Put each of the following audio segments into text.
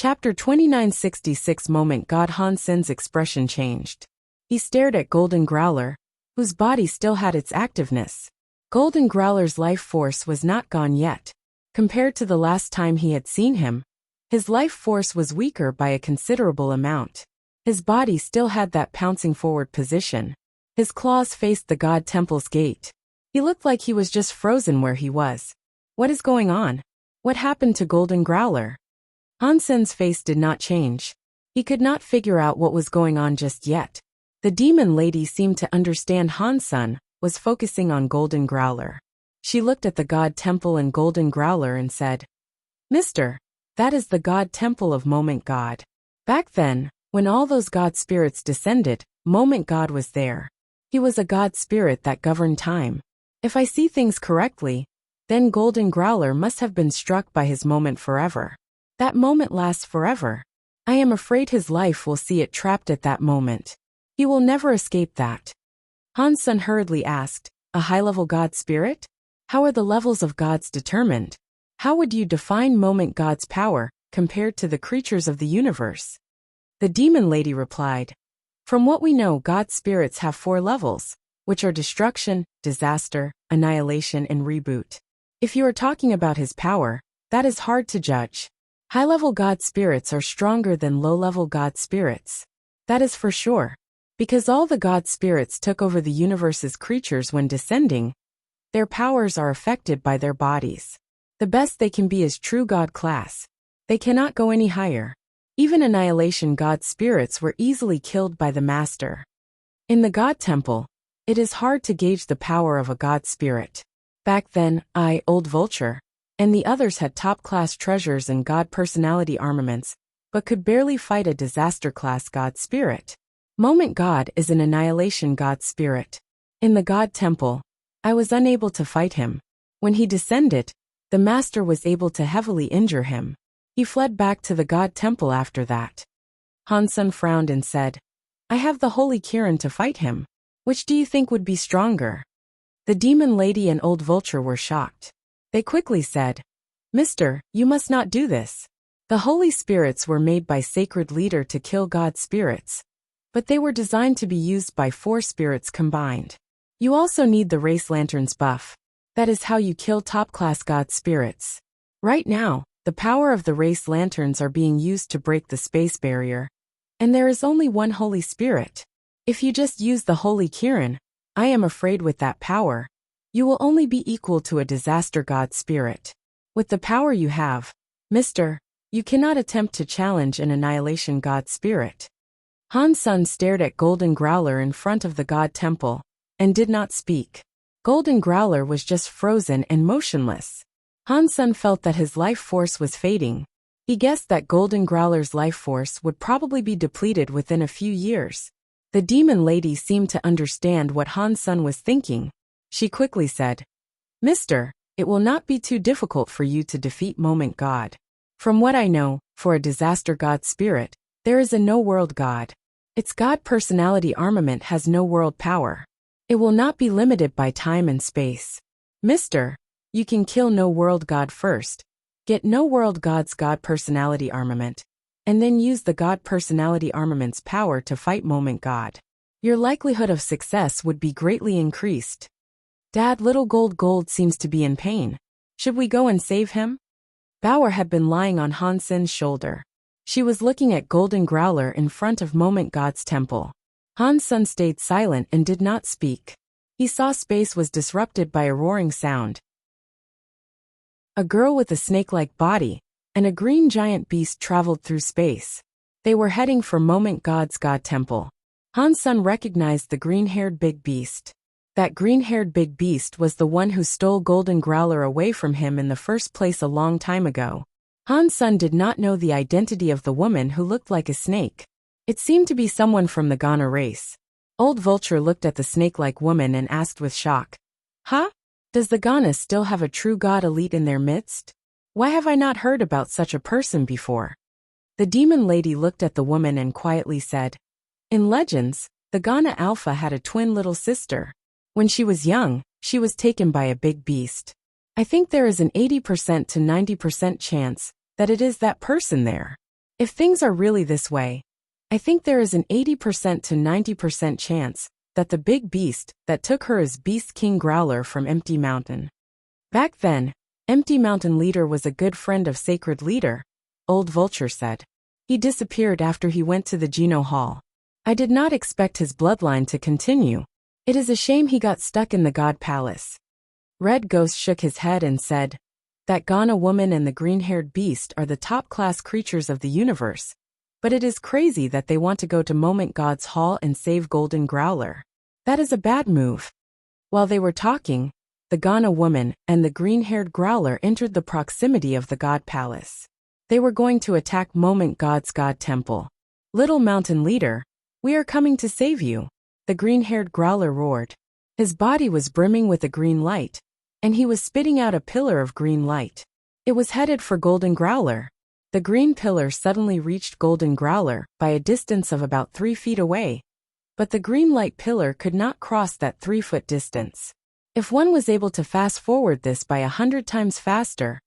Chapter 2966 Moment God Hansen's expression changed. He stared at Golden Growler, whose body still had its activeness. Golden Growler's life force was not gone yet. Compared to the last time he had seen him, his life force was weaker by a considerable amount. His body still had that pouncing forward position. His claws faced the God Temple's gate. He looked like he was just frozen where he was. What is going on? What happened to Golden Growler? Hansen's face did not change. He could not figure out what was going on just yet. The demon lady seemed to understand Hansen was focusing on Golden Growler. She looked at the God Temple and Golden Growler and said, "Mister, that is the God Temple of Moment God." Back then, when all those God spirits descended, Moment God was there. He was a God spirit that governed time. If I see things correctly, then Golden Growler must have been struck by his moment forever. That moment lasts forever. I am afraid his life will see it trapped at that moment. He will never escape that. Hansen hurriedly asked, "A high-level God spirit? How are the levels of gods determined? How would you define Moment God's power compared to the creatures of the universe?" The demon lady replied, "From what we know, God spirits have 4 levels, which are destruction, disaster, annihilation, and reboot. If you are talking about his power, that is hard to judge. High-level God spirits are stronger than low-level God spirits. That is for sure. Because all the God spirits took over the universe's creatures when descending, their powers are affected by their bodies. The best they can be is true God class. They cannot go any higher. Even annihilation God spirits were easily killed by the Master. In the God Temple, it is hard to gauge the power of a God spirit. Back then, I, Old Vulture, and the others had top-class treasures and God personality armaments, but could barely fight a disaster-class God spirit. Moment God is an annihilation God spirit. In the God Temple, I was unable to fight him. When he descended, the Master was able to heavily injure him. He fled back to the God Temple after that." Hansen frowned and said, "I have the Holy Kirin to fight him. Which do you think would be stronger?" The demon lady and Old Vulture were shocked. They quickly said, "Mister, you must not do this. The Holy Spirits were made by Sacred Leader to kill God spirits, but they were designed to be used by 4 spirits combined. You also need the Race Lantern's buff. That is how you kill top-class God spirits. Right now, the power of the Race Lanterns are being used to break the space barrier, and there is only one Holy Spirit. If you just use the Holy Kirin, I am afraid with that power, you will only be equal to a disaster God spirit. With the power you have, Mister, you cannot attempt to challenge an annihilation God spirit." Hansen stared at Golden Growler in front of the God Temple, and did not speak. Golden Growler was just frozen and motionless. Hansen felt that his life force was fading. He guessed that Golden Growler's life force would probably be depleted within a few years. The demon lady seemed to understand what Hansen was thinking. She quickly said, "Mister, it will not be too difficult for you to defeat Moment God. From what I know, for a disaster God spirit, there is a no-world God. Its God personality armament has no world power. It will not be limited by time and space. Mister, you can kill no-world God first, get no-world God's God personality armament, and then use the God personality armament's power to fight Moment God. Your likelihood of success would be greatly increased." "Dad, little Gold seems to be in pain. Should we go and save him?" Bauer had been lying on Hansen's shoulder. She was looking at Golden Growler in front of Moment God's temple. Hansen stayed silent and did not speak. He saw space was disrupted by a roaring sound. A girl with a snake-like body and a green giant beast traveled through space. They were heading for Moment God's God Temple. Hansen recognized the green-haired big beast. That green-haired big beast was the one who stole Golden Growler away from him in the first place a long time ago. Hansen did not know the identity of the woman who looked like a snake. It seemed to be someone from the Ghana race. Old Vulture looked at the snake-like woman and asked with shock, "Huh? Does the Ghana still have a true god elite in their midst? Why have I not heard about such a person before?" The demon lady looked at the woman and quietly said, "In legends, the Ghana Alpha had a twin little sister. When she was young, she was taken by a big beast. I think there is an 80% to 90% chance that it is that person there. If things are really this way, I think there is an 80% to 90% chance that the big beast that took her is Beast King Growler from Empty Mountain. Back then, Empty Mountain Leader was a good friend of Sacred Leader, Old Vulture said. He disappeared after he went to the Geno Hall. I did not expect his bloodline to continue. It is a shame he got stuck in the God Palace. Red Ghost shook his head and said, that Ghana woman and the green-haired beast are the top-class creatures of the universe, but it is crazy that they want to go to Moment God's Hall and save Golden Growler. That is a bad move. While they were talking, the Ghana woman and the green-haired growler entered the proximity of the God Palace. They were going to attack Moment God's God Temple. Little Mountain Leader, we are coming to save you, the green-haired growler roared. His body was brimming with a green light, and he was spitting out a pillar of green light. It was headed for Golden Growler. The green pillar suddenly reached Golden Growler by a distance of about 3 feet away, but the green light pillar could not cross that 3-foot distance. If one was able to fast forward this by 100 times faster,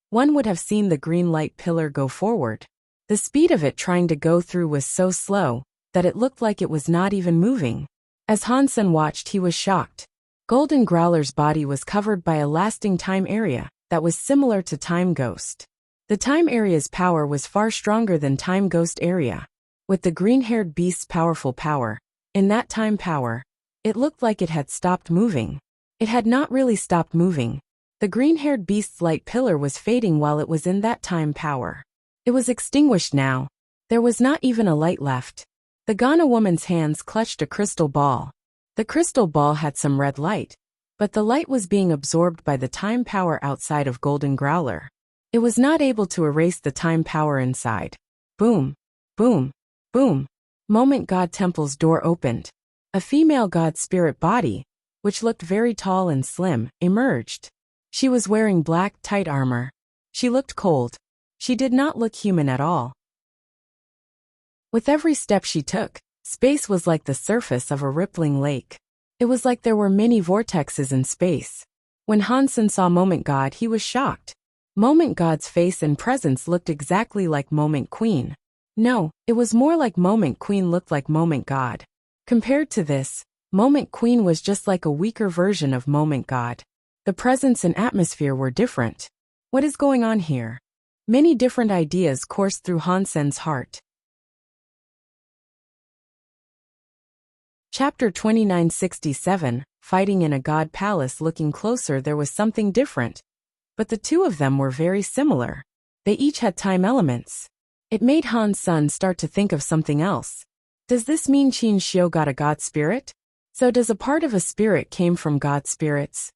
one would have seen the green light pillar go forward. The speed of it trying to go through was so slow that it looked like it was not even moving. As Hansen watched, he was shocked. Golden Growler's body was covered by a lasting time area that was similar to Time Ghost. The time area's power was far stronger than Time Ghost area. With the green-haired beast's powerful power, in that time power, it looked like it had stopped moving. It had not really stopped moving. The green-haired beast's light pillar was fading while it was in that time power. It was extinguished now. There was not even a light left. The Ghana woman's hands clutched a crystal ball. The crystal ball had some red light, but the light was being absorbed by the time power outside of Golden Growler. It was not able to erase the time power inside. Boom, boom, boom. Moment God Temple's door opened. A female god spirit body, which looked very tall and slim, emerged. She was wearing black, tight armor. She looked cold. She did not look human at all. With every step she took, space was like the surface of a rippling lake. It was like there were many vortexes in space. When Hansen saw Moment God, he was shocked. Moment God's face and presence looked exactly like Moment Queen. No, it was more like Moment Queen looked like Moment God. Compared to this, Moment Queen was just like a weaker version of Moment God. The presence and atmosphere were different. What is going on here? Many different ideas coursed through Hansen's heart. Chapter 2967, Fighting in a God Palace. Looking closer, there was something different. But the two of them were very similar. They each had time elements. It made Hansen start to think of something else. Does this mean Qin Xiu got a god spirit? So does a part of a spirit came from god spirits?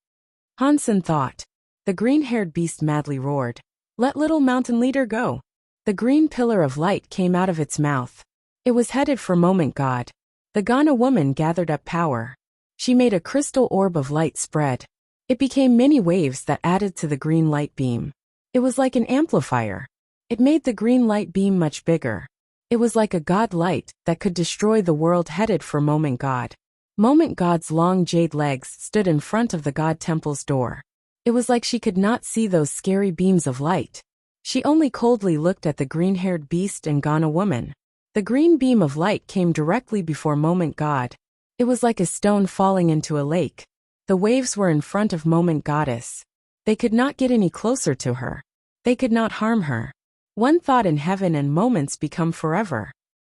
Hansen thought. The green-haired beast madly roared. Let Little Mountain Leader go. The green pillar of light came out of its mouth. It was headed for Moment God. The Ghana woman gathered up power. She made a crystal orb of light spread. It became many waves that added to the green light beam. It was like an amplifier. It made the green light beam much bigger. It was like a god light that could destroy the world, headed for Moment God. Moment God's long jade legs stood in front of the God Temple's door. It was like she could not see those scary beams of light. She only coldly looked at the green-haired beast and Ghana woman. The green beam of light came directly before Moment God. It was like a stone falling into a lake. The waves were in front of Moment Goddess. They could not get any closer to her. They could not harm her. One thought in heaven and moments become forever.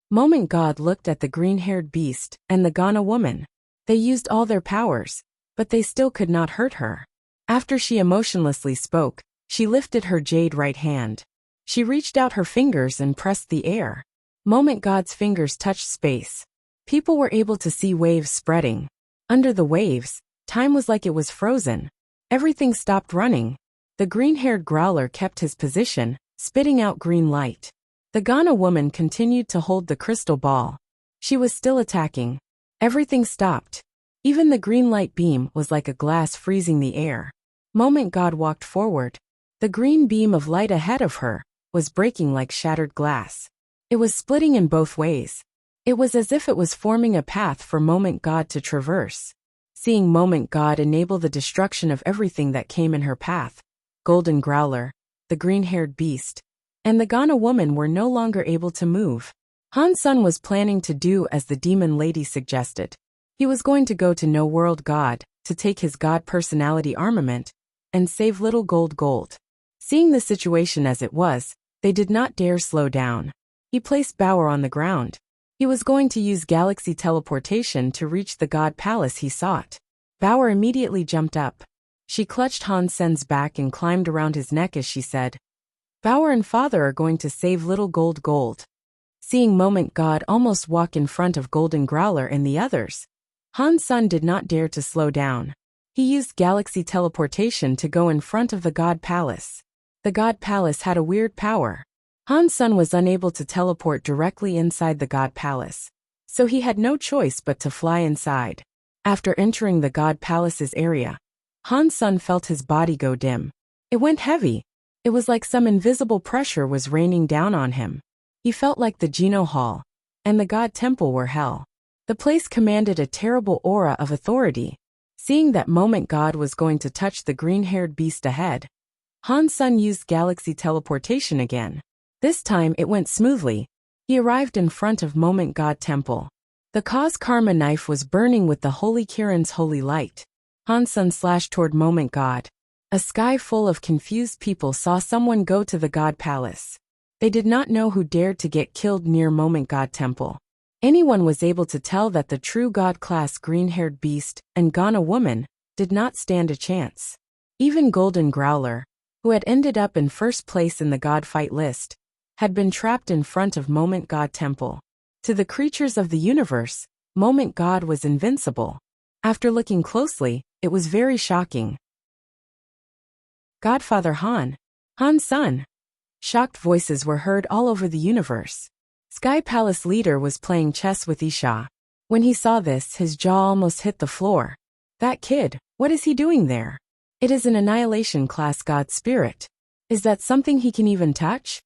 Moment God looked at the green-haired beast and the Ghana woman. They used all their powers, but they still could not hurt her. After she emotionlessly spoke, she lifted her jade right hand. She reached out her fingers and pressed the air. Moment God's fingers touched space. People were able to see waves spreading. Under the waves, time was like it was frozen. Everything stopped running. The green-haired growler kept his position, spitting out green light. The Ghana woman continued to hold the crystal ball. She was still attacking. Everything stopped. Even the green light beam was like a glass freezing the air. Moment God walked forward. The green beam of light ahead of her was breaking like shattered glass. It was splitting in both ways. It was as if it was forming a path for Moment God to traverse. Seeing Moment God enable the destruction of everything that came in her path, Golden Growler, the green-haired beast, and the Ghana woman were no longer able to move. Han Sun was planning to do as the demon lady suggested. He was going to go to No World God, to take his God personality armament, and save little gold. Seeing the situation as it was, they did not dare slow down. He placed Bauer on the ground. He was going to use galaxy teleportation to reach the God Palace he sought. Bauer immediately jumped up. She clutched Han Sen's back and climbed around his neck as she said, "Bauer and father are going to save little gold." Seeing Moment God almost walk in front of Golden Growler and the others, Han Sun did not dare to slow down. He used galaxy teleportation to go in front of the God Palace. The God Palace had a weird power. Han Sun was unable to teleport directly inside the God Palace, so he had no choice but to fly inside. After entering the God Palace's area, Han Sun felt his body go dim. It went heavy. It was like some invisible pressure was raining down on him. He felt like the Geno Hall and the God Temple were hell. The place commanded a terrible aura of authority. Seeing that Moment God was going to touch the green-haired beast ahead, Han Sun used galaxy teleportation again. This time it went smoothly. He arrived in front of Moment God Temple. The Cause Karma knife was burning with the Holy Kiran's holy light. Han Sun slashed toward Moment God. A sky full of confused people saw someone go to the God Palace. They did not know who dared to get killed near Moment God Temple. Anyone was able to tell that the true God-class green-haired beast and Ghana woman did not stand a chance. Even Golden Growler, who had ended up in first place in the God fight list, had been trapped in front of Moment God Temple. To the creatures of the universe, Moment God was invincible. After looking closely, it was very shocking. Godfather Han Sun. Shocked voices were heard all over the universe. Sky Palace leader was playing chess with Isha. When he saw this, his jaw almost hit the floor. That kid, what is he doing there? It is an annihilation class God spirit. Is that something he can even touch?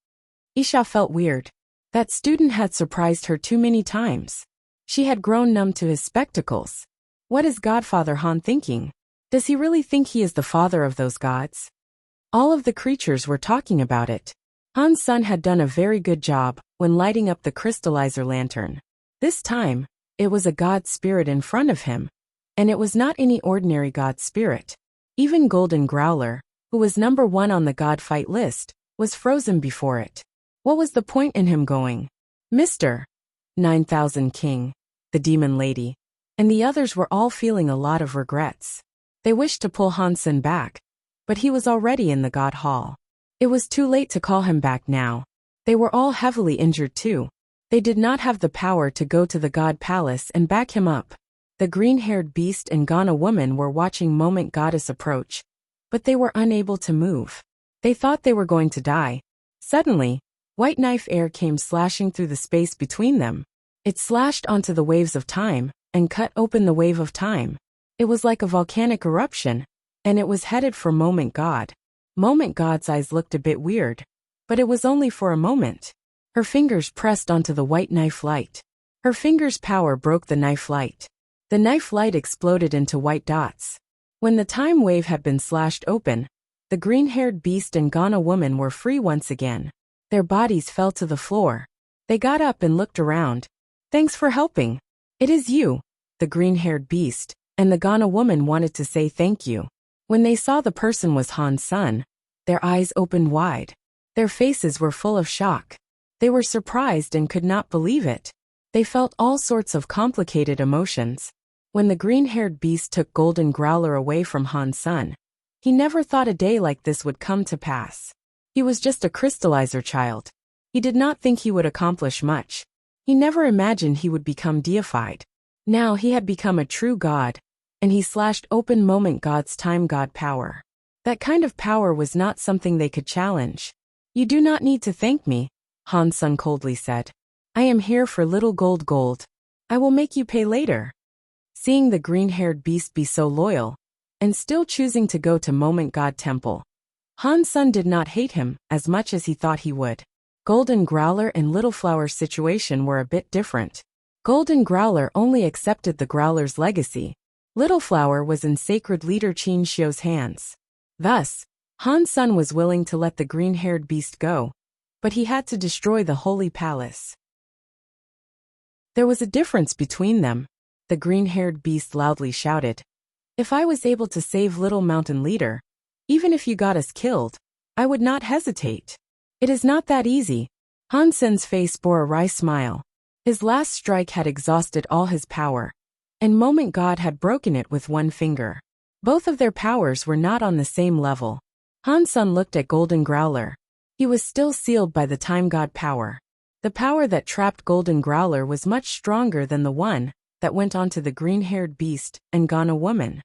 Isha felt weird. That student had surprised her too many times. She had grown numb to his spectacles. What is Godfather Han thinking? Does he really think he is the father of those gods? All of the creatures were talking about it. Han Sun had done a very good job when lighting up the crystallizer lantern. This time, it was a god spirit in front of him, and it was not any ordinary god spirit. Even Golden Growler, who was number 1 on the god fight list, was frozen before it. What was the point in him going? Mr. 9000 King, the demon lady, and the others were all feeling a lot of regrets. They wished to pull Han Sun back, but he was already in the God Hall. It was too late to call him back now. They were all heavily injured too. They did not have the power to go to the God Palace and back him up. The green-haired beast and Ghana woman were watching Moment Goddess approach, but they were unable to move. They thought they were going to die. Suddenly, white knife air came slashing through the space between them. It slashed onto the waves of time and cut open the wave of time. It was like a volcanic eruption, and it was headed for Moment God. Moment God's eyes looked a bit weird, but it was only for a moment. Her fingers pressed onto the white knife light. Her fingers' power broke the knife light. The knife light exploded into white dots. When the time wave had been slashed open, the green-haired beast and Ghana woman were free once again. Their bodies fell to the floor. They got up and looked around. Thanks for helping. It is you, the green-haired beast, and the Ghana woman wanted to say thank you. When they saw the person was Han Sun, their eyes opened wide. Their faces were full of shock. They were surprised and could not believe it. They felt all sorts of complicated emotions. When the green-haired beast took Golden Growler away from Han Sun, he never thought a day like this would come to pass. He was just a crystallizer child. He did not think he would accomplish much. He never imagined he would become deified. Now he had become a true god, and he slashed open Moment God's time god power. That kind of power was not something they could challenge. You do not need to thank me, Han Sun coldly said. I am here for little gold. I will make you pay later. Seeing the green-haired beast be so loyal, and still choosing to go to Moment God Temple, Han Sun did not hate him as much as he thought he would. Golden Growler and Little Flower's situation were a bit different. Golden Growler only accepted the Growler's legacy. Little Flower was in sacred leader Qin Xiu's hands. Thus, Han Sun was willing to let the green-haired beast go, but he had to destroy the holy palace. There was a difference between them. The green-haired beast loudly shouted, "If I was able to save little mountain leader, even if you got us killed, I would not hesitate. It is not that easy." Han Sen's face bore a wry smile. His last strike had exhausted all his power, and Moment God had broken it with one finger. Both of their powers were not on the same level. Han Sen looked at Golden Growler. He was still sealed by the Time God power. The power that trapped Golden Growler was much stronger than the one that went on to the green-haired beast and Ghana woman.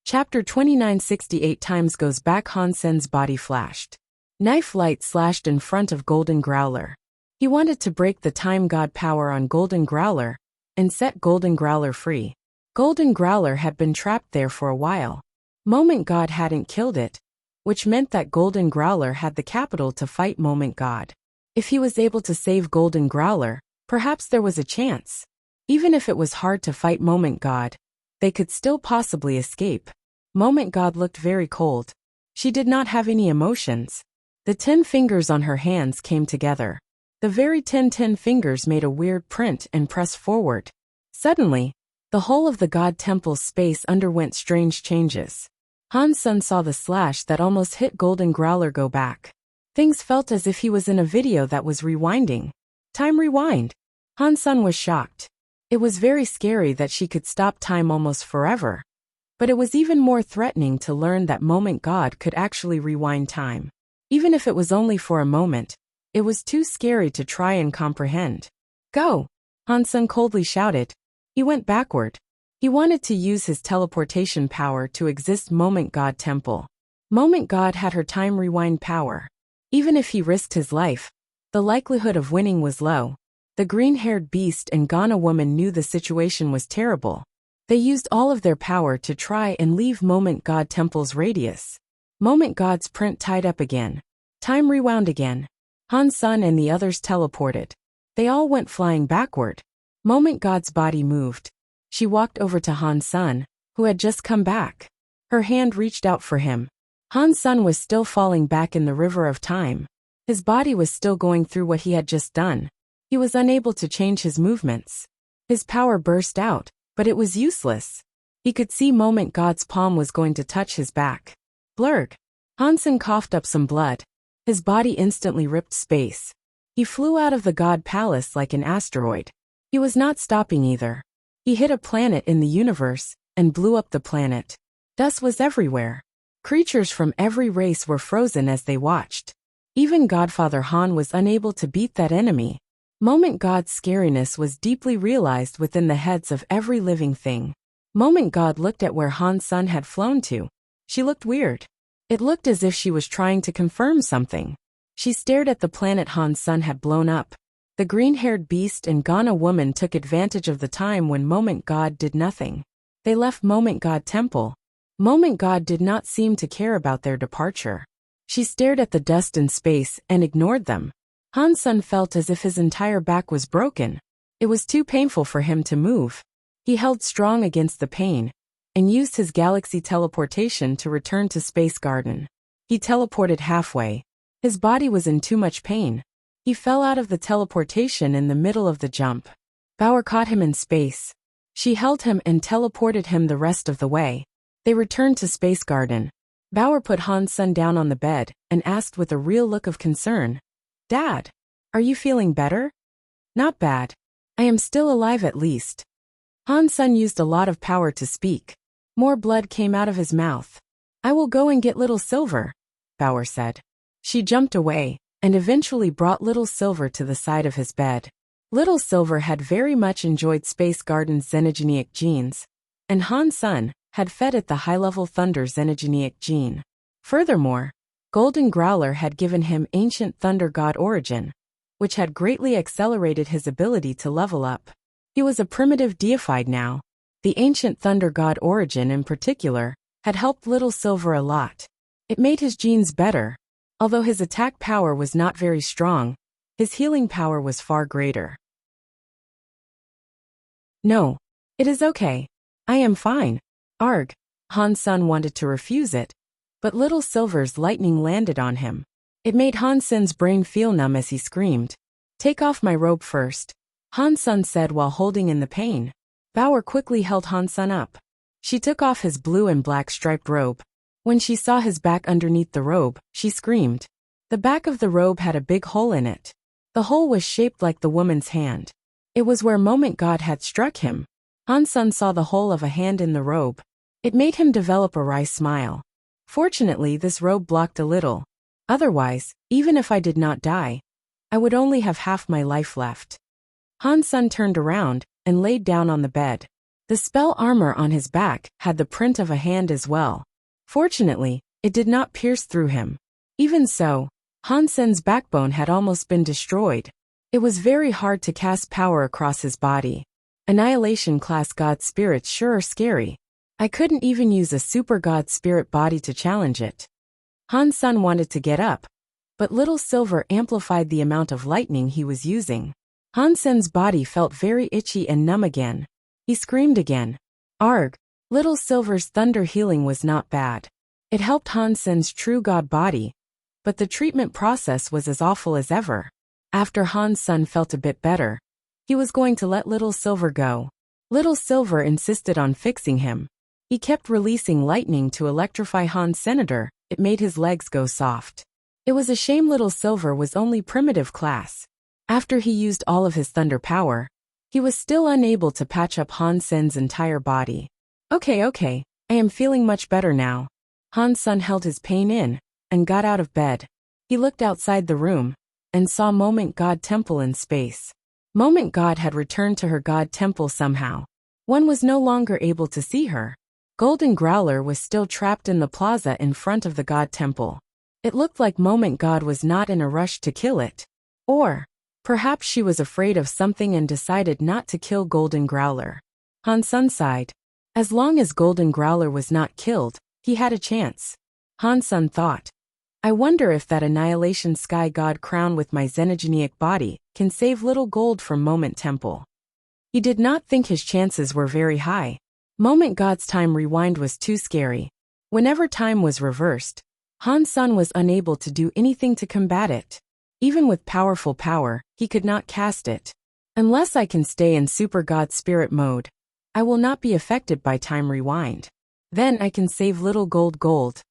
Chapter 2968 times goes back. Han Sen's body flashed. Knife light slashed in front of Golden Growler. He wanted to break the Time God power on Golden Growler and set Golden Growler free. Golden Growler had been trapped there for a while. Moment God hadn't killed it, which meant that Golden Growler had the capital to fight Moment God. If he was able to save Golden Growler, perhaps there was a chance. Even if it was hard to fight Moment God, they could still possibly escape. Moment God looked very cold. She did not have any emotions. The 10 fingers on her hands came together. The very 10 fingers made a weird print and pressed forward. Suddenly, the whole of the God Temple's space underwent strange changes. Han Sen saw the slash that almost hit Golden Growler go back. Things felt as if he was in a video that was rewinding. Time rewind. Han Sen was shocked. It was very scary that she could stop time almost forever. But it was even more threatening to learn that Moment God could actually rewind time. Even if it was only for a moment, it was too scary to try and comprehend. "Go!" Han Sen coldly shouted. He went backward. He wanted to use his teleportation power to exist Moment God Temple. Moment God had her time rewind power. Even if he risked his life, the likelihood of winning was low. The green-haired beast and Ghana woman knew the situation was terrible. They used all of their power to try and leave Moment God Temple's radius. Moment God's print tied up again. Time rewound again. Han Sen and the others teleported. They all went flying backward. Moment God's body moved. She walked over to Han Sen, who had just come back. Her hand reached out for him. Han Sen was still falling back in the river of time. His body was still going through what he had just done. He was unable to change his movements. His power burst out, but it was useless. He could see Moment God's palm was going to touch his back. Blurg. Han Sen coughed up some blood. His body instantly ripped space. He flew out of the God Palace like an asteroid. He was not stopping either. He hit a planet in the universe and blew up the planet. Dust was everywhere. Creatures from every race were frozen as they watched. Even Godfather Han was unable to beat that enemy. Moment God's scariness was deeply realized within the heads of every living thing. Moment God looked at where Han Sen had flown to. She looked weird. It looked as if she was trying to confirm something. She stared at the planet Han Sen had blown up. The green-haired beast and Ghana woman took advantage of the time when Moment God did nothing. They left Moment God Temple. Moment God did not seem to care about their departure. She stared at the dust in space and ignored them. Han Sen felt as if his entire back was broken. It was too painful for him to move. He held strong against the pain and used his galaxy teleportation to return to Space Garden. He teleported halfway. His body was in too much pain. He fell out of the teleportation in the middle of the jump. Bauer caught him in space. She held him and teleported him the rest of the way. They returned to Space Garden. Bauer put Han Sen down on the bed and asked with a real look of concern, "Dad, are you feeling better?" "Not bad. I am still alive at least." Han Sen used a lot of power to speak. More blood came out of his mouth. "I will go and get Little Silver," Bauer said. She jumped away and eventually brought Little Silver to the side of his bed. Little Silver had very much enjoyed Space Garden's xenogenic genes, and Han Sen had fed it the high-level Thunder xenogenic gene. Furthermore, Golden Growler had given him ancient Thunder God origin, which had greatly accelerated his ability to level up. He was a primitive deified now. The ancient Thunder God origin in particular had helped Little Silver a lot. It made his genes better. Although his attack power was not very strong, his healing power was far greater. "No. It is okay. I am fine." Arg. Han Sen wanted to refuse it, but little Silver's lightning landed on him. It made Han Sen's brain feel numb as he screamed. "Take off my robe first," Han Sen said while holding in the pain. Bauer quickly held Han Sen up. She took off his blue and black striped robe. When she saw his back underneath the robe, she screamed. The back of the robe had a big hole in it. The hole was shaped like the woman's hand. It was where Moment God had struck him. Han Sen saw the hole of a hand in the robe. It made him develop a wry smile. Fortunately, this robe blocked a little. Otherwise, even if I did not die, I would only have half my life left. Han Sen turned around and laid down on the bed. The spell armor on his back had the print of a hand as well. Fortunately, it did not pierce through him. Even so, Han Sen's backbone had almost been destroyed. It was very hard to cast power across his body. Annihilation class god spirits sure are scary. I couldn't even use a super god spirit body to challenge it. Han Sen wanted to get up, but little Silver amplified the amount of lightning he was using. Han Sen's body felt very itchy and numb again. He screamed again. Arg! Little Silver's thunder healing was not bad. It helped Han Sen's true god body, but the treatment process was as awful as ever. After Han Sen felt a bit better, he was going to let Little Silver go. Little Silver insisted on fixing him. He kept releasing lightning to electrify Han's senator. It made his legs go soft. It was a shame Little Silver was only primitive class. After he used all of his thunder power, he was still unable to patch up Han Sen's entire body. Okay, I am feeling much better now. Han Sen held his pain in and got out of bed. He looked outside the room and saw Moment God Temple in space. Moment God had returned to her God Temple somehow. One was no longer able to see her. Golden Growler was still trapped in the plaza in front of the God Temple. It looked like Moment God was not in a rush to kill it. Or perhaps she was afraid of something and decided not to kill Golden Growler. Han Sen sighed. As long as Golden Growler was not killed, he had a chance. Han Sen thought. I wonder if that Annihilation Sky God crown with my xenogenic body can save little Gold from Moment Temple. He did not think his chances were very high. Moment God's time rewind was too scary. Whenever time was reversed, Han Sen was unable to do anything to combat it. Even with powerful power, he could not cast it. Unless I can stay in Super God Spirit mode, I will not be affected by time rewind. Then I can save little Gold.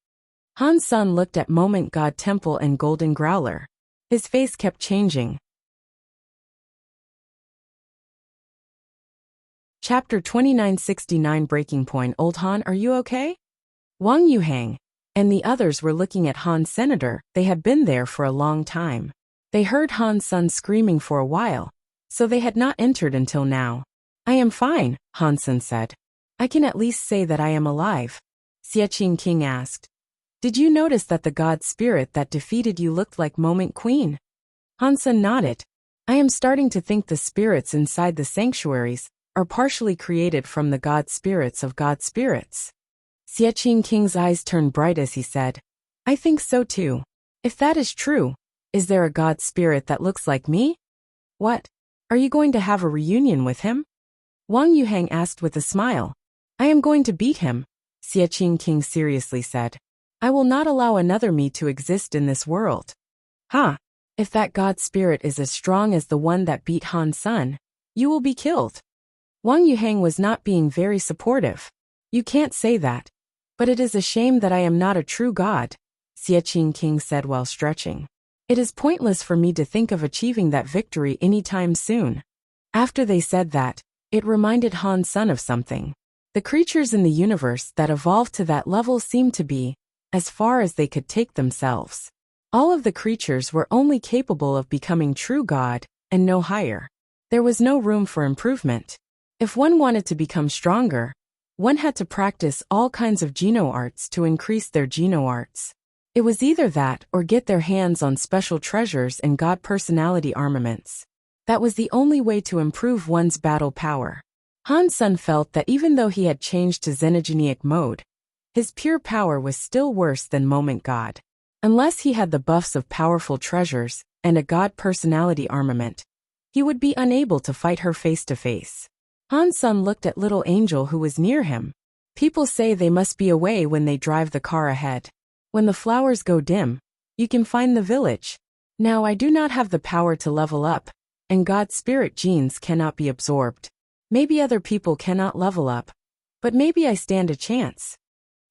Han Sen looked at Moment God Temple and Golden Growler. His face kept changing. Chapter 2969 Breaking Point. Old Han, are you okay? Wang Yuhang and the others were looking at Han's senator. They had been there for a long time. They heard Han Sen screaming for a while, so they had not entered until now. I am fine, Han Sen said. I can at least say that I am alive. Xiaqing King asked. Did you notice that the god spirit that defeated you looked like Moment Queen? Han Sen nodded. I am starting to think the spirits inside the sanctuaries are partially created from the god spirits of god spirits. Xiaqing King's eyes turned bright as he said, I think so too. If that is true, is there a god spirit that looks like me? What? Are you going to have a reunion with him? Wang Yuhang asked with a smile. I am going to beat him, Xiaqing King seriously said. I will not allow another me to exist in this world. If that god spirit is as strong as the one that beat Han Sen, you will be killed. Wang Yuhang was not being very supportive. You can't say that. But it is a shame that I am not a true god, Xiaqing King said while stretching. It is pointless for me to think of achieving that victory anytime soon. After they said that, it reminded Han Sen of something. The creatures in the universe that evolved to that level seemed to be as far as they could take themselves. All of the creatures were only capable of becoming true god, and no higher. There was no room for improvement. If one wanted to become stronger, one had to practice all kinds of geno arts to increase their geno arts. It was either that or get their hands on special treasures and god personality armaments. That was the only way to improve one's battle power. Han Sen felt that even though he had changed to xenogenic mode, his pure power was still worse than Moment God. Unless he had the buffs of powerful treasures and a god personality armament, he would be unable to fight her face to face. Han Sen looked at little Angel who was near him. People say they must be away when they drive the car ahead. When the flowers go dim, you can find the village. Now I do not have the power to level up, and God's spirit genes cannot be absorbed. Maybe other people cannot level up, but maybe I stand a chance.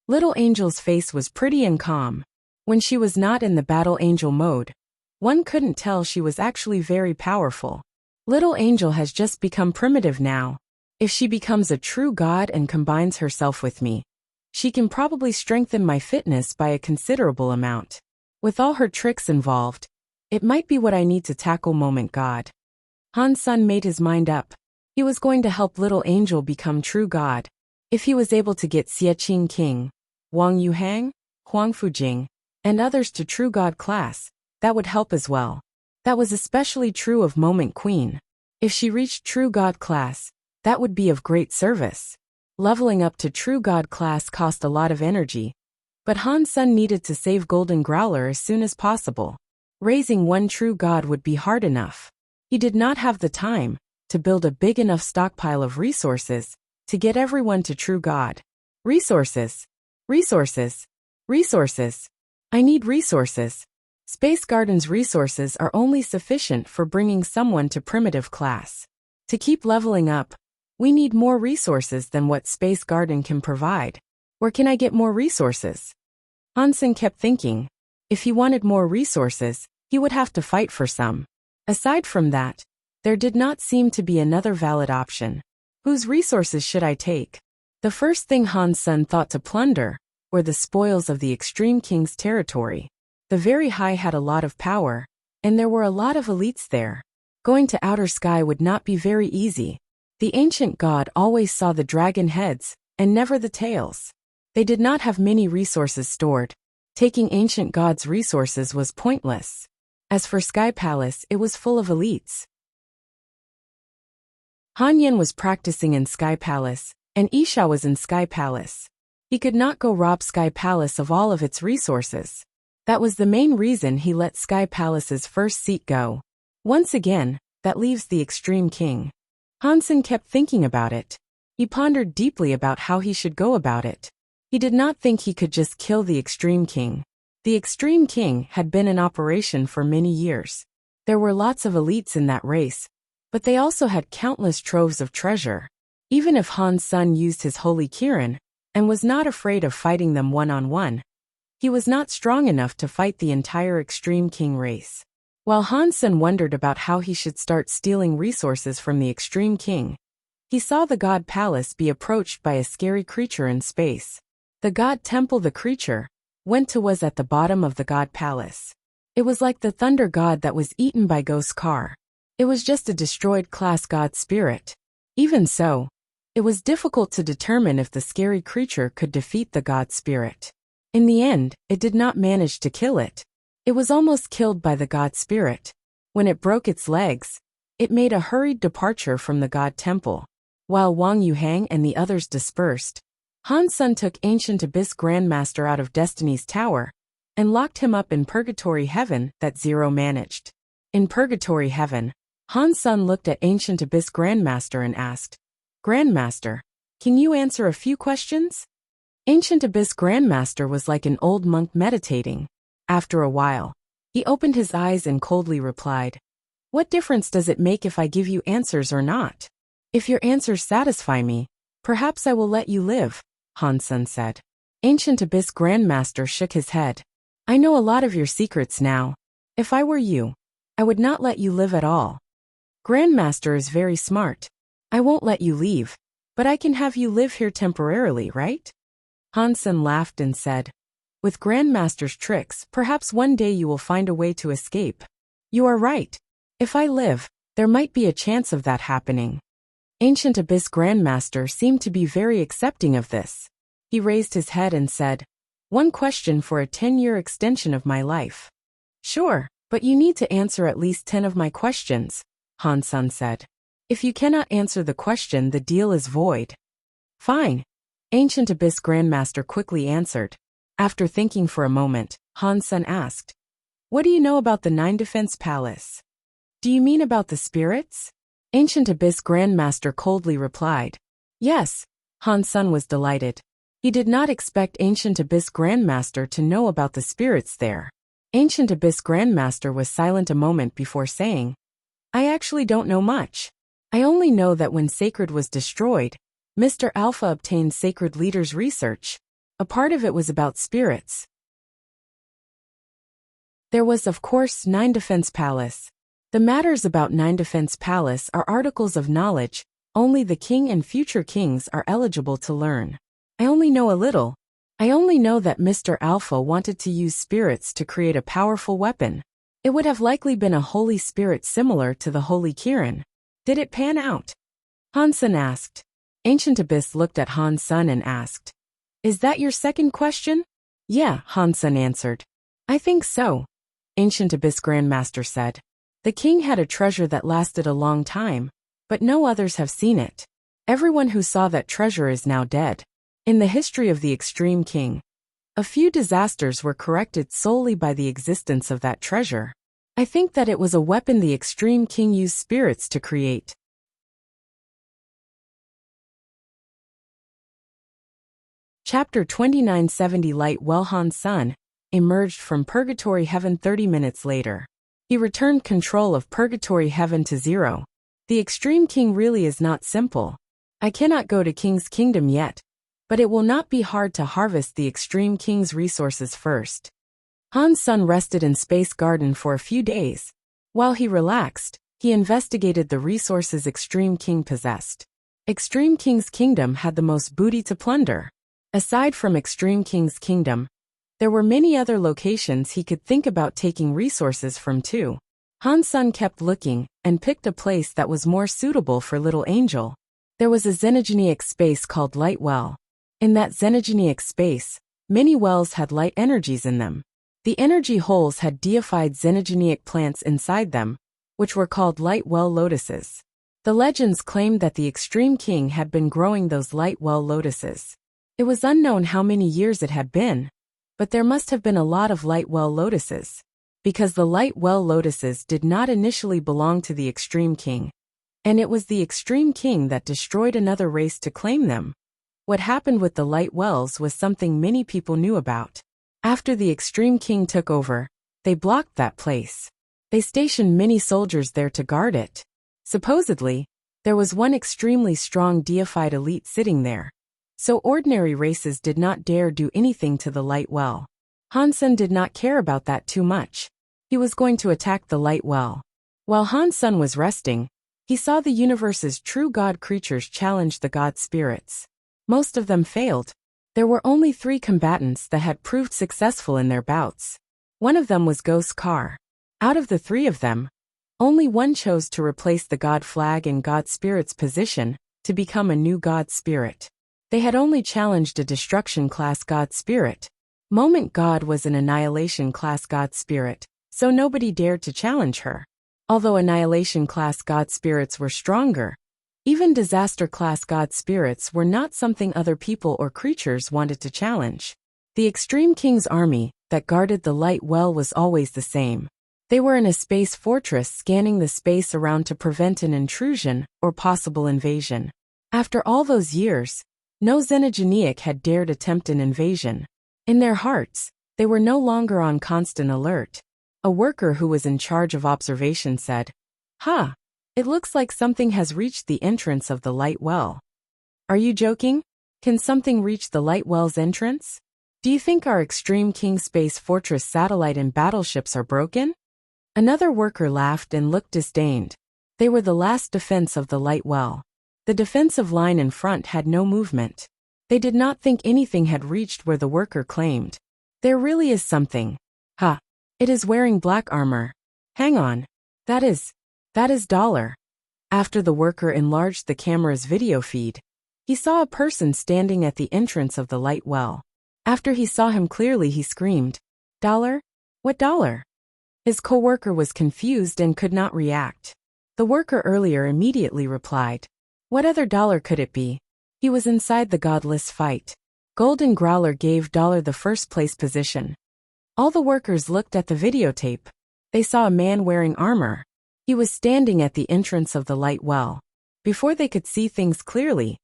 Little Angel's face was pretty and calm. When she was not in the battle angel mode, one couldn't tell she was actually very powerful. Little Angel has just become primitive now. If she becomes a true god and combines herself with me, she can probably strengthen my fitness by a considerable amount. With all her tricks involved, it might be what I need to tackle. Moment God. Han Sun made his mind up. He was going to help Little Angel become true god. If he was able to get Xie King, Wang Yuhang, Huang Fujing, and others to true god class, that would help as well. That was especially true of Moment Queen. If she reached true god class, that would be of great service. Leveling up to true god class cost a lot of energy, but Han Sun needed to save Golden Growler as soon as possible. Raising one true god would be hard enough. He did not have the time to build a big enough stockpile of resources to get everyone to true god. Resources. Resources. Resources. I need resources. Space Garden's resources are only sufficient for bringing someone to primitive class. To keep leveling up, we need more resources than what Space Garden can provide. Where can I get more resources? Hansen kept thinking. If he wanted more resources, he would have to fight for some. Aside from that, there did not seem to be another valid option. Whose resources should I take? The first thing Han Sun thought to plunder were the spoils of the Extreme King's territory. The Very High had a lot of power, and there were a lot of elites there. Going to Outer Sky would not be very easy. The ancient god always saw the dragon heads, and never the tails. They did not have many resources stored. Taking ancient god's resources was pointless. As for Sky Palace, it was full of elites. Han Yin was practicing in Sky Palace, and Isha was in Sky Palace. He could not go rob Sky Palace of all of its resources. That was the main reason he let Sky Palace's first seat go. Once again, that leaves the Extreme King. Hansen kept thinking about it. He pondered deeply about how he should go about it. He did not think he could just kill the Extreme King. The Extreme King had been in operation for many years. There were lots of elites in that race, but they also had countless troves of treasure. Even if Han Sun used his Holy Kirin, and was not afraid of fighting them one-on-one, he was not strong enough to fight the entire Extreme King race. While Han Sun wondered about how he should start stealing resources from the Extreme King, he saw the God Palace be approached by a scary creature in space. The God Temple. The creature was at the bottom of the God Palace. It was like the thunder god that was eaten by Ghost Car. It was just a destroyed class god spirit. Even so, it was difficult to determine if the scary creature could defeat the god spirit. In the end, it did not manage to kill it. It was almost killed by the god spirit. When it broke its legs, it made a hurried departure from the god temple. While Wang Yuhang and the others dispersed, Han Sun took Ancient Abyss Grandmaster out of Destiny's Tower and locked him up in Purgatory Heaven that Zero managed. In Purgatory Heaven, Han Sun looked at Ancient Abyss Grandmaster and asked, "Grandmaster, can you answer a few questions?" Ancient Abyss Grandmaster was like an old monk meditating. After a while, he opened his eyes and coldly replied, "What difference does it make if I give you answers or not? If your answers satisfy me, perhaps I will let you live," Han Sun said. Ancient Abyss Grandmaster shook his head. "I know a lot of your secrets now. If I were you, I would not let you live at all. Grandmaster is very smart. I won't let you leave, but I can have you live here temporarily, right?" Han Sun laughed and said, "With Grandmaster's tricks, perhaps one day you will find a way to escape." "You are right. If I live, there might be a chance of that happening." Ancient Abyss Grandmaster seemed to be very accepting of this. He raised his head and said, "One question for a 10-year extension of my life." "Sure, but you need to answer at least 10 of my questions," Han Sun said. "If you cannot answer the question, the deal is void." "Fine," Ancient Abyss Grandmaster quickly answered. After thinking for a moment, Han Sun asked, "What do you know about the Nine Defense Palace?" "Do you mean about the spirits?" Ancient Abyss Grandmaster coldly replied. "Yes." Han Sun was delighted. He did not expect Ancient Abyss Grandmaster to know about the spirits there. Ancient Abyss Grandmaster was silent a moment before saying, I actually don't know much. I only know that when Sacred was destroyed, Mr. Alpha obtained Sacred Leader's research. A part of it was about spirits. There was, of course, Nine Defense Palace. The matters about Nine Defense Palace are articles of knowledge. Only the king and future kings are eligible to learn. I only know a little. I only know that Mr. Alpha wanted to use spirits to create a powerful weapon. It would have likely been a holy spirit similar to the Holy Kirin. Did it pan out? Hansen asked. Ancient Abyss looked at Hansen and asked, Is that your second question? Yeah, Hansen answered. I think so. Ancient Abyss Grandmaster said. The king had a treasure that lasted a long time, but no others have seen it. Everyone who saw that treasure is now dead. In the history of the Extreme King, a few disasters were corrected solely by the existence of that treasure. I think that it was a weapon the Extreme King used spirits to create. Chapter 2970 Light Well Hansen emerged from Purgatory Heaven 30 minutes later. He returned control of Purgatory Heaven to 0. The Extreme King really is not simple. I cannot go to King's Kingdom yet, but it will not be hard to harvest the Extreme King's resources first. Hansen rested in Space Garden for a few days. While he relaxed, he investigated the resources Extreme King possessed. Extreme King's kingdom had the most booty to plunder. Aside from Extreme King's kingdom, there were many other locations he could think about taking resources from too. Hansen kept looking and picked a place that was more suitable for Little Angel. There was a xenogenic space called Light Well. In that xenogenic space, many wells had light energies in them. The energy holes had deified xenogenic plants inside them, which were called light well lotuses. The legends claimed that the Extreme King had been growing those light well lotuses. It was unknown how many years it had been, but there must have been a lot of light well lotuses, because the light well lotuses did not initially belong to the Extreme King, and it was the Extreme King that destroyed another race to claim them. What happened with the light wells was something many people knew about. After the Extreme King took over, they blocked that place. They stationed many soldiers there to guard it. Supposedly, there was one extremely strong deified elite sitting there, so ordinary races did not dare do anything to the light well. Hansen did not care about that too much. He was going to attack the light well. While Hansen was resting, he saw the universe's true god creatures challenge the god spirits. Most of them failed. There were only 3 combatants that had proved successful in their bouts. One of them was Ghost Car. Out of the 3 of them, only one chose to replace the god flag in god spirit's position to become a new god spirit. They had only challenged a destruction class god spirit. Moment God was an annihilation class god spirit, so nobody dared to challenge her. Although annihilation class god spirits were stronger, even disaster class god spirits were not something other people or creatures wanted to challenge. The Extreme King's army that guarded the light well was always the same. They were in a space fortress scanning the space around to prevent an intrusion or possible invasion. After all those years, no xenogenic had dared attempt an invasion. In their hearts, they were no longer on constant alert. A worker who was in charge of observation said, "Ha! It looks like something has reached the entrance of the light well." "Are you joking? Can something reach the light well's entrance? Do you think our Extreme King Space Fortress satellite and battleships are broken?" Another worker laughed and looked disdained. They were the last defense of the light well. The defensive line in front had no movement. They did not think anything had reached where the worker claimed. "There really is something. Ha! It is wearing black armor. Hang on. That is $. After the worker enlarged the camera's video feed, he saw a person standing at the entrance of the light well. After he saw him clearly, he screamed, "$? What $?" His co-worker was confused and could not react. The worker earlier immediately replied, "What other $? Could it be?" He was inside the godless fight. Golden Growler gave $. the first place position. All the workers looked at the videotape. They saw a man wearing armor. He was standing at the entrance of the light well. Before they could see things clearly,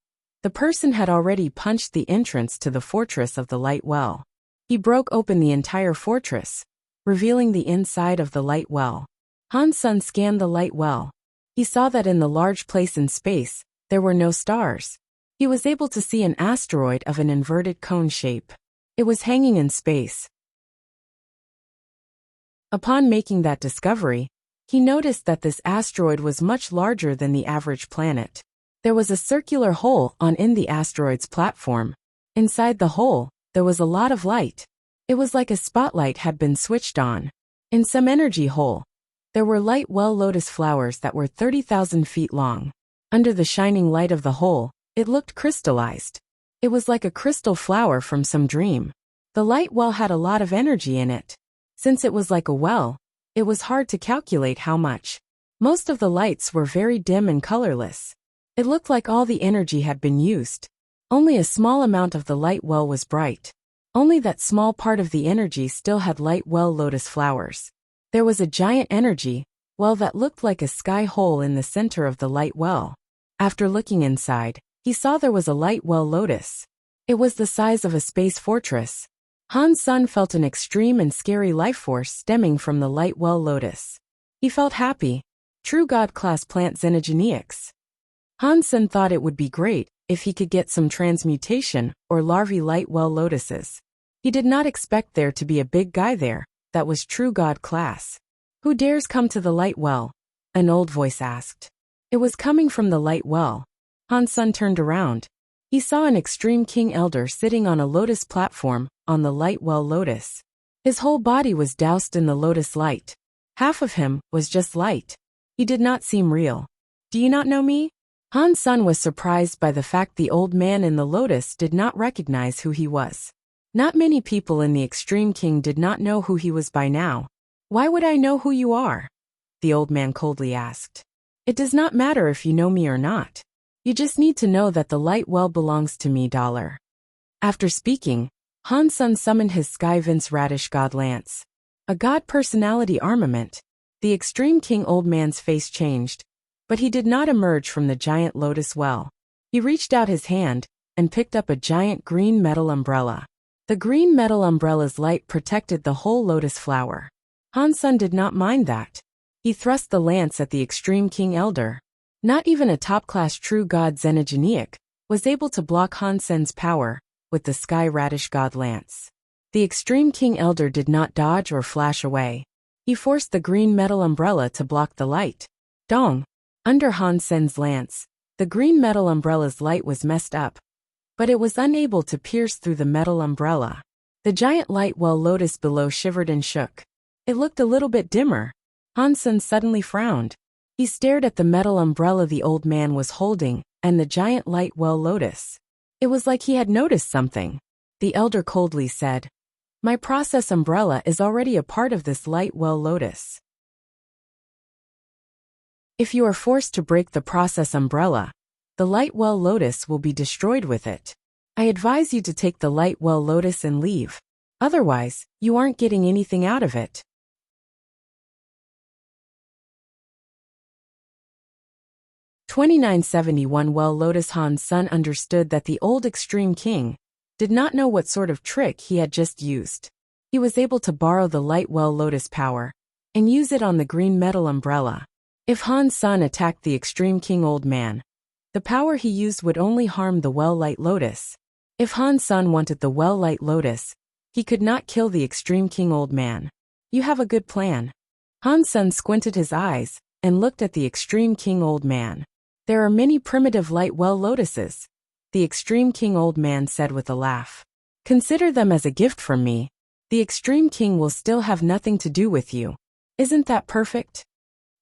The person had already punched the entrance to the fortress of the light well. He broke open the entire fortress, revealing the inside of the light well. Han Sen scanned the light well. He saw that in the large place in space, there were no stars. He was able to see an asteroid of an inverted cone shape. It was hanging in space. Upon making that discovery, he noticed that this asteroid was much larger than the average planet. There was a circular hole in the asteroid's platform. Inside the hole, there was a lot of light. It was like a spotlight had been switched on. In some energy hole, there were light well lotus flowers that were 30,000 feet long. Under the shining light of the hole, it looked crystallized. It was like a crystal flower from some dream. The light well had a lot of energy in it. Since it was like a well, it was hard to calculate how much. Most of the lights were very dim and colorless. It looked like all the energy had been used. Only a small amount of the light well was bright. Only that small part of the energy still had light well lotus flowers. There was a giant energy well that looked like a sky hole in the center of the light well. After looking inside, he saw there was a light well lotus. It was the size of a space fortress. Han Sen felt an extreme and scary life force stemming from the light well lotus. He felt happy. True God-class plant xenogeneics. Han Sen thought it would be great if he could get some transmutation or larvae light well lotuses. He did not expect there to be a big guy there that was true God class. Who dares come to the light well? An old voice asked. It was coming from the light well. Han Sen turned around. He saw an extreme king elder sitting on a lotus platform on the light well lotus. His whole body was doused in the lotus light. Half of him was just light. He did not seem real. Do you not know me? Han Sen was surprised by the fact the old man in the lotus did not recognize who he was. Not many people in the Extreme King did not know who he was by now. Why would I know who you are? The old man coldly asked. It does not matter if you know me or not. You just need to know that the light well belongs to me. After speaking, Han Sen summoned his Sky Vince Radish God Lance. A god personality armament. The Extreme King old man's face changed, but he did not emerge from the giant lotus well. He reached out his hand and picked up a giant green metal umbrella. The green metal umbrella's light protected the whole lotus flower. Han Sen did not mind that. He thrust the lance at the Extreme King Elder. Not even a top-class true god xenogeneic was able to block Han Sen's power with the Sky Radish God Lance. The Extreme King Elder did not dodge or flash away. He forced the green metal umbrella to block the light. Dong! Under Han Sen's lance, the green metal umbrella's light was messed up, but it was unable to pierce through the metal umbrella. The giant light well lotus below shivered and shook. It looked a little bit dimmer. Han Sen suddenly frowned. He stared at the metal umbrella the old man was holding and the giant light well lotus. It was like he had noticed something. The elder coldly said, "My process umbrella is already a part of this light well lotus. If you are forced to break the process umbrella, the light well lotus will be destroyed with it. I advise you to take the light well lotus and leave. Otherwise, you aren't getting anything out of it." 2971 Well Lotus Han Sen understood that the old Extreme King did not know what sort of trick he had just used. He was able to borrow the light well lotus power and use it on the green metal umbrella. If Han Sen attacked the Extreme King old man, the power he used would only harm the well light lotus. If Han Sen wanted the well light lotus, he could not kill the Extreme King old man. You have a good plan. Han Sen squinted his eyes and looked at the Extreme King old man. There are many primitive light well lotuses, the Extreme King old man said with a laugh. Consider them as a gift from me. The Extreme King will still have nothing to do with you. Isn't that perfect?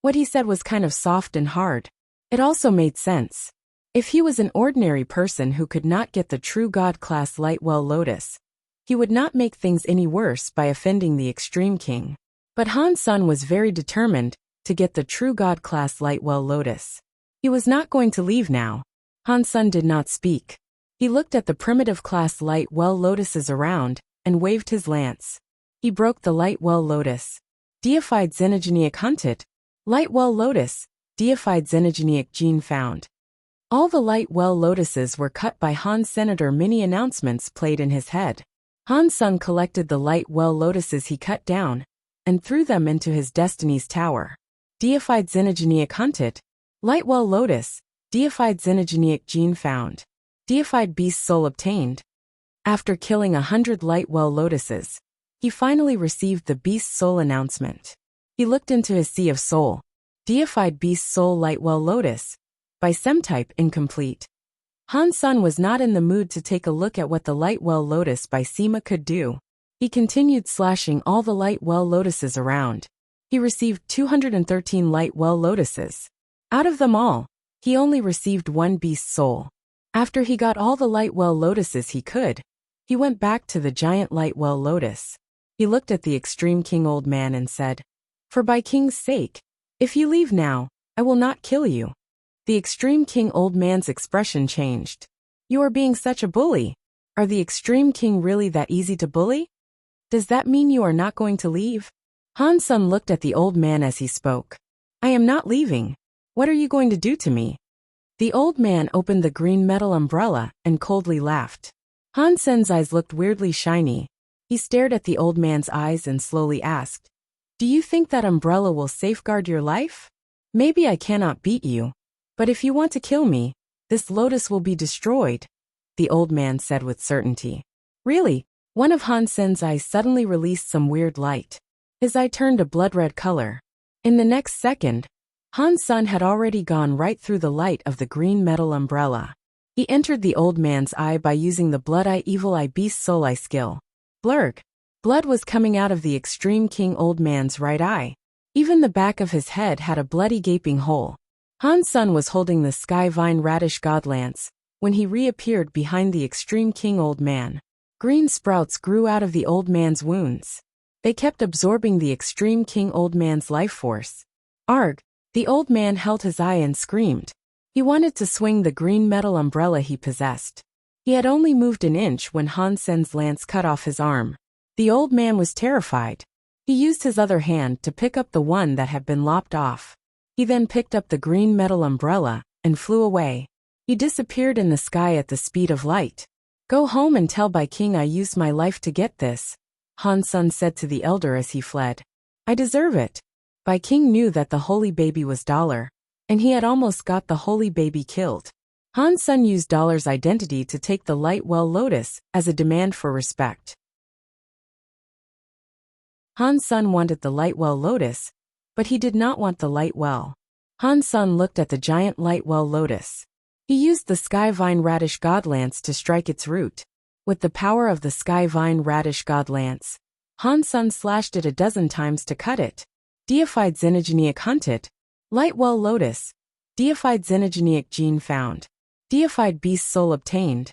What he said was kind of soft and hard. It also made sense. If he was an ordinary person who could not get the true God class light well lotus, he would not make things any worse by offending the Extreme King. But Han Sen was very determined to get the true God class light well lotus. He was not going to leave now. Han Sen did not speak. He looked at the primitive class light well lotuses around and waved his lance. He broke the light well lotus. Deified xenogeneic hunted. Light well lotus. Deified xenogeneic gene found. All the light well lotuses were cut by Han Senator. Many announcements played in his head. Han Sun collected the light well lotuses he cut down and threw them into his destiny's tower. Deified xenogenic hunted. Light well lotus. Deified xenogenic gene found. Deified beast soul obtained. After killing 100 light well lotuses, he finally received the beast soul announcement. He looked into his sea of soul. Deified beast soul light well lotus. By Sem-type incomplete. Han Sun was not in the mood to take a look at what the light well lotus by Sima could do. He continued slashing all the light well lotuses around. He received 213 light well lotuses. Out of them all, he only received one beast soul. After he got all the light well lotuses he could, he went back to the giant light well lotus. He looked at the extreme king old man and said, "For by king's sake, if you leave now, I will not kill you." The extreme king old man's expression changed. "You are being such a bully. Are the extreme king really that easy to bully? Does that mean you are not going to leave?" Han Sun looked at the old man as he spoke. "I am not leaving. What are you going to do to me?" The old man opened the green metal umbrella and coldly laughed. Han Sen's eyes looked weirdly shiny. He stared at the old man's eyes and slowly asked, "Do you think that umbrella will safeguard your life? Maybe I cannot beat you. But if you want to kill me, this lotus will be destroyed," the old man said with certainty. "Really?" One of Han Sen's eyes suddenly released some weird light. His eye turned a blood-red color. In the next second, Han Sun had already gone right through the light of the green metal umbrella. He entered the old man's eye by using the Blood Eye Evil Eye Beast Soul Eye skill. Blurg. Blood was coming out of the extreme king old man's right eye. Even the back of his head had a bloody gaping hole. Han Sun was holding the Sky Vine Radish Godlance when he reappeared behind the extreme king old man. Green sprouts grew out of the old man's wounds. They kept absorbing the extreme king old man's life force. Arg! The old man held his eye and screamed. He wanted to swing the green metal umbrella he possessed. He had only moved an inch when Han Sen's lance cut off his arm. The old man was terrified. He used his other hand to pick up the one that had been lopped off. He then picked up the green metal umbrella and flew away. He disappeared in the sky at the speed of light. "Go home and tell Bai King I used my life to get this," Han Sun said to the elder as he fled. "I deserve it." Bai King knew that the holy baby was Dollar, and he had almost got the holy baby killed. Han Sun used Dollar's identity to take the light well lotus as a demand for respect. Han Sun wanted the light well lotus, but he did not want the light well. Han Sun looked at the giant light well lotus. He used the Sky Vine Radish Godlance to strike its root. With the power of the Sky Vine Radish Godlance, Han Sun slashed it a dozen times to cut it. Deified xenogenic hunted. Light well lotus. Deified xenogenic gene found. Deified beast soul obtained.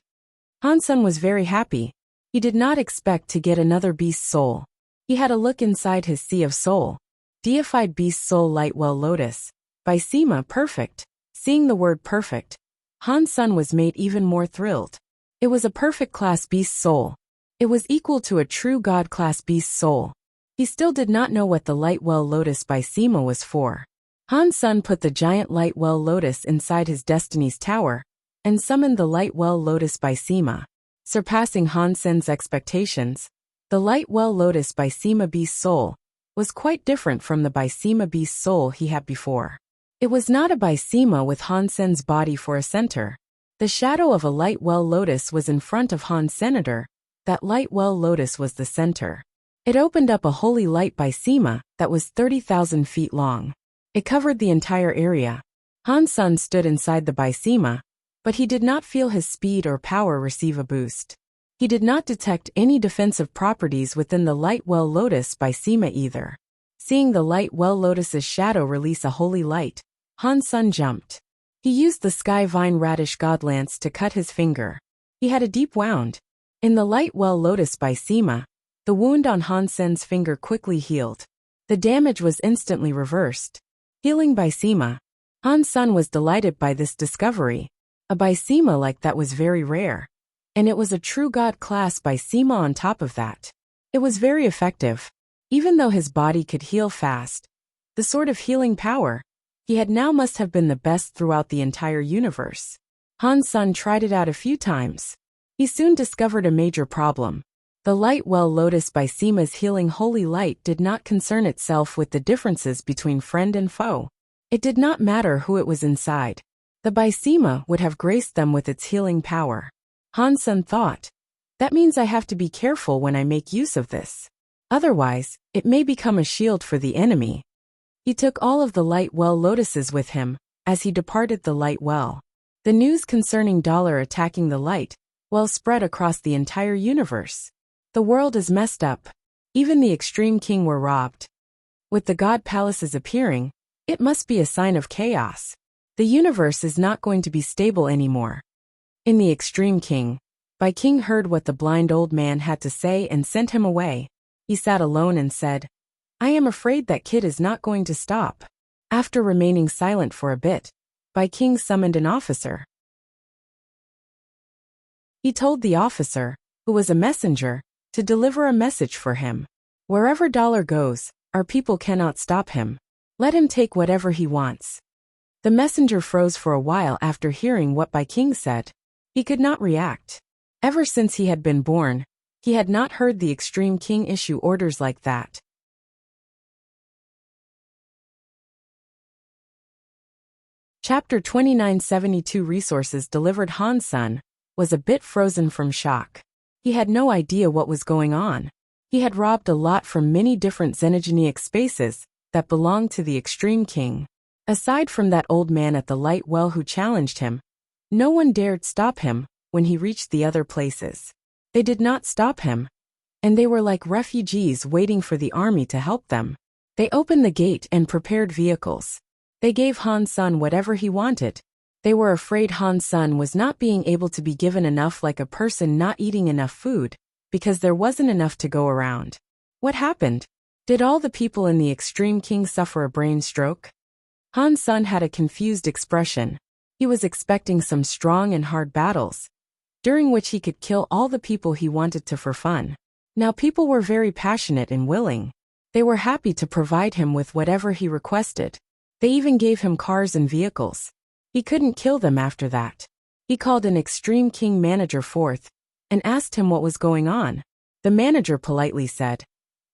Han Sun was very happy. He did not expect to get another beast soul. He had a look inside his sea of soul. Deified beast soul light well lotus. By Sima perfect. Seeing the word perfect, Han Sun was made even more thrilled. It was a perfect class beast soul. It was equal to a true god class beast soul. He still did not know what the light well lotus by Sima was for. Han Sun put the giant light well lotus inside his destiny's tower and summoned the light well lotus by Sima. Surpassing Han Sen's expectations, the light well lotus by Sima beast soul was quite different from the by Sima beast soul he had before. It was not a by Sima with Han Sen's body for a center. The shadow of a light well lotus was in front of Han Senator. That light well lotus was the center. It opened up a holy light by Sima that was 30,000 feet long. It covered the entire area. Han Sun stood inside the by Sima, but he did not feel his speed or power receive a boost. He did not detect any defensive properties within the light well lotus by Sima either. Seeing the light well lotus's shadow release a holy light, Han Sun jumped. He used the Sky Vine Radish Godlance to cut his finger. He had a deep wound. In the light well lotus by Sima, the wound on Han Sen's finger quickly healed. The damage was instantly reversed. Healing by Sima. Han Sun was delighted by this discovery. A by Sima like that was very rare. And it was a true god class by Sima on top of that. It was very effective. Even though his body could heal fast, the sort of healing power he had now must have been the best throughout the entire universe. Han Sen tried it out a few times. He soon discovered a major problem. The light well Lotus Bysema's healing holy light did not concern itself with the differences between friend and foe. It did not matter who it was inside. The Bysema would have graced them with its healing power. Han Sen thought, that means I have to be careful when I make use of this. Otherwise, it may become a shield for the enemy. He took all of the light well lotuses with him, as he departed the light well. The news concerning Dollar attacking the light well spread across the entire universe. The world is messed up. Even the extreme king were robbed. With the god palaces appearing, it must be a sign of chaos. The universe is not going to be stable anymore. In the extreme king, Bai King heard what the blind old man had to say and sent him away. He sat alone and said, I am afraid that kid is not going to stop. After remaining silent for a bit, Bai King summoned an officer. He told the officer, who was a messenger, to deliver a message for him. Wherever Dollar goes, our people cannot stop him. Let him take whatever he wants. The messenger froze for a while after hearing what Bai King said. He could not react. Ever since he had been born, he had not heard the extreme king issue orders like that. Chapter 2972 Resources delivered. Han Sen was a bit frozen from shock. He had no idea what was going on. He had robbed a lot from many different xenogenic spaces that belonged to the extreme king. Aside from that old man at the light well who challenged him, no one dared stop him when he reached the other places. They did not stop him, and they were like refugees waiting for the army to help them. They opened the gate and prepared vehicles. They gave Han Sen whatever he wanted. They were afraid Han Sen was not being able to be given enough, like a person not eating enough food, because there wasn't enough to go around. What happened? Did all the people in the extreme king suffer a brain stroke? Han Sen had a confused expression. He was expecting some strong and hard battles, during which he could kill all the people he wanted to for fun. Now people were very passionate and willing. They were happy to provide him with whatever he requested. They even gave him cars and vehicles. He couldn't kill them after that. He called an extreme king manager forth and asked him what was going on. The manager politely said,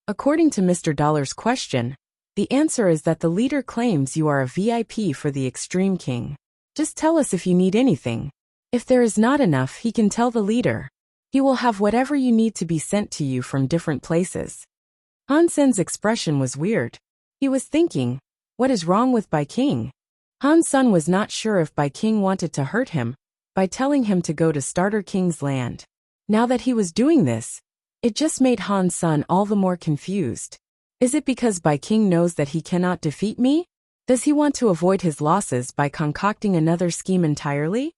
according to Mr. Dollar's question, the answer is that the leader claims you are a VIP for the extreme king. Just tell us if you need anything. If there is not enough, he can tell the leader. He will have whatever you need to be sent to you from different places. Han Sen's expression was weird. He was thinking, what is wrong with Bai King? Han Sen was not sure if Bai King wanted to hurt him by telling him to go to Starter King's land. Now that he was doing this, it just made Han Sen all the more confused. Is it because Bai King knows that he cannot defeat me? Does he want to avoid his losses by concocting another scheme entirely?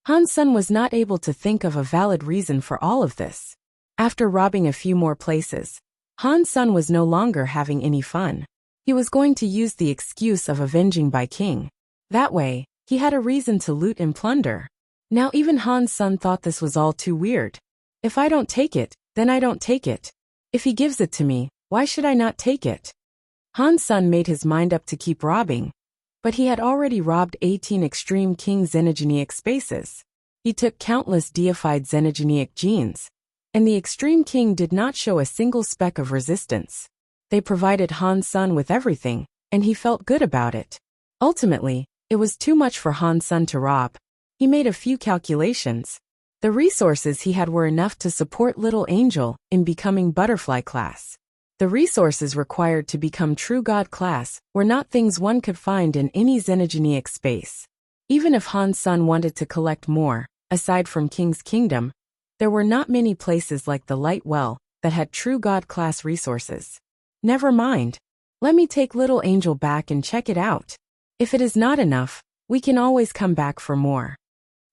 Han Sen was not able to think of a valid reason for all of this. After robbing a few more places, Han Sen was no longer having any fun. He was going to use the excuse of avenging Bai King. That way, he had a reason to loot and plunder. Now even Han Sen thought this was all too weird. If I don't take it, then I don't take it. If he gives it to me, why should I not take it? Han Sen made his mind up to keep robbing, but he had already robbed 18 extreme king xenogenic spaces. He took countless deified xenogenic genes, and the extreme king did not show a single speck of resistance. They provided Han Sen with everything, and he felt good about it. Ultimately, it was too much for Han Sen to rob. He made a few calculations. The resources he had were enough to support Little Angel in becoming butterfly class. The resources required to become true god class were not things one could find in any xenogenic space. Even if Han Sen wanted to collect more, aside from King's Kingdom, there were not many places like the Light Well that had true god class resources. Never mind. Let me take Little Angel back and check it out. If it is not enough, we can always come back for more.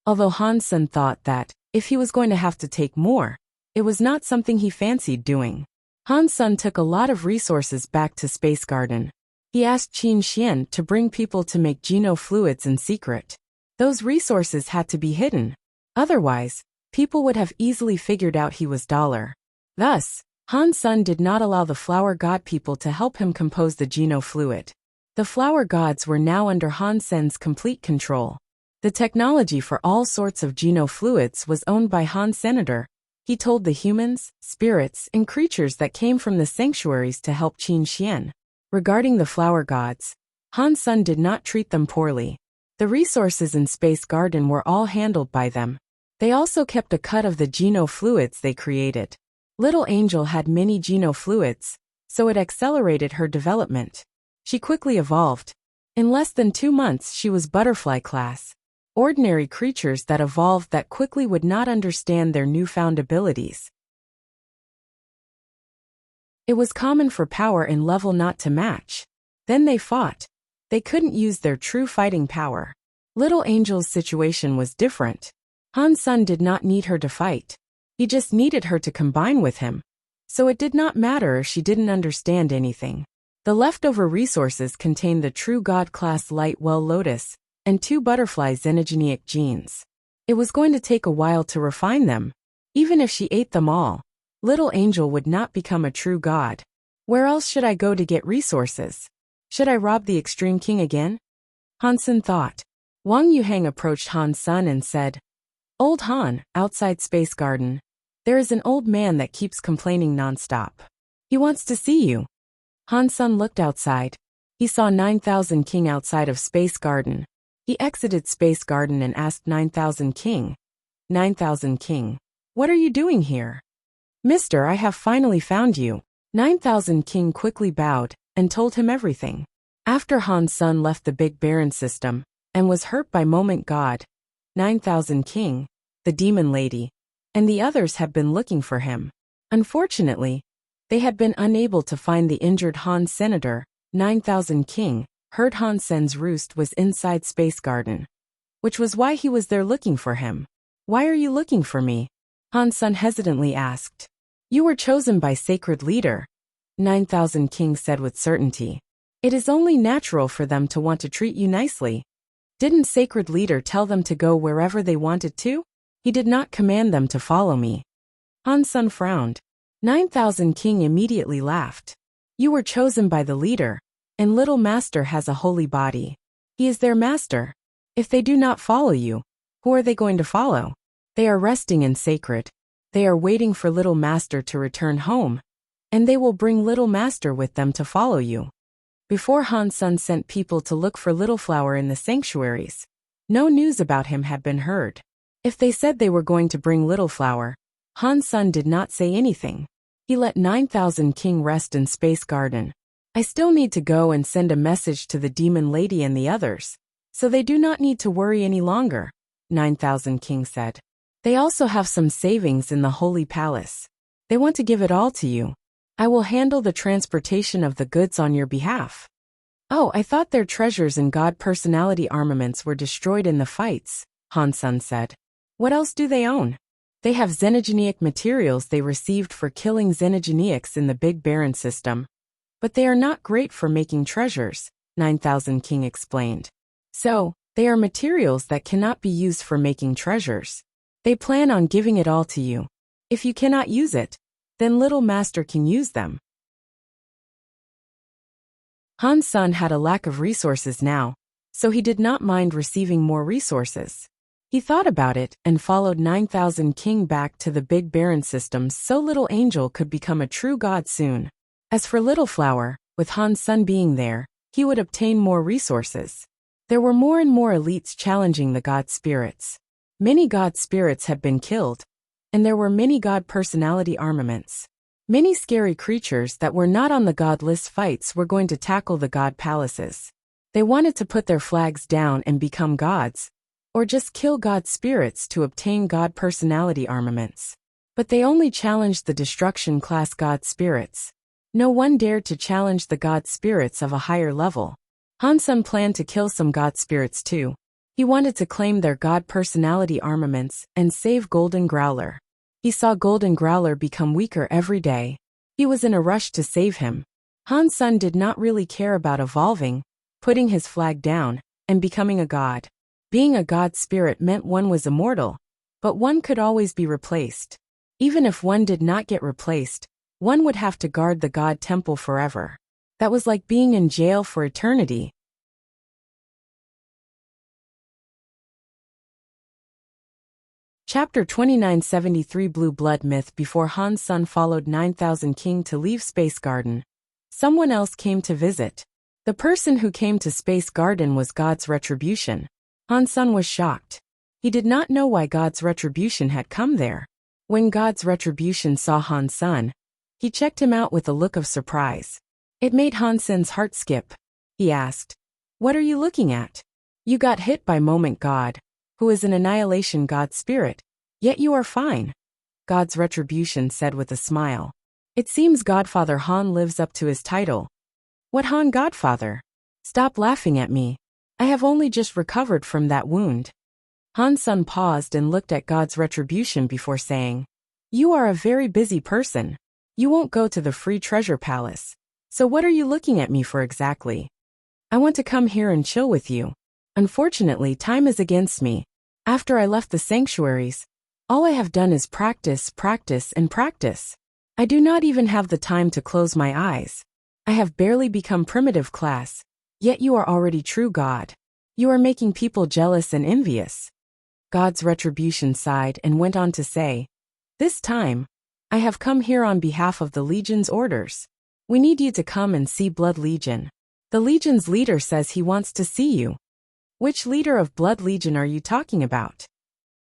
Although Han Sen thought that, if he was going to have to take more, it was not something he fancied doing. Han Sen took a lot of resources back to Space Garden. He asked Qin Xian to bring people to make genofluids in secret. Those resources had to be hidden. Otherwise, people would have easily figured out he was Dollar. Thus, Han Sen did not allow the flower god people to help him compose the genofluid. The flower gods were now under Han Sen's complete control. The technology for all sorts of genofluids was owned by Han Senator. He told the humans, spirits, and creatures that came from the sanctuaries to help Qin Xian. Regarding the flower gods, Han Sun did not treat them poorly. The resources in Space Garden were all handled by them. They also kept a cut of the genofluids they created. Little Angel had many genofluids, so it accelerated her development. She quickly evolved. In less than 2 months she was butterfly class. Ordinary creatures that evolved that quickly would not understand their newfound abilities. It was common for power and level not to match. Then they fought. They couldn't use their true fighting power. Little Angel's situation was different. Han Sun did not need her to fight. He just needed her to combine with him. So it did not matter if she didn't understand anything. The leftover resources contained the true God-class light well lotus and 2 butterfly xenogenic genes. It was going to take a while to refine them. Even if she ate them all, Little Angel would not become a true god. Where else should I go to get resources? Should I rob the Extreme King again? Han Sun thought. Wang Yuhang approached Han Sun and said, Old Han, outside Space Garden, there is an old man that keeps complaining non-stop. He wants to see you. Han Sun looked outside. He saw 9000 King outside of Space Garden. He exited Space Garden and asked 9000 King. 9000 King, what are you doing here? Mister, I have finally found you. 9000 King quickly bowed and told him everything. After Han Sun left the Big Baron system and was hurt by Moment God, 9000 King, the Demon Lady, and the others had been looking for him. Unfortunately, they had been unable to find the injured Han Senator. 9000 King heard Han Sen's roost was inside Space Garden, which was why he was there looking for him. Why are you looking for me? Han Sun hesitantly asked. You were chosen by Sacred Leader, 9000 King said with certainty. It is only natural for them to want to treat you nicely. Didn't Sacred Leader tell them to go wherever they wanted to? He did not command them to follow me. Han Sun frowned. 9000 King immediately laughed. You were chosen by the leader, and Little Master has a holy body. He is their master. If they do not follow you, who are they going to follow? They are resting in sacred. They are waiting for Little Master to return home, and they will bring Little Master with them to follow you. Before Han Sun sent people to look for Little Flower in the sanctuaries, no news about him had been heard. If they said they were going to bring Little Flower, Han Sun did not say anything. He let 9000 King rest in Space Garden. I still need to go and send a message to the Demon Lady and the others, so they do not need to worry any longer, 9000 King said. They also have some savings in the Holy Palace. They want to give it all to you. I will handle the transportation of the goods on your behalf. Oh, I thought their treasures and God personality armaments were destroyed in the fights, Han Sun said. What else do they own? They have xenogenic materials they received for killing xenogenics in the Big Baron system. But they are not great for making treasures, 9000 King explained. So, they are materials that cannot be used for making treasures. They plan on giving it all to you. If you cannot use it, then Little Master can use them. Han Sun had a lack of resources now, so he did not mind receiving more resources. He thought about it and followed 9000 King back to the Big Baron system so Little Angel could become a true god soon. As for Little Flower, with Han Sun being there, he would obtain more resources. There were more and more elites challenging the god spirits. Many god spirits had been killed, and there were many god personality armaments. Many scary creatures that were not on the god list fights were going to tackle the god palaces. They wanted to put their flags down and become gods, or just kill god spirits to obtain god personality armaments. But they only challenged the destruction class god spirits. No one dared to challenge the god spirits of a higher level. Han Sun planned to kill some god spirits too. He wanted to claim their god personality armaments and save Golden Growler. He saw Golden Growler become weaker every day. He was in a rush to save him. Han Sun did not really care about evolving, putting his flag down, and becoming a god. Being a god spirit meant one was immortal, but one could always be replaced. Even if one did not get replaced, one would have to guard the god temple forever. That was like being in jail for eternity. Chapter 2973 Blue Blood Myth. Before Han's son followed 9000 King to leave Space Garden, someone else came to visit. The person who came to Space Garden was God's retribution. Han's son was shocked. He did not know why God's retribution had come there. When God's retribution saw Han's son, he checked him out with a look of surprise. It made Han's son's heart skip. He asked, "What are you looking at? You got hit by Moment God, who is an annihilation god spirit, yet you are fine." God's retribution said with a smile. "It seems Godfather Han lives up to his title." "What Han Godfather? Stop laughing at me. I have only just recovered from that wound." Han's son paused and looked at God's retribution before saying, "You are a very busy person. You won't go to the free treasure palace. So what are you looking at me for exactly?" "I want to come here and chill with you. Unfortunately, time is against me. After I left the sanctuaries, all I have done is practice, practice, and practice. I do not even have the time to close my eyes. I have barely become primitive class, yet you are already true God. You are making people jealous and envious." God's retribution sighed and went on to say, "This time, I have come here on behalf of the Legion's orders. We need you to come and see Blood Legion. The Legion's leader says he wants to see you." "Which leader of Blood Legion are you talking about?"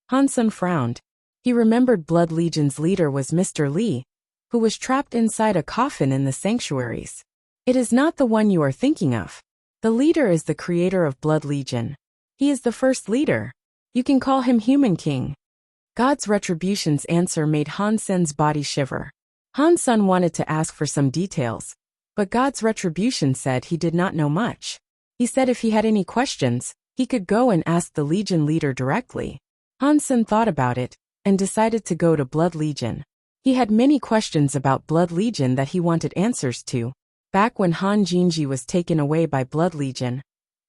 Han's son frowned. He remembered Blood Legion's leader was Mr. Li, who was trapped inside a coffin in the sanctuaries. "It is not the one you are thinking of. The leader is the creator of Blood Legion. He is the first leader. You can call him Human King." God's retribution's answer made Han's son's body shiver. Han's son wanted to ask for some details, but God's retribution said he did not know much. He said if he had any questions, he could go and ask the Legion leader directly. Han's son thought about it and decided to go to Blood Legion. He had many questions about Blood Legion that he wanted answers to. Back when Han Jinji was taken away by Blood Legion,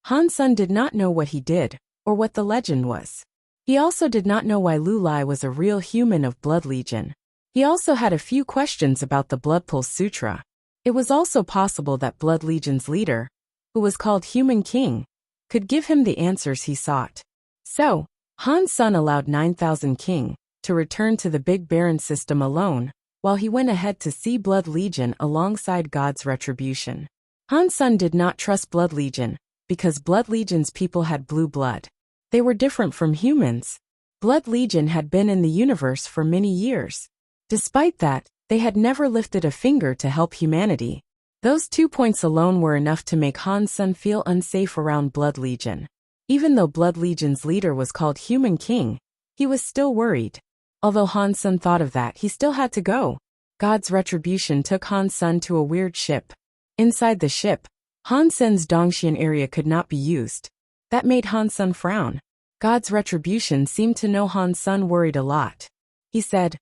Han's son did not know what he did or what the legend was. He also did not know why Lu Lai was a real human of Blood Legion. He also had a few questions about the Blood Pulse Sutra. It was also possible that Blood Legion's leader, who was called Human King, could give him the answers he sought. So, Han's son allowed 9000 King to return to the Big Baron system alone, while he went ahead to see Blood Legion alongside God's retribution. Han's son did not trust Blood Legion, because Blood Legion's people had blue blood. They were different from humans. Blood Legion had been in the universe for many years. Despite that, they had never lifted a finger to help humanity. Those 2 points alone were enough to make Han's son feel unsafe around Blood Legion. Even though Blood Legion's leader was called Human King, he was still worried. Although Han's son thought of that, he still had to go. God's retribution took Han's son to a weird ship. Inside the ship, Han's son's Dongxian area could not be used. That made Han's son frown. God's retribution seemed to know Han's son worried a lot. He said,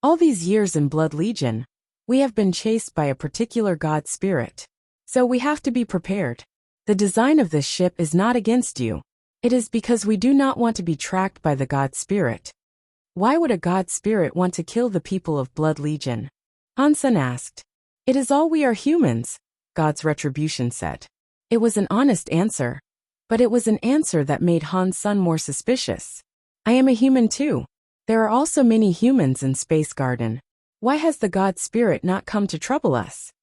"All these years in Blood Legion, we have been chased by a particular god spirit. So we have to be prepared. The design of this ship is not against you. It is because we do not want to be tracked by the god spirit." "Why would a god spirit want to kill the people of Blood Legion?" Han's son asked. "It is all we are humans," God's retribution said. It was an honest answer, but it was an answer that made Han's son more suspicious. "I am a human too. There are also many humans in Space Garden. Why has the god spirit not come to trouble us?"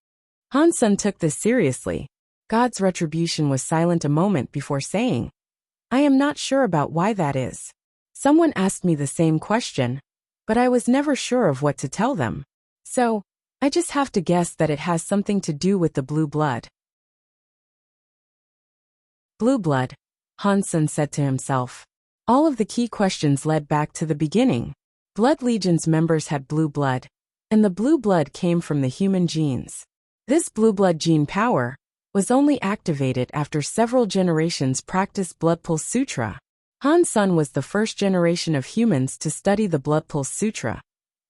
Han's son took this seriously. God's retribution was silent a moment before saying, "I am not sure about why that is. Someone asked me the same question, but I was never sure of what to tell them. So, I just have to guess that it has something to do with the blue blood." Blue blood, Han's son said to himself. All of the key questions led back to the beginning. Blood Legion's members had blue blood, and the blue blood came from the human genes. This blue blood gene power was only activated after several generations practiced Blood Pulse Sutra. Han's son was the first generation of humans to study the Blood Pulse Sutra,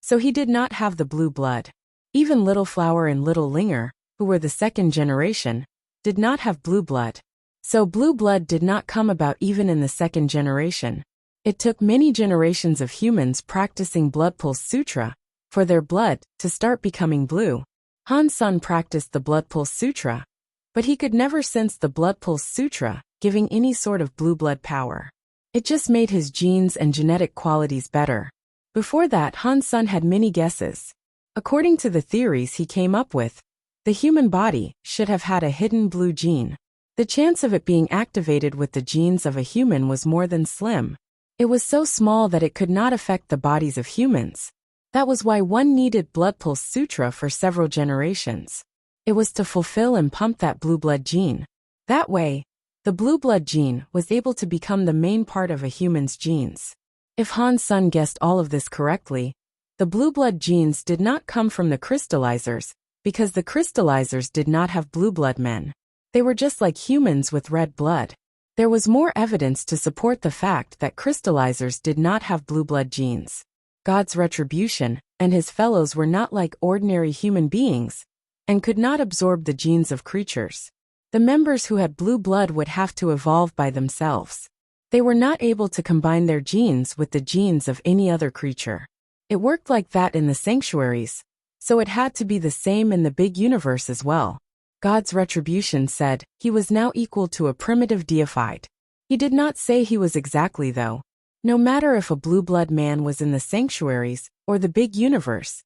so he did not have the blue blood. Even Little Flower and Little Linger, who were the second generation, did not have blue blood. So blue blood did not come about even in the second generation. It took many generations of humans practicing Blood Pulse Sutra for their blood to start becoming blue. Han's son practiced the Blood Pulse Sutra, but he could never sense the Blood Pulse Sutra giving any sort of blue blood power. It just made his genes and genetic qualities better. Before that, Han's son had many guesses. According to the theories he came up with, the human body should have had a hidden blue gene. The chance of it being activated with the genes of a human was more than slim. It was so small that it could not affect the bodies of humans. That was why one needed blood pulse sutra for several generations. It was to fulfill and pump that blue blood gene. That way, the blue blood gene was able to become the main part of a human's genes. If Han's son guessed all of this correctly, the blue blood genes did not come from the crystallizers, because the crystallizers did not have blue blood men. They were just like humans with red blood. There was more evidence to support the fact that crystallizers did not have blue blood genes. God's retribution and his fellows were not like ordinary human beings, and could not absorb the genes of creatures. The members who had blue blood would have to evolve by themselves. They were not able to combine their genes with the genes of any other creature. It worked like that in the sanctuaries, so it had to be the same in the big universe as well. God's retribution said he was now equal to a primitive deified. He did not say he was exactly though. No matter if a blue blood man was in the sanctuaries or the big universe,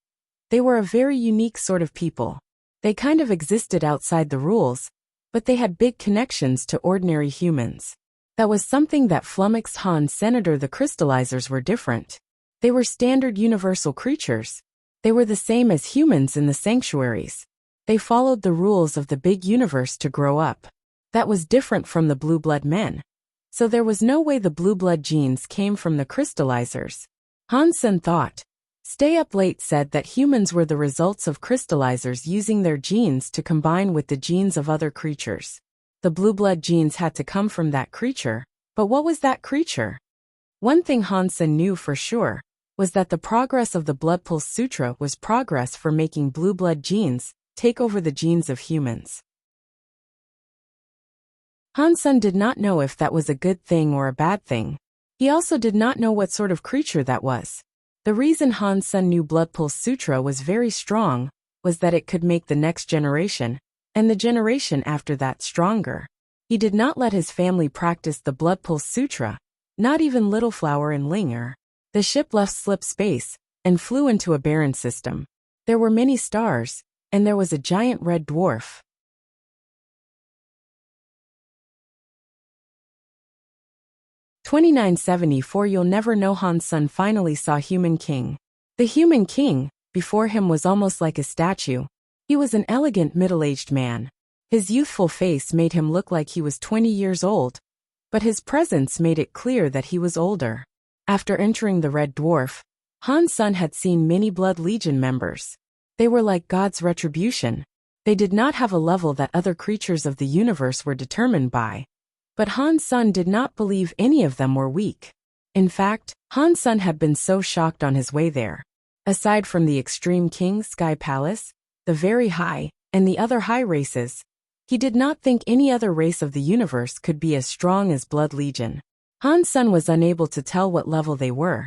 they were a very unique sort of people. They kind of existed outside the rules, but they had big connections to ordinary humans. That was something that flummoxed Han's senator. The crystallizers were different. They were standard universal creatures. They were the same as humans in the sanctuaries. They followed the rules of the big universe to grow up. That was different from the blue blood men. So there was no way the blue blood genes came from the crystallizers. Han's son thought. Stay Up Late said that humans were the results of crystallizers using their genes to combine with the genes of other creatures. The blue blood genes had to come from that creature, but what was that creature? One thing Han's son knew for sure was that the progress of the Blood Pulse Sutra was progress for making blue blood genes take over the genes of humans. Han's son did not know if that was a good thing or a bad thing. He also did not know what sort of creature that was. The reason Han's son knew Blood Pulse Sutra was very strong was that it could make the next generation, and the generation after that, stronger. He did not let his family practice the Blood Pulse Sutra, not even Little Flower and Linger. The ship left slip space and flew into a barren system. There were many stars, and there was a giant red dwarf. 2974. You'll never know. Han's son finally saw Human King. The Human King, before him, was almost like a statue. He was an elegant middle-aged man. His youthful face made him look like he was 20 years old, but his presence made it clear that he was older. After entering the Red Dwarf, Han's son had seen many Blood Legion members. They were like God's retribution. They did not have a level that other creatures of the universe were determined by. But Han's son did not believe any of them were weak. In fact, Han's son had been so shocked on his way there. Aside from the Extreme King Sky Palace, the Very High, and the other high races, he did not think any other race of the universe could be as strong as Blood Legion. Han's son was unable to tell what level they were,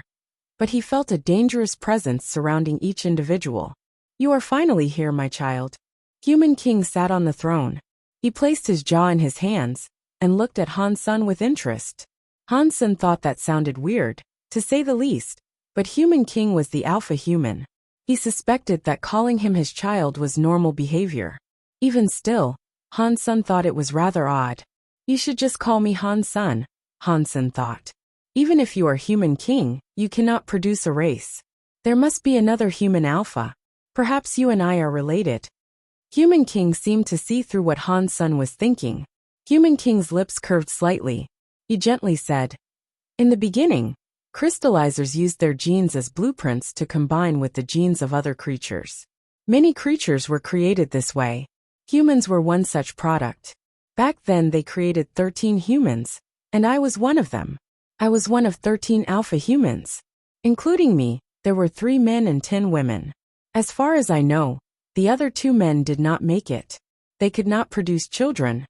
but he felt a dangerous presence surrounding each individual. You are finally here, my child. Human King sat on the throne. He placed his jaw in his hands and looked at Han's son with interest. Han's son thought that sounded weird, to say the least, but Human King was the alpha human. He suspected that calling him his child was normal behavior. Even still, Han's son thought it was rather odd. You should just call me Han's son, Han's son thought. Even if you are Human King, you cannot produce a race. There must be another human alpha. Perhaps you and I are related. Human King seemed to see through what Han's son was thinking. Human King's lips curved slightly. He gently said, in the beginning, crystallizers used their genes as blueprints to combine with the genes of other creatures. Many creatures were created this way. Humans were one such product. Back then they created 13 humans, and I was one of them. I was one of 13 alpha humans. Including me, there were 3 men and 10 women. As far as I know, the other 2 men did not make it. They could not produce children.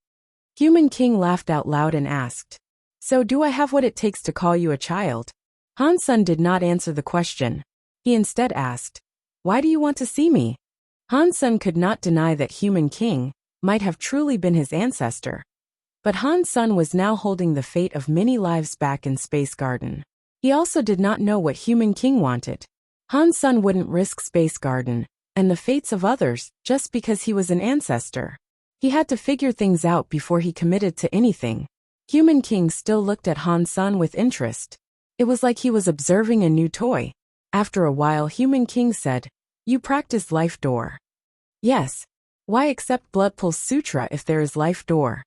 Human King laughed out loud and asked, so do I have what it takes to call you a child? Han's son did not answer the question. He instead asked, why do you want to see me? Han's son could not deny that Human King might have truly been his ancestor. But Han Sun was now holding the fate of many lives back in Space Garden. He also did not know what Human King wanted. Han Sun wouldn't risk Space Garden and the fates of others just because he was an ancestor. He had to figure things out before he committed to anything. Human King still looked at Han Sun with interest. It was like he was observing a new toy. After a while, Human King said, "You practice Life Door." "Yes. Why accept Blood Pulse Sutra if there is Life Door?"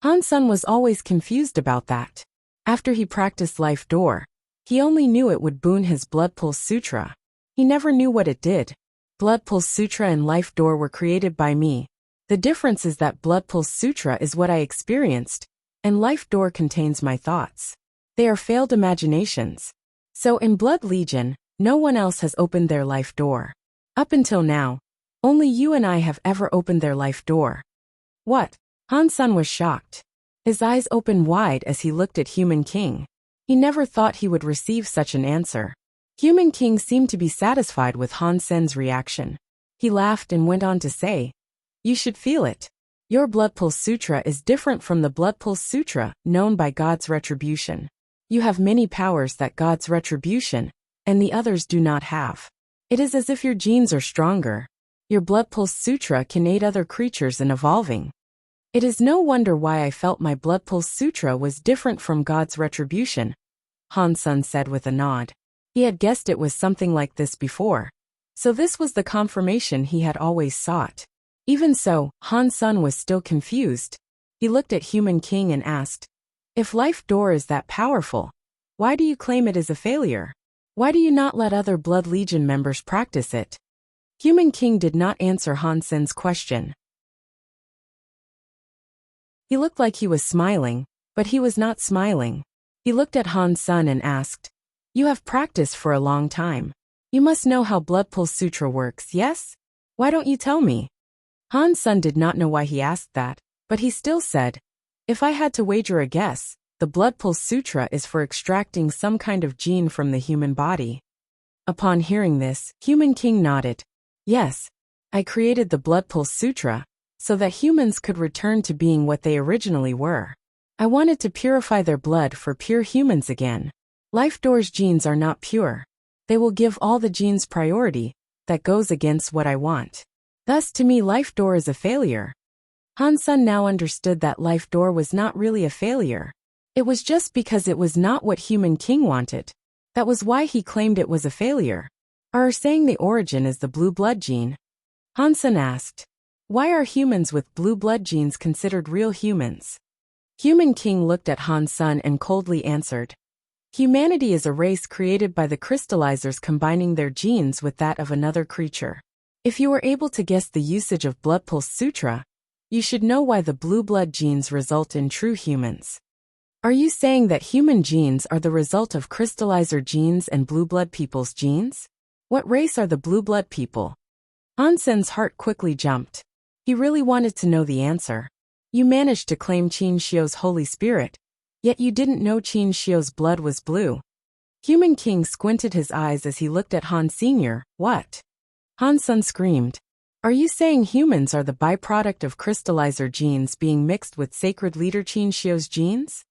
Han Sun was always confused about that. After he practiced Life Door, he only knew it would boon his Blood Pulse Sutra. He never knew what it did. Blood Pulse Sutra and Life Door were created by me. The difference is that Blood Pulse Sutra is what I experienced, and Life Door contains my thoughts. They are failed imaginations. So in Blood Legion, no one else has opened their Life Door. Up until now, only you and I have ever opened their Life Door. What? Han Sun was shocked. His eyes opened wide as he looked at Human King. He never thought he would receive such an answer. Human King seemed to be satisfied with Han Sun's reaction. He laughed and went on to say, "You should feel it. Your Blood Pulse Sutra is different from the Blood Pulse Sutra known by God's retribution. You have many powers that God's retribution and the others do not have. It is as if your genes are stronger. Your Blood Pulse Sutra can aid other creatures in evolving. It is no wonder why I felt my Blood Pulse Sutra was different from God's retribution," Han Sun said with a nod. He had guessed it was something like this before. So this was the confirmation he had always sought. Even so, Han Sun was still confused. He looked at Human King and asked, "If Life Door is that powerful, why do you claim it is a failure? Why do you not let other Blood Legion members practice it?" Human King did not answer Han Sun's question. He looked like he was smiling, but he was not smiling. He looked at Han Sun and asked, "You have practiced for a long time. You must know how Blood Pulse Sutra works, yes? Why don't you tell me?" Han Sun did not know why he asked that, but he still said, "If I had to wager a guess, the Blood Pulse Sutra is for extracting some kind of gene from the human body." Upon hearing this, Human King nodded. "Yes, I created the Blood Pulse Sutra so that humans could return to being what they originally were. I wanted to purify their blood for pure humans again. Life Door's genes are not pure. They will give all the genes priority. That goes against what I want. Thus to me Life Door is a failure." Han Sun now understood that Life Door was not really a failure. It was just because it was not what Human King wanted. That was why he claimed it was a failure. "Are saying the origin is the blue blood gene?" Han Sun asked. "Why are humans with blue blood genes considered real humans?" Human King looked at Han Sun and coldly answered, "Humanity is a race created by the crystallizers combining their genes with that of another creature. If you were able to guess the usage of Blood Pulse Sutra, you should know why the blue blood genes result in true humans. Are you saying that human genes are the result of crystallizer genes and blue blood people's genes? What race are the blue blood people?" Han Sun's heart quickly jumped. He really wanted to know the answer. You managed to claim Qin Shio's Holy Spirit, yet you didn't know Qin Shio's blood was blue. Human King squinted his eyes as he looked at Han Sr. "What?" Han Sun screamed. "Are you saying humans are the byproduct of crystallizer genes being mixed with sacred leader Qin Shio's genes?"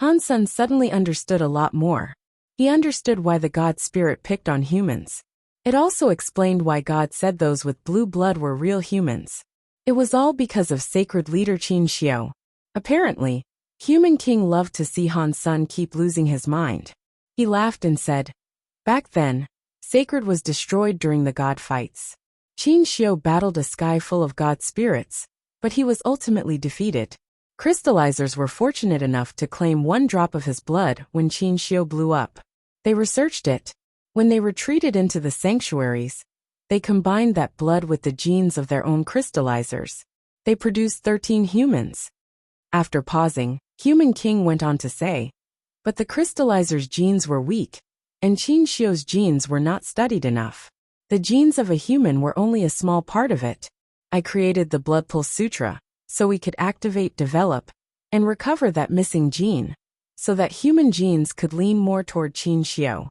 Han Sun suddenly understood a lot more. He understood why the God Spirit picked on humans. It also explained why God said those with blue blood were real humans. It was all because of sacred leader Qin Shio. Apparently, Human King loved to see Han Sun keep losing his mind. He laughed and said, "Back then, Sacred was destroyed during the God fights. Qin Shio battled a sky full of God spirits, but he was ultimately defeated. Crystallizers were fortunate enough to claim one drop of his blood when Qin Shio blew up. They researched it. When they retreated into the sanctuaries, they combined that blood with the genes of their own crystallizers. They produced 13 humans." After pausing, Human King went on to say, "But the crystallizers' genes were weak, and Qin Shio's genes were not studied enough. The genes of a human were only a small part of it. I created the Blood Pulse Sutra, so we could activate, develop, and recover that missing gene, so that human genes could lean more toward Qin Shio."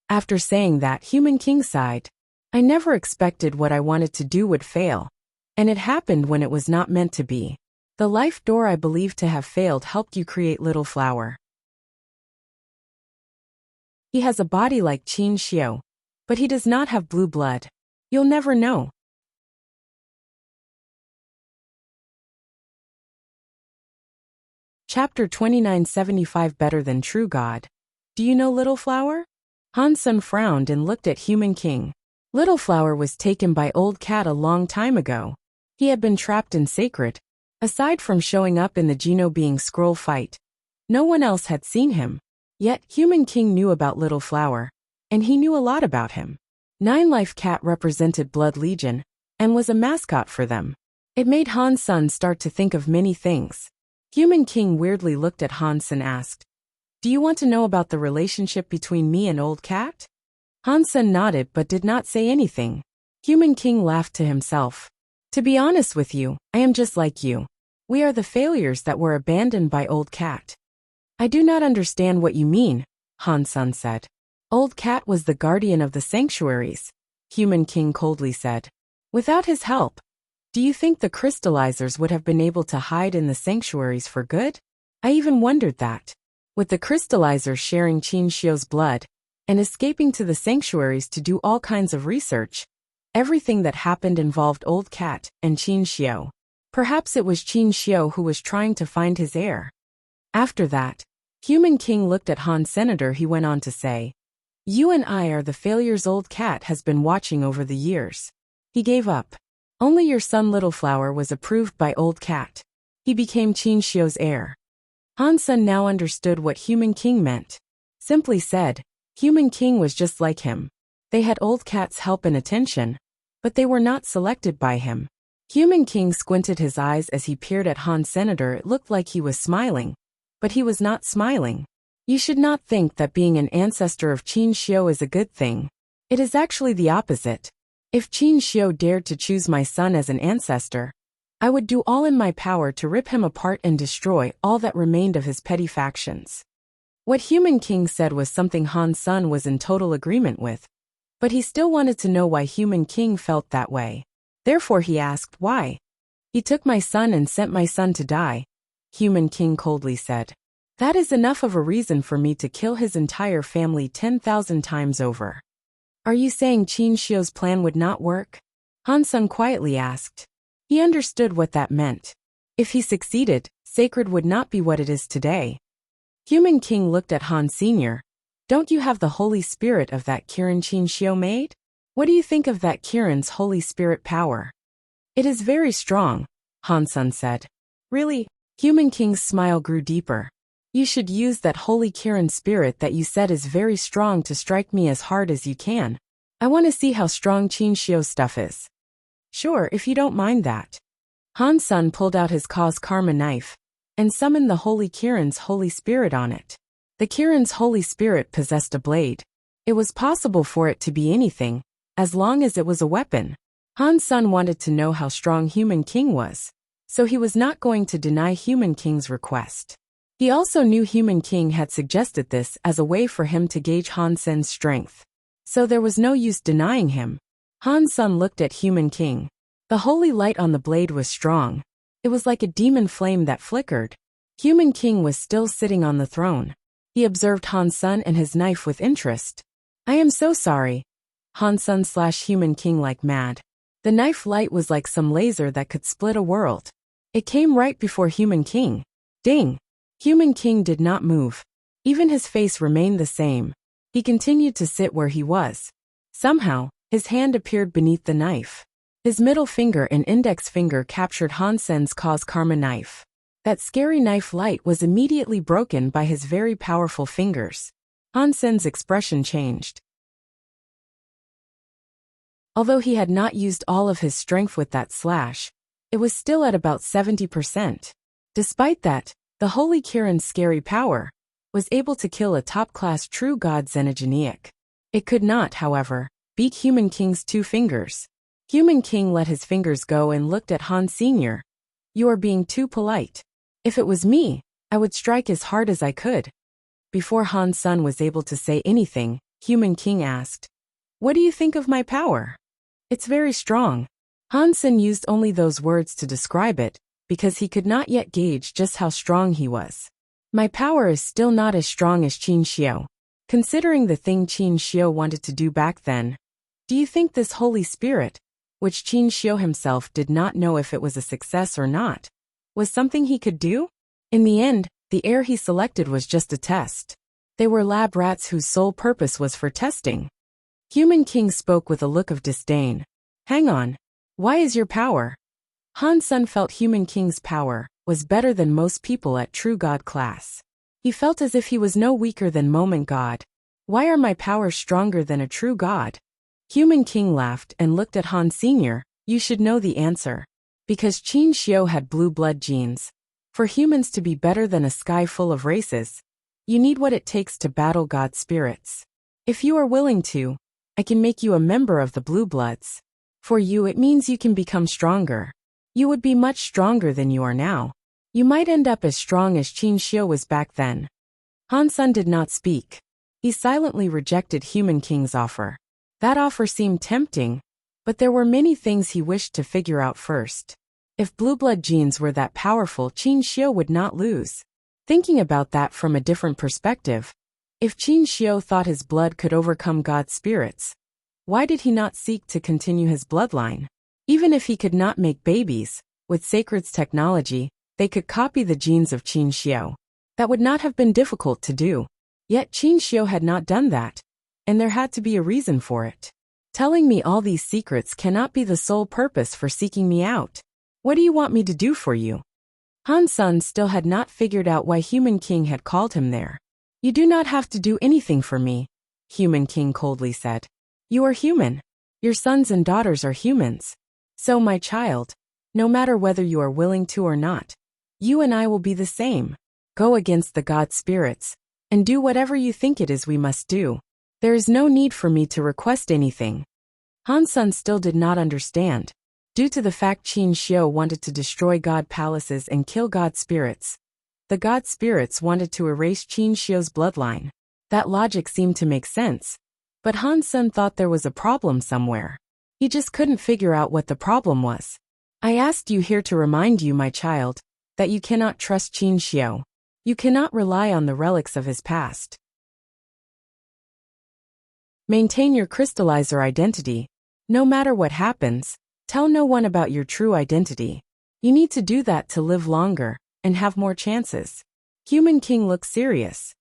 After saying that, Human King sighed. "I never expected what I wanted to do would fail, and it happened when it was not meant to be. The life door I believe to have failed helped you create Little Flower. He has a body like Qin Xiu, but he does not have blue blood. You'll never know. Chapter 2975 Better Than True God. Do you know Little Flower? Han Sen frowned and looked at Human King. Little Flower was taken by Old Cat a long time ago. He had been trapped in Sacred. Aside from showing up in the Geno Being Scroll fight, no one else had seen him. Yet, Human King knew about Little Flower, and he knew a lot about him. Nine Life Cat represented Blood Legion, and was a mascot for them. It made Han Sen start to think of many things. Human King weirdly looked at Hans and asked, "Do you want to know about the relationship between me and Old Cat?" Han Sen nodded but did not say anything. Human King laughed to himself. "To be honest with you, I am just like you. We are the failures that were abandoned by Old Cat." "I do not understand what you mean," Han Sen said. "Old Cat was the guardian of the sanctuaries," Human King coldly said. "Without his help, do you think the crystallizers would have been able to hide in the sanctuaries for good? I even wondered that. With the crystallizers sharing Qin Xiu's blood, and escaping to the sanctuaries to do all kinds of research, everything that happened involved Old Cat and Qin Xiu. Perhaps it was Qin Xiu who was trying to find his heir." After that, Human King looked at Han Senator. He went on to say, "You and I are the failures Old Cat has been watching over the years. He gave up. Only your son Little Flower was approved by Old Cat. He became Qin Xiu's heir." Han Sen now understood what Human King meant. Simply said, Human King was just like him. They had Old Cat's help and attention, but they were not selected by him. Human King squinted his eyes as he peered at Han Senator. It looked like he was smiling, but he was not smiling. You should not think that being an ancestor of Qin Xiu is a good thing. It is actually the opposite. If Qin Xiu dared to choose my son as an ancestor, I would do all in my power to rip him apart and destroy all that remained of his petty factions. What Human King said was something Han Sen was in total agreement with, but he still wanted to know why Human King felt that way. Therefore he asked, "Why?" "He took my son and sent my son to die," Human King coldly said. "That is enough of a reason for me to kill his entire family 10,000 times over." "Are you saying Qin Xiu's plan would not work?" Han Sen quietly asked. He understood what that meant. If he succeeded, Sacred would not be what it is today. Human King looked at Han Sr. "Don't you have the Holy Spirit of that Kirin Qin Xiu made? What do you think of that Kirin's Holy Spirit power?" "It is very strong," Han Sen said. "Really?" Human King's smile grew deeper. "You should use that Holy Kirin spirit that you said is very strong to strike me as hard as you can. I want to see how strong Qin Xiu's stuff is." "Sure, if you don't mind that." Han Sen pulled out his cause karma knife and summoned the Holy Kirin's Holy Spirit on it. The Kirin's Holy Spirit possessed a blade. It was possible for it to be anything, as long as it was a weapon. Han Sen wanted to know how strong Human King was, so he was not going to deny Human King's request. He also knew Human King had suggested this as a way for him to gauge Han Sen's strength, so there was no use denying him. Han Sen looked at Human King. The holy light on the blade was strong. It was like a demon flame that flickered. Human King was still sitting on the throne. He observed Han Sen and his knife with interest. "I am so sorry." Han Sen slashed Human King like mad. The knife light was like some laser that could split a world. It came right before Human King. Ding! Human King did not move. Even his face remained the same. He continued to sit where he was. Somehow, his hand appeared beneath the knife. His middle finger and index finger captured Han Sen's cause karma knife. That scary knife light was immediately broken by his very powerful fingers. Han Sen's expression changed. Although he had not used all of his strength with that slash, it was still at about 70%. Despite that, the Holy Kirin's scary power was able to kill a top-class true god Xenogeneic. It could not, however, beat Human King's 2 fingers. Human King let his fingers go and looked at Han Sr. "You are being too polite. If it was me, I would strike as hard as I could." Before Han Sen was able to say anything, Human King asked, "What do you think of my power?" "It's very strong." Han Sen used only those words to describe it, because he could not yet gauge just how strong he was. My power is still not as strong as Qin Xiu. Considering the thing Qin Xiu wanted to do back then, do you think this Holy Spirit, which Qin Xiu himself did not know if it was a success or not, was something he could do? In the end, the heir he selected was just a test. They were lab rats whose sole purpose was for testing. Human King spoke with a look of disdain. Hang on. Why is your power? Han Sun felt Human King's power was better than most people at True God class. He felt as if he was no weaker than Moment God. Why are my powers stronger than a true God? Human King laughed and looked at Han Sr. You should know the answer. Because Qin Xiu had blue blood genes. For humans to be better than a sky full of races, you need what it takes to battle God spirits. If you are willing to, I can make you a member of the Blue Bloods. For you it means you can become stronger. You would be much stronger than you are now. You might end up as strong as Qin Xiu was back then. Han Sun did not speak. He silently rejected Human King's offer. That offer seemed tempting, but there were many things he wished to figure out first. If blue blood genes were that powerful, Qin Xiu would not lose. Thinking about that from a different perspective, if Qin Xiu thought his blood could overcome God's spirits, why did he not seek to continue his bloodline? Even if he could not make babies, with Sacred's technology, they could copy the genes of Qin Xiu. That would not have been difficult to do. Yet Qin Xiu had not done that, and there had to be a reason for it. Telling me all these secrets cannot be the sole purpose for seeking me out. What do you want me to do for you? Han Sun still had not figured out why Human King had called him there. You do not have to do anything for me, Human King coldly said. You are human. Your sons and daughters are humans. So my child, no matter whether you are willing to or not, you and I will be the same. Go against the God spirits, and do whatever you think it is we must do. There is no need for me to request anything. Han Sun still did not understand. Due to the fact Qin Xiu wanted to destroy God palaces and kill God spirits, the God spirits wanted to erase Qin Xiu's bloodline. That logic seemed to make sense, but Han Sun thought there was a problem somewhere. He just couldn't figure out what the problem was. I asked you here to remind you, my child, that you cannot trust Qin Xiu. You cannot rely on the relics of his past. Maintain your crystallizer identity. No matter what happens, tell no one about your true identity. You need to do that to live longer and have more chances. Human King looked serious.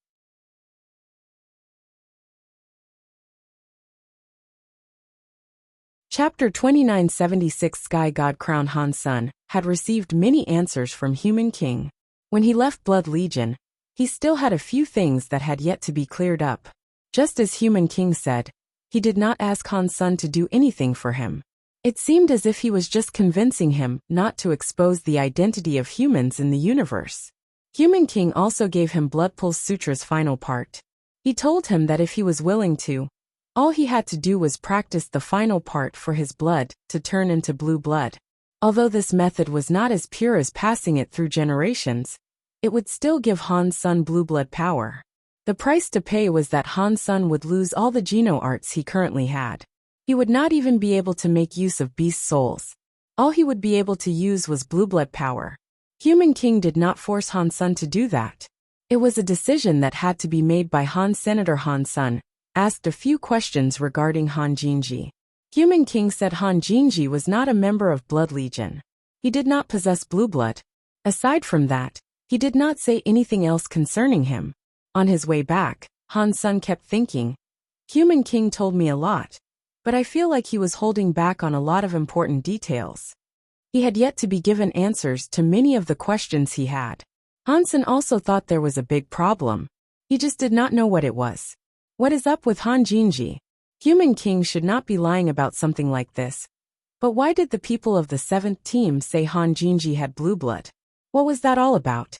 Chapter 2976 Sky God Crown. Han Sun had received many answers from Human King. When he left Blood Legion, he still had a few things that had yet to be cleared up. Just as Human King said, he did not ask Han Sun to do anything for him. It seemed as if he was just convincing him not to expose the identity of humans in the universe. Human King also gave him Blood Pulse Sutra's final part. He told him that if he was willing to, all he had to do was practice the final part for his blood to turn into blue blood. Although this method was not as pure as passing it through generations, it would still give Han Sun blue blood power. The price to pay was that Han Sun would lose all the Geno arts he currently had. He would not even be able to make use of beast souls. All he would be able to use was blue blood power. Human King did not force Han Sun to do that. It was a decision that had to be made by Han. Senator Han Sun asked a few questions regarding Han Jinji. Human King said Han Jinji was not a member of Blood Legion. He did not possess blue blood. Aside from that, he did not say anything else concerning him. On his way back, Han Sun kept thinking, Human King told me a lot, but I feel like he was holding back on a lot of important details. He had yet to be given answers to many of the questions he had. Han Sun also thought there was a big problem. He just did not know what it was. What is up with Han Jinji? Human King should not be lying about something like this. But why did the people of the 7th team say Han Jinji had blue blood? What was that all about?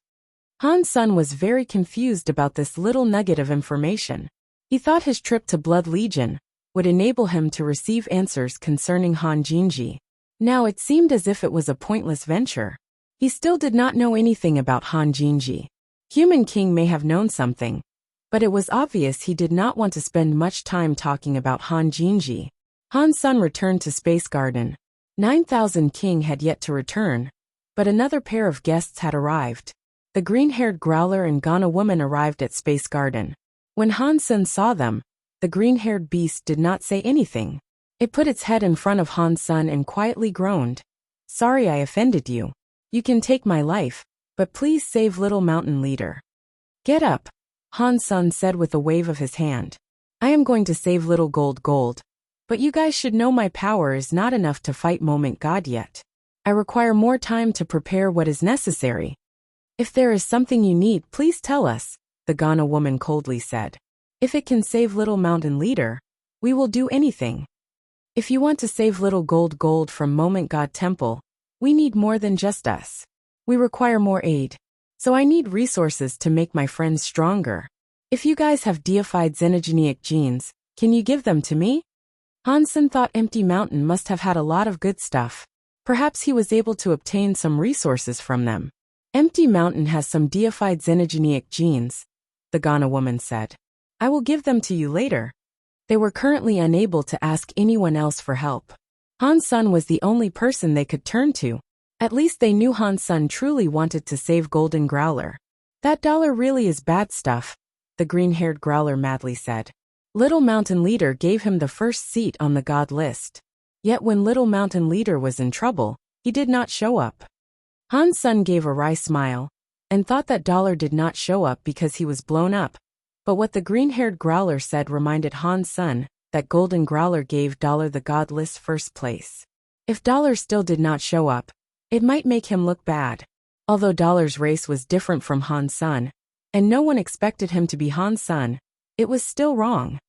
Han Sun was very confused about this little nugget of information. He thought his trip to Blood Legion would enable him to receive answers concerning Han Jinji. Now it seemed as if it was a pointless venture. He still did not know anything about Han Jinji. Human King may have known something, but it was obvious he did not want to spend much time talking about Han Jinji. Han Sun returned to Space Garden. 9000 King had yet to return, But another pair of guests had arrived. The green-haired growler and Ghana woman arrived at Space Garden. When Han Sen saw them, the green-haired beast did not say anything. It put its head in front of Han Sen and quietly groaned. "Sorry I offended you. You can take my life, but please save Little Mountain Leader." "Get up," Han Sen said with a wave of his hand. "I am going to save Little Gold. But you guys should know my power is not enough to fight Moment God yet. I require more time to prepare what is necessary. If there is something you need, please tell us," the Ghana woman coldly said. "If it can save Little Mountain Leader, we will do anything. If you want to save Little Gold from Moment God Temple, we need more than just us. We require more aid. So I need resources to make my friends stronger. If you guys have deified xenogenic genes, can you give them to me?" Han Sen thought Empty Mountain must have had a lot of good stuff. Perhaps he was able to obtain some resources from them. "Empty Mountain has some deified xenogenic genes," the Ghana woman said. "I will give them to you later." They were currently unable to ask anyone else for help. Han Sen was the only person they could turn to. At least they knew Han Sen truly wanted to save Golden Growler. "That dollar really is bad stuff," the green-haired growler madly said. Little Mountain Leader gave him the first seat on the God list. Yet when Little Mountain Leader was in trouble, he did not show up. Han Sen gave a wry smile, and thought that dollar did not show up because he was blown up. But what the green-haired growler said reminded Han Sen that Golden Growler gave dollar the God list first place. If dollar still did not show up, it might make him look bad. Although dollar's race was different from Han Sen, and no one expected him to be Han Sen, it was still wrong.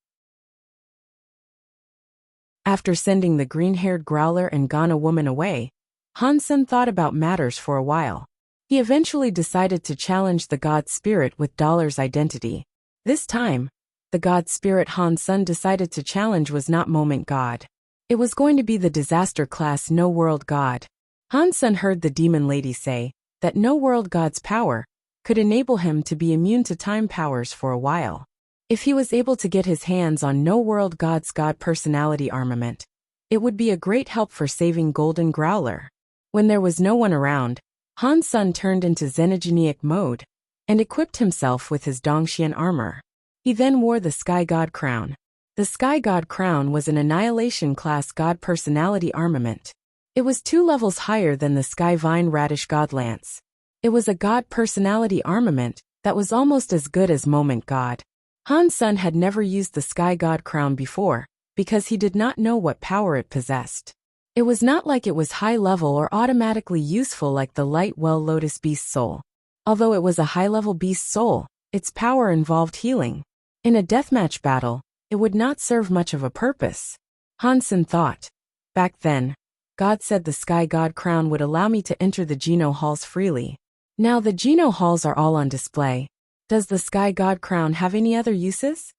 After sending the green-haired growler and Ghana woman away, Han Sen thought about matters for a while. He eventually decided to challenge the God Spirit with dollar's identity. This time, the God Spirit Han Sen decided to challenge was not Moment God. It was going to be the disaster class No World God. Han Sen heard the demon lady say that No World God's power could enable him to be immune to time powers for a while. If he was able to get his hands on No World God's God personality armament, it would be a great help for saving Golden Growler. When there was no one around, Han Sen turned into xenogenic mode and equipped himself with his Dongxian armor. He then wore the Sky God crown. The Sky God crown was an Annihilation class God personality armament. It was 2 levels higher than the Sky Vine Radish God lance. It was a God personality armament that was almost as good as Moment God. Han Sen had never used the Sky God crown before, because he did not know what power it possessed. It was not like it was high level or automatically useful like the Light Well Lotus Beast Soul. Although it was a high-level beast soul, its power involved healing. In a deathmatch battle, it would not serve much of a purpose. Han Sen thought. Back then, God said the Sky God crown would allow me to enter the Geno halls freely. Now the Geno halls are all on display. Does the Sky God crown have any other uses?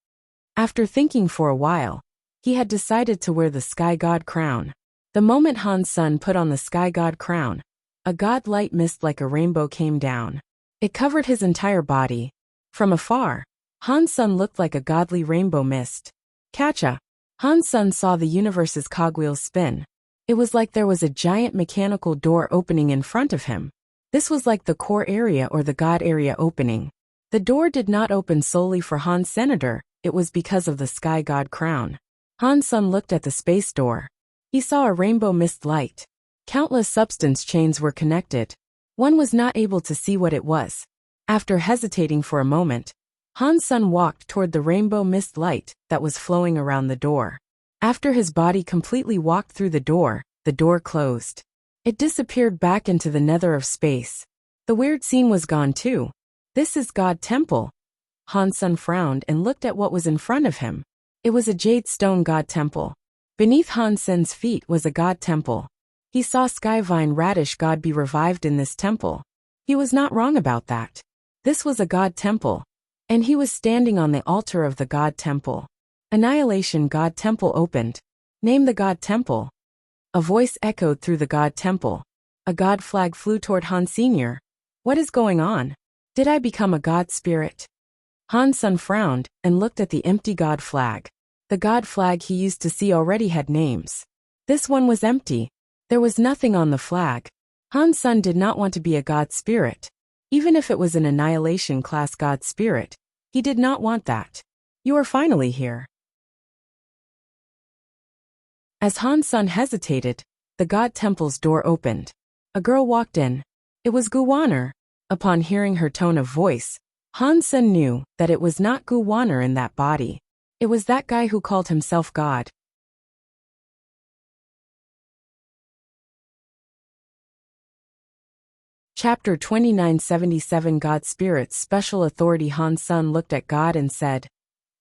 After thinking for a while, he had decided to wear the Sky God crown. The moment Han Sen put on the Sky God crown, a God light mist like a rainbow came down. It covered his entire body. From afar, Han Sen looked like a godly rainbow mist. Catcha! Han Sen saw the universe's cogwheels spin. It was like there was a giant mechanical door opening in front of him. This was like the core area or the God area opening. The door did not open solely for Han Senator, it was because of the Sky God crown. Han Sen looked at the space door. He saw a rainbow mist light. Countless substance chains were connected. One was not able to see what it was. After hesitating for a moment, Han Sen walked toward the rainbow mist light that was flowing around the door. After his body completely walked through the door closed. It disappeared back into the nether of space. The weird scene was gone too. This is God Temple. Han Sen frowned and looked at what was in front of him. It was a jade stone God Temple. Beneath Han Sen's feet was a God Temple. He saw Skyvine Radish God be revived in this temple. He was not wrong about that. This was a God Temple, and he was standing on the altar of the God Temple. Annihilation God Temple opened. Name the God Temple. A voice echoed through the God Temple. A God flag flew toward Han Sr. What is going on? Did I become a God spirit? Han Sen frowned and looked at the empty God flag. The God flag he used to see already had names. This one was empty. There was nothing on the flag. Han Sen did not want to be a god spirit. Even if it was an annihilation class god spirit, he did not want that. You are finally here. As Han Sen hesitated, the god temple's door opened. A girl walked in. It was Gu Wanner. Upon hearing her tone of voice, Han Sen knew that it was not Gu Wanner in that body. It was that guy who called himself God. Chapter 2977 God Spirits Special Authority Han Sen looked at God and said,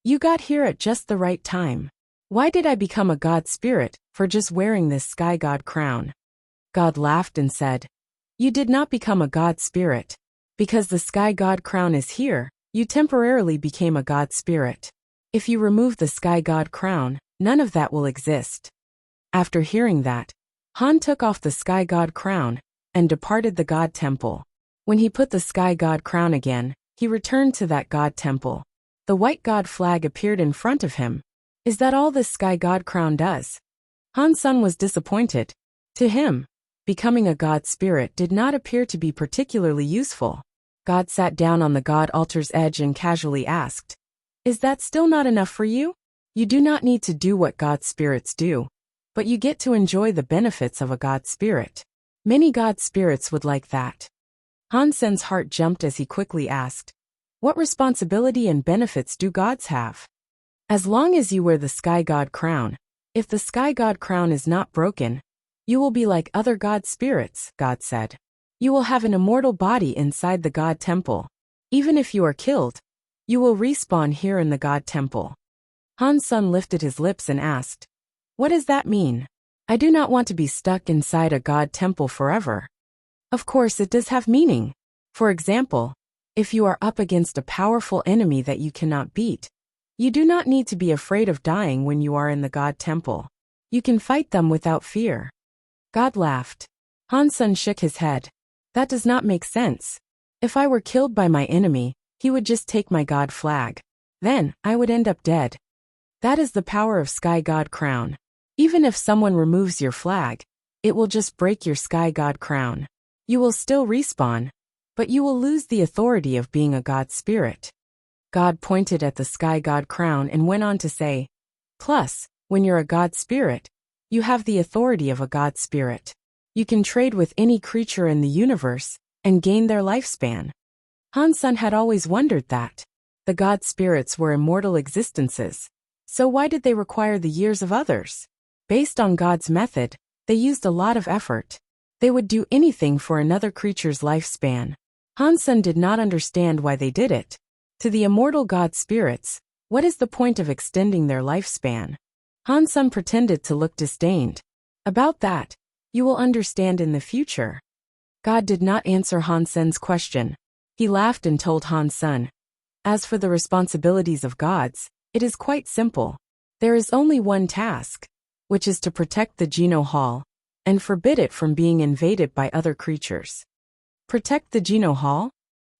"You got here at just the right time. Why did I become a god spirit for just wearing this sky god crown?" God laughed and said, "You did not become a god spirit. Because the sky god crown is here, you temporarily became a god spirit. If you remove the sky god crown, none of that will exist." After hearing that, Han took off the sky god crown and departed the god temple. When he put the sky god crown again, he returned to that god temple. The white god flag appeared in front of him. Is that all this sky god crown does? Han Sen was disappointed. To him, becoming a god spirit did not appear to be particularly useful. God sat down on the god altar's edge and casually asked, "Is that still not enough for you? You do not need to do what god spirits do, but you get to enjoy the benefits of a god spirit. Many god spirits would like that." Han Sen's heart jumped as he quickly asked, "What responsibility and benefits do gods have?" "As long as you wear the sky god crown, if the sky god crown is not broken, you will be like other god spirits," God said. "You will have an immortal body inside the god temple. Even if you are killed, you will respawn here in the god temple." Han Sen lifted his lips and asked, "What does that mean? I do not want to be stuck inside a god temple forever." Of course it does have meaning. For example, if you are up against a powerful enemy that you cannot beat, you do not need to be afraid of dying when you are in the god temple. You can fight them without fear. God laughed. Han Sen shook his head. "That does not make sense. If I were killed by my enemy, he would just take my god flag. Then, I would end up dead. That is the power of sky god crown. Even if someone removes your flag, it will just break your sky god crown. You will still respawn, but you will lose the authority of being a god spirit." God pointed at the sky god crown and went on to say, "Plus, when you're a god spirit, you have the authority of a god spirit. You can trade with any creature in the universe and gain their lifespan." Han Sen had always wondered that. The god spirits were immortal existences. So why did they require the years of others? Based on God's method, they used a lot of effort. They would do anything for another creature's lifespan. Han Sen did not understand why they did it. To the immortal god spirits, what is the point of extending their lifespan? Han Sen pretended to look disdained. About that, you will understand in the future. God did not answer Han Sen's question. He laughed and told Han Sen, "As for the responsibilities of gods, it is quite simple. There is only one task, which is to protect the Geno Hall and forbid it from being invaded by other creatures." "Protect the Geno Hall?"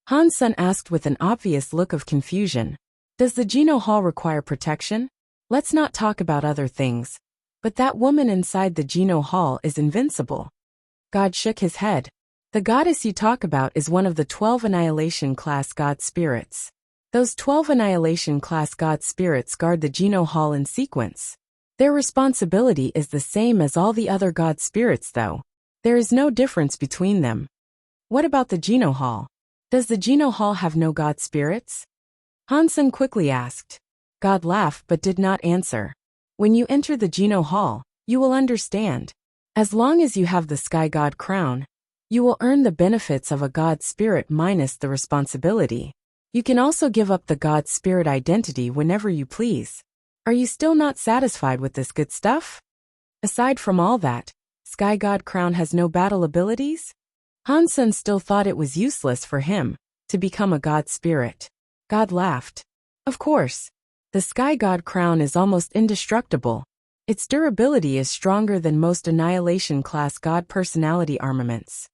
Han Sen asked with an obvious look of confusion. "Does the Geno Hall require protection? Let's not talk about other things. But that woman inside the Geno Hall is invincible." God shook his head. "The goddess you talk about is one of the 12 Annihilation class god spirits. Those 12 Annihilation class god spirits guard the Geno Hall in sequence. Their responsibility is the same as all the other god spirits though. There is no difference between them." "What about the Geno Hall? Does the Geno Hall have no god spirits?" Han Sen quickly asked. God laughed but did not answer. "When you enter the Geno Hall, you will understand. As long as you have the sky god crown, you will earn the benefits of a god spirit minus the responsibility. You can also give up the god spirit identity whenever you please. Are you still not satisfied with this good stuff? Aside from all that, sky god crown has no battle abilities?" Han Sen still thought it was useless for him to become a god spirit. God laughed. "Of course. The sky god crown is almost indestructible. Its durability is stronger than most annihilation class god personality armaments.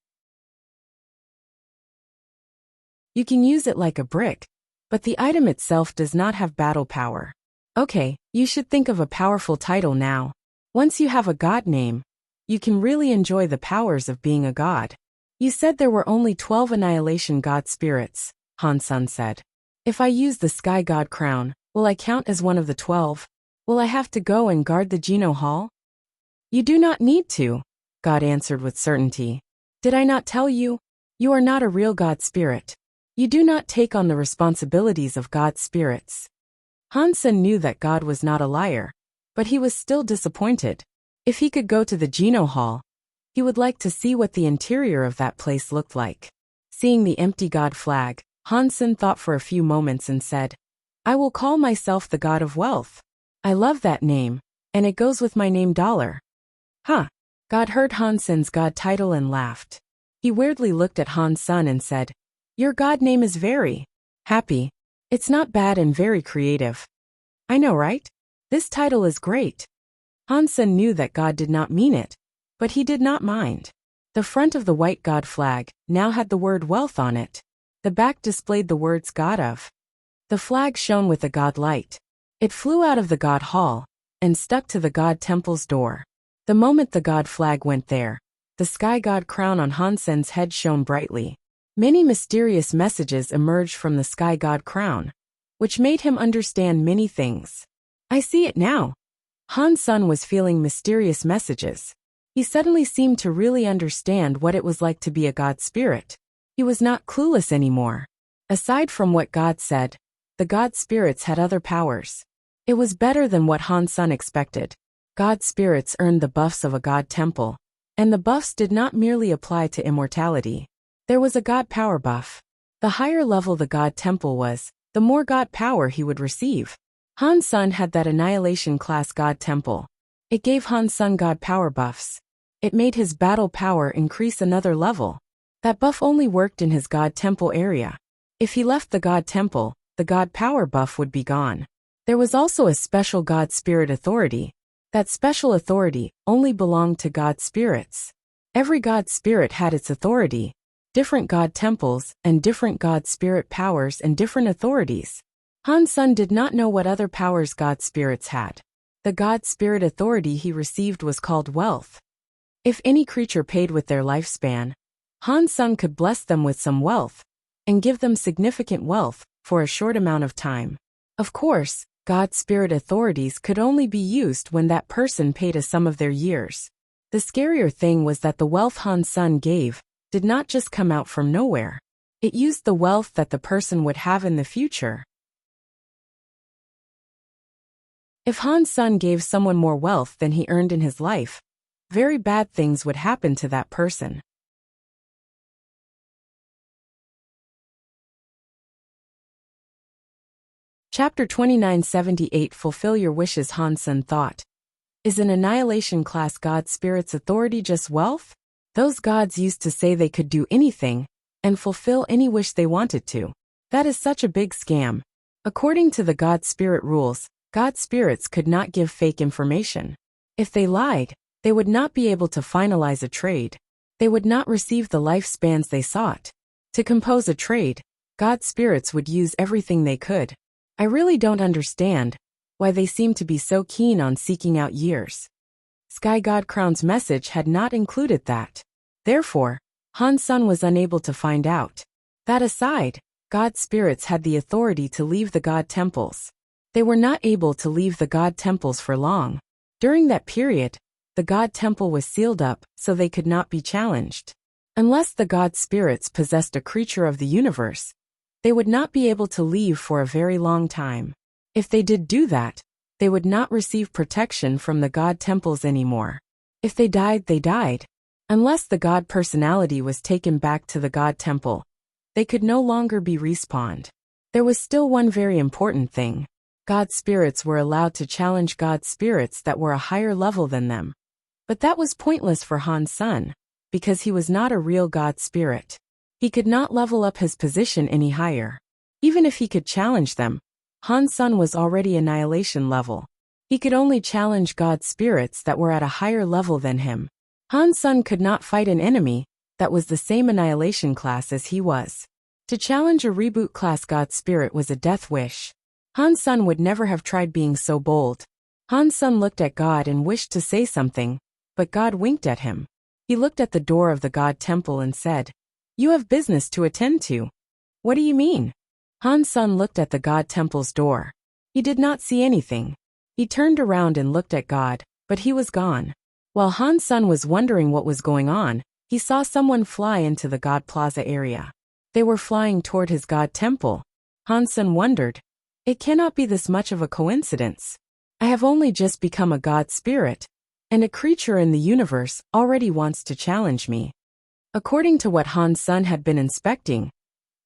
You can use it like a brick, but the item itself does not have battle power. Okay, you should think of a powerful title now. Once you have a god name, you can really enjoy the powers of being a god." You said there were only 12 annihilation god spirits, Han Sun said. If I use the sky god crown, will I count as one of the 12? Will I have to go and guard the Geno Hall? You do not need to, God answered with certainty. Did I not tell you? You are not a real god spirit. You do not take on the responsibilities of god spirits. Han Sun knew that God was not a liar, but he was still disappointed. If he could go to the Geno Hall, he would like to see what the interior of that place looked like. Seeing the empty god flag, Han Sun thought for a few moments and said, I will call myself the god of wealth. I love that name, and it goes with my name Dollar. Huh. God heard Han Sun's god title and laughed. He weirdly looked at Han Sun and said, Your god name is very happy. It's not bad and very creative. I know, right? This title is great. Han Sun knew that God did not mean it, but he did not mind. The front of the white god flag now had the word wealth on it. The back displayed the words God of. The flag shone with a god light. It flew out of the god hall and stuck to the god temple's door. The moment the god flag went there, the sky god crown on Han Sun's head shone brightly. Many mysterious messages emerged from the sky god crown, which made him understand many things. I see it now. Han Sun was feeling mysterious messages. He suddenly seemed to really understand what it was like to be a god spirit. He was not clueless anymore. Aside from what God said, the god spirits had other powers. It was better than what Han Sun expected. God spirits earned the buffs of a god temple, and the buffs did not merely apply to immortality. There was a god power buff. The higher level the god temple was, the more god power he would receive. Han Sun had that annihilation class god temple. It gave Han Sun god power buffs. It made his battle power increase another level. That buff only worked in his god temple area. If he left the god temple, the god power buff would be gone. There was also a special god spirit authority. That special authority only belonged to god spirits. Every god spirit had its authority, different god temples, and different god spirit powers and different authorities. Han Sun did not know what other powers god spirits had. The god spirit authority he received was called wealth. If any creature paid with their lifespan, Han Sun could bless them with some wealth and give them significant wealth for a short amount of time. Of course, god spirit authorities could only be used when that person paid a sum of their years. The scarier thing was that the wealth Han Sun gave did not just come out from nowhere. It used the wealth that the person would have in the future. If Han Sun gave someone more wealth than he earned in his life, very bad things would happen to that person. Chapter 2978 Fulfill Your Wishes. Han Sun thought. Is an annihilation class god spirit's authority just wealth? Those gods used to say they could do anything and fulfill any wish they wanted to. That is such a big scam. According to the god spirit rules, god spirits could not give fake information. If they lied, they would not be able to finalize a trade. They would not receive the lifespans they sought. To compose a trade, god spirits would use everything they could. I really don't understand why they seem to be so keen on seeking out years. Sky God Crown's message had not included that. Therefore, Han Sun was unable to find out. That aside, god spirits had the authority to leave the god temples. They were not able to leave the god temples for long. During that period, the god temple was sealed up so they could not be challenged. Unless the god spirits possessed a creature of the universe, they would not be able to leave for a very long time. If they did do that, they would not receive protection from the god temples anymore. If they died, they died. Unless the god personality was taken back to the god temple, they could no longer be respawned. There was still one very important thing. God spirits were allowed to challenge god spirits that were a higher level than them. But that was pointless for Han Sun, because he was not a real god spirit. He could not level up his position any higher. Even if he could challenge them, Han Sun was already annihilation level. He could only challenge god spirits that were at a higher level than him. Han Sun could not fight an enemy that was the same annihilation class as he was. To challenge a reboot class god spirit was a death wish. Han Sun would never have tried being so bold. Han Sun looked at God and wished to say something, but God winked at him. He looked at the door of the god temple and said, "You have business to attend to." "What do you mean?" Han Sen looked at the god temple's door. He did not see anything. He turned around and looked at God, but he was gone. While Han Sen was wondering what was going on, he saw someone fly into the god plaza area. They were flying toward his god temple. Han Sen wondered, "It cannot be this much of a coincidence. I have only just become a god spirit, and a creature in the universe already wants to challenge me." According to what Han Sen had been inspecting,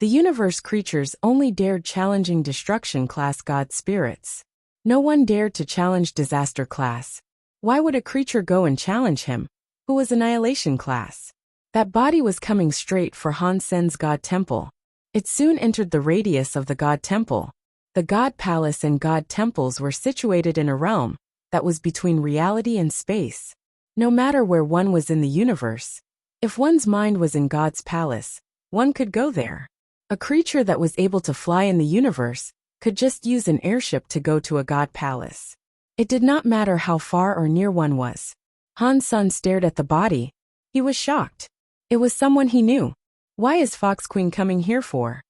the universe creatures only dared challenging destruction class god spirits. No one dared to challenge disaster class. Why would a creature go and challenge him, who was annihilation class? That body was coming straight for Han Sen's god temple. It soon entered the radius of the god temple. The god palace and god temples were situated in a realm that was between reality and space. No matter where one was in the universe, if one's mind was in God's palace, one could go there. A creature that was able to fly in the universe could just use an airship to go to a god palace. It did not matter how far or near one was. Han Sen stared at the body. He was shocked. It was someone he knew. Why is Fox Queen coming here for?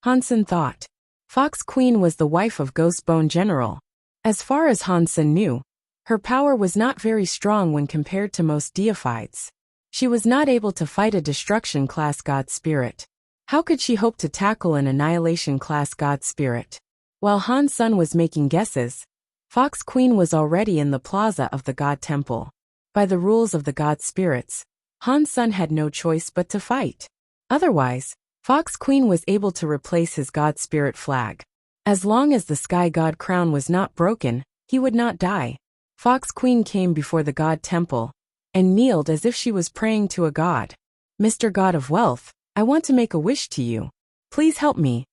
Han Sen thought. Fox Queen was the wife of Ghostbone General. As far as Han Sen knew, her power was not very strong when compared to most deifieds. She was not able to fight a destruction class god spirit. How could she hope to tackle an annihilation class god spirit? While Han Sen was making guesses, Fox Queen was already in the plaza of the god temple. By the rules of the god spirits, Han Sen had no choice but to fight. Otherwise, Fox Queen was able to replace his god spirit flag. As long as the sky god crown was not broken, he would not die. Fox Queen came before the god temple and kneeled as if she was praying to a god. "Mr. God of Wealth, I want to make a wish to you. Please help me."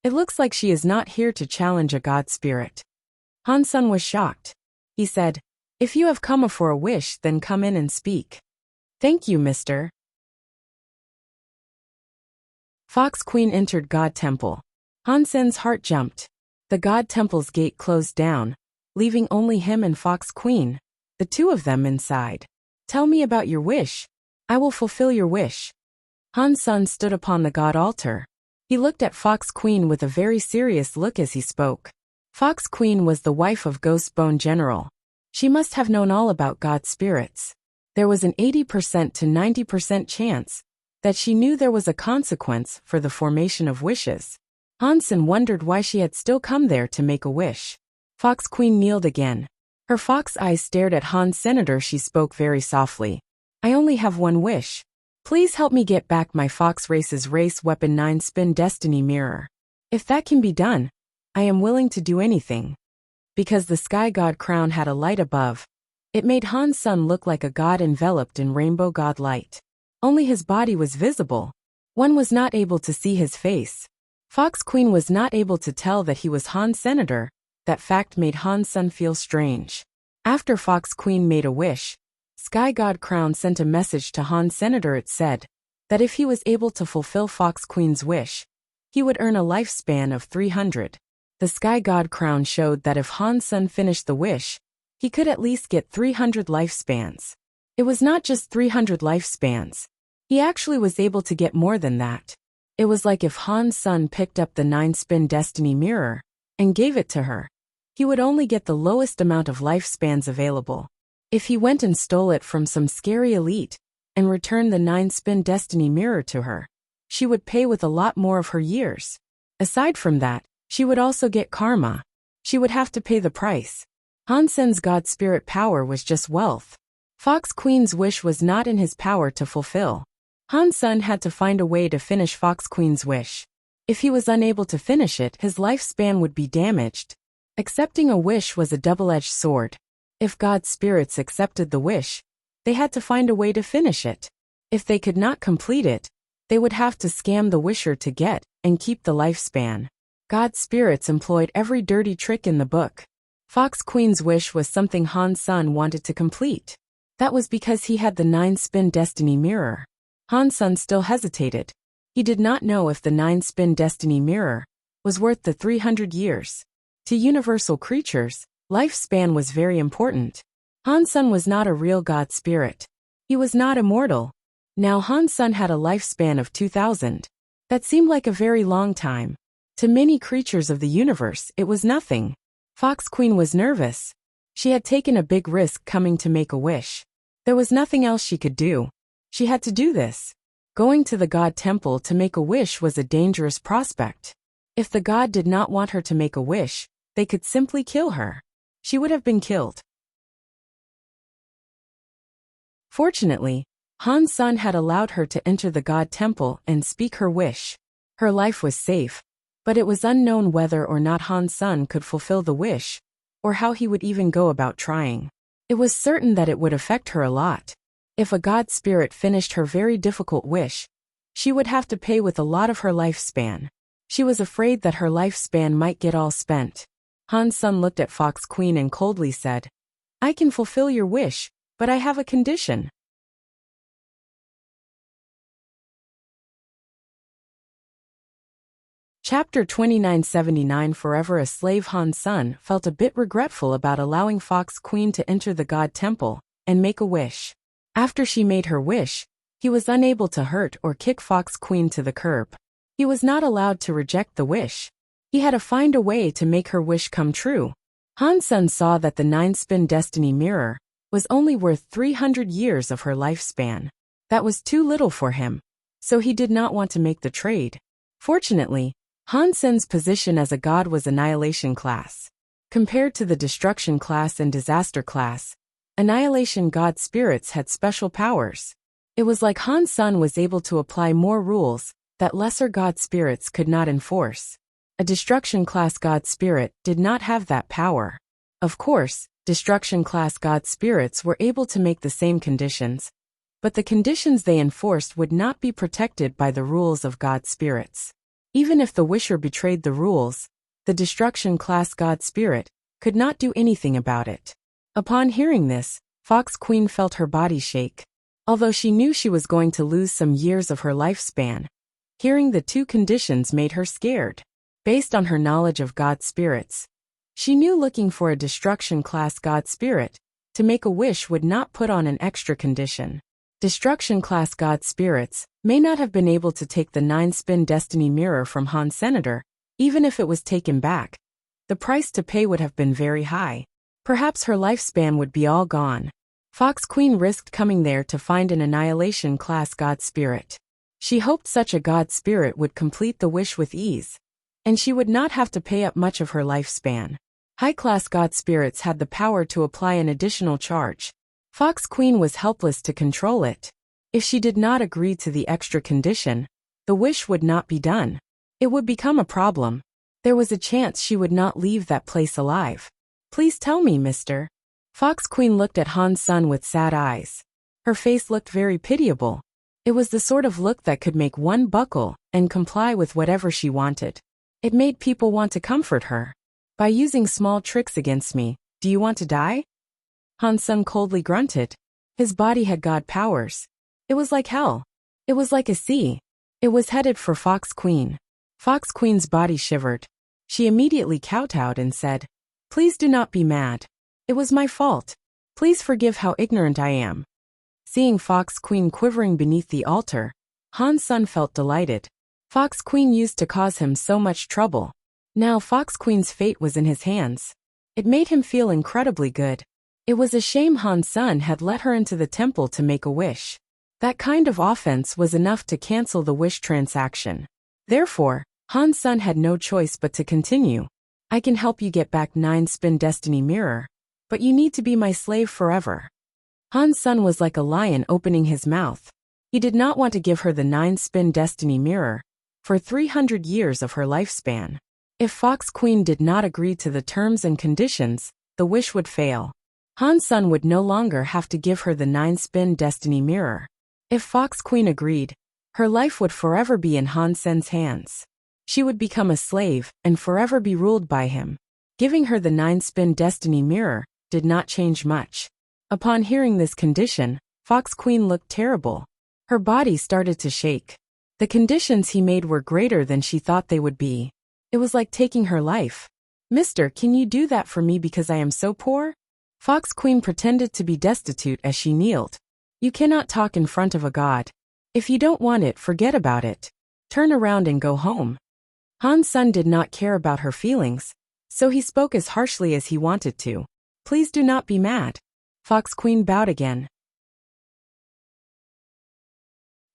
It looks like she is not here to challenge a god spirit. Han Sen was shocked. He said, "If you have come for a wish, then come in and speak." "Thank you, Mr." Fox Queen entered God Temple. Han Sen's heart jumped. The God Temple's gate closed down, leaving only him and Fox Queen, the two of them inside. "Tell me about your wish. I will fulfill your wish." Han Sen stood upon the God altar. He looked at Fox Queen with a very serious look as he spoke. Fox Queen was the wife of Ghostbone General. She must have known all about God spirits. There was an 80% to 90% chance that she knew there was a consequence for the formation of wishes. Han Sen wondered why she had still come there to make a wish. Fox Queen kneeled again. Her fox eyes stared at Han Senator. She spoke very softly. "I only have one wish. Please help me get back my Fox Race's race weapon 9-spin destiny mirror. If that can be done, I am willing to do anything." Because the sky god crown had a light above, it made Han Sen look like a god enveloped in rainbow god light. Only his body was visible. One was not able to see his face. Fox Queen was not able to tell that he was Han Senator. That fact made Han Sen feel strange. After Fox Queen made a wish, Sky God Crown sent a message to Han Senator. It said that if he was able to fulfill Fox Queen's wish, he would earn a lifespan of 300. The Sky God Crown showed that if Han Sen finished the wish, he could at least get 300 lifespans. It was not just 300 lifespans. He actually was able to get more than that. It was like if Han Sen picked up the 9-spin destiny mirror and gave it to her, he would only get the lowest amount of lifespans available. If he went and stole it from some scary elite and returned the 9-spin destiny mirror to her, she would pay with a lot more of her years. Aside from that, she would also get karma. She would have to pay the price. Han Sen's god spirit power was just wealth. Fox Queen's wish was not in his power to fulfill. Han Sen had to find a way to finish Fox Queen's wish. If he was unable to finish it, his lifespan would be damaged. Accepting a wish was a double-edged sword. If god spirits accepted the wish, they had to find a way to finish it. If they could not complete it, they would have to scam the wisher to get and keep the lifespan. God spirits employed every dirty trick in the book. Fox Queen's wish was something Han Sen wanted to complete. That was because he had the 9-spin destiny mirror. Han Sen still hesitated. He did not know if the 9-spin destiny mirror was worth the 300 years. To universal creatures, lifespan was very important. Han Sen was not a real god spirit. He was not immortal. Now Han's son had a lifespan of 2000. That seemed like a very long time. To many creatures of the universe, it was nothing. Fox Queen was nervous. She had taken a big risk coming to make a wish. There was nothing else she could do. She had to do this. Going to the god temple to make a wish was a dangerous prospect. If the god did not want her to make a wish, they could simply kill her. She would have been killed. Fortunately, Han's son had allowed her to enter the god temple and speak her wish. Her life was safe, but it was unknown whether or not Han's son could fulfill the wish, or how he would even go about trying. It was certain that it would affect her a lot. If a god spirit finished her very difficult wish, she would have to pay with a lot of her lifespan. She was afraid that her lifespan might get all spent. Han's son looked at Fox Queen and coldly said, "I can fulfill your wish, but I have a condition." Chapter 2979. Forever a slave. Han's son felt a bit regretful about allowing Fox Queen to enter the god temple and make a wish. After she made her wish, he was unable to hurt or kick Fox Queen to the curb. He was not allowed to reject the wish. He had to find a way to make her wish come true. Han's son saw that the 9-spin destiny mirror was only worth 300 years of her lifespan. That was too little for him, so he did not want to make the trade. Fortunately, Han's son's position as a god was annihilation class. Compared to the destruction class and disaster class, annihilation god spirits had special powers. It was like Han's son was able to apply more rules that lesser god spirits could not enforce. A destruction class god spirit did not have that power. Of course, destruction class god spirits were able to make the same conditions, but the conditions they enforced would not be protected by the rules of god spirits. Even if the wisher betrayed the rules, the destruction class god spirit could not do anything about it. Upon hearing this, Fox Queen felt her body shake. Although she knew she was going to lose some years of her lifespan, hearing the two conditions made her scared. Based on her knowledge of god spirits, she knew looking for a destruction class god spirit to make a wish would not put on an extra condition. Destruction class god spirits may not have been able to take the 9-spin destiny mirror from Han's senator, even if it was taken back. The price to pay would have been very high. Perhaps her lifespan would be all gone. Fox Queen risked coming there to find an annihilation class god spirit. She hoped such a god spirit would complete the wish with ease, and she would not have to pay up much of her lifespan. High-class god spirits had the power to apply an additional charge. Fox Queen was helpless to control it. If she did not agree to the extra condition, the wish would not be done. It would become a problem. There was a chance she would not leave that place alive. "Please tell me, mister." Fox Queen looked at Han's son with sad eyes. Her face looked very pitiable. It was the sort of look that could make one buckle and comply with whatever she wanted. It made people want to comfort her. "By using small tricks against me, do you want to die?" Han's son coldly grunted. His body had god powers. It was like hell. It was like a sea. It was headed for Fox Queen. Fox Queen's body shivered. She immediately kowtowed and said, "Please do not be mad. It was my fault. Please forgive how ignorant I am." Seeing Fox Queen quivering beneath the altar, Han's son felt delighted. Fox Queen used to cause him so much trouble. Now Fox Queen's fate was in his hands. It made him feel incredibly good. It was a shame Han's son had let her into the temple to make a wish. That kind of offense was enough to cancel the wish transaction. Therefore, Han's son had no choice but to continue. "I can help you get back 9-spin destiny mirror, but you need to be my slave forever." Han's son was like a lion opening his mouth. He did not want to give her the 9-spin destiny mirror for 300 years of her lifespan. If Fox Queen did not agree to the terms and conditions, the wish would fail. Han's son would no longer have to give her the 9-spin destiny mirror. If Fox Queen agreed, her life would forever be in Han's son's hands. She would become a slave and forever be ruled by him. Giving her the 9-spin destiny mirror did not change much. Upon hearing this condition, Fox Queen looked terrible. Her body started to shake. The conditions he made were greater than she thought they would be. It was like taking her life. "Mister, can you do that for me because I am so poor?" Fox Queen pretended to be destitute as she kneeled. You cannot talk in front of a god. If you don't want it, forget about it. Turn around and go home. Han's son did not care about her feelings, so he spoke as harshly as he wanted to. Please do not be mad. Fox Queen bowed again.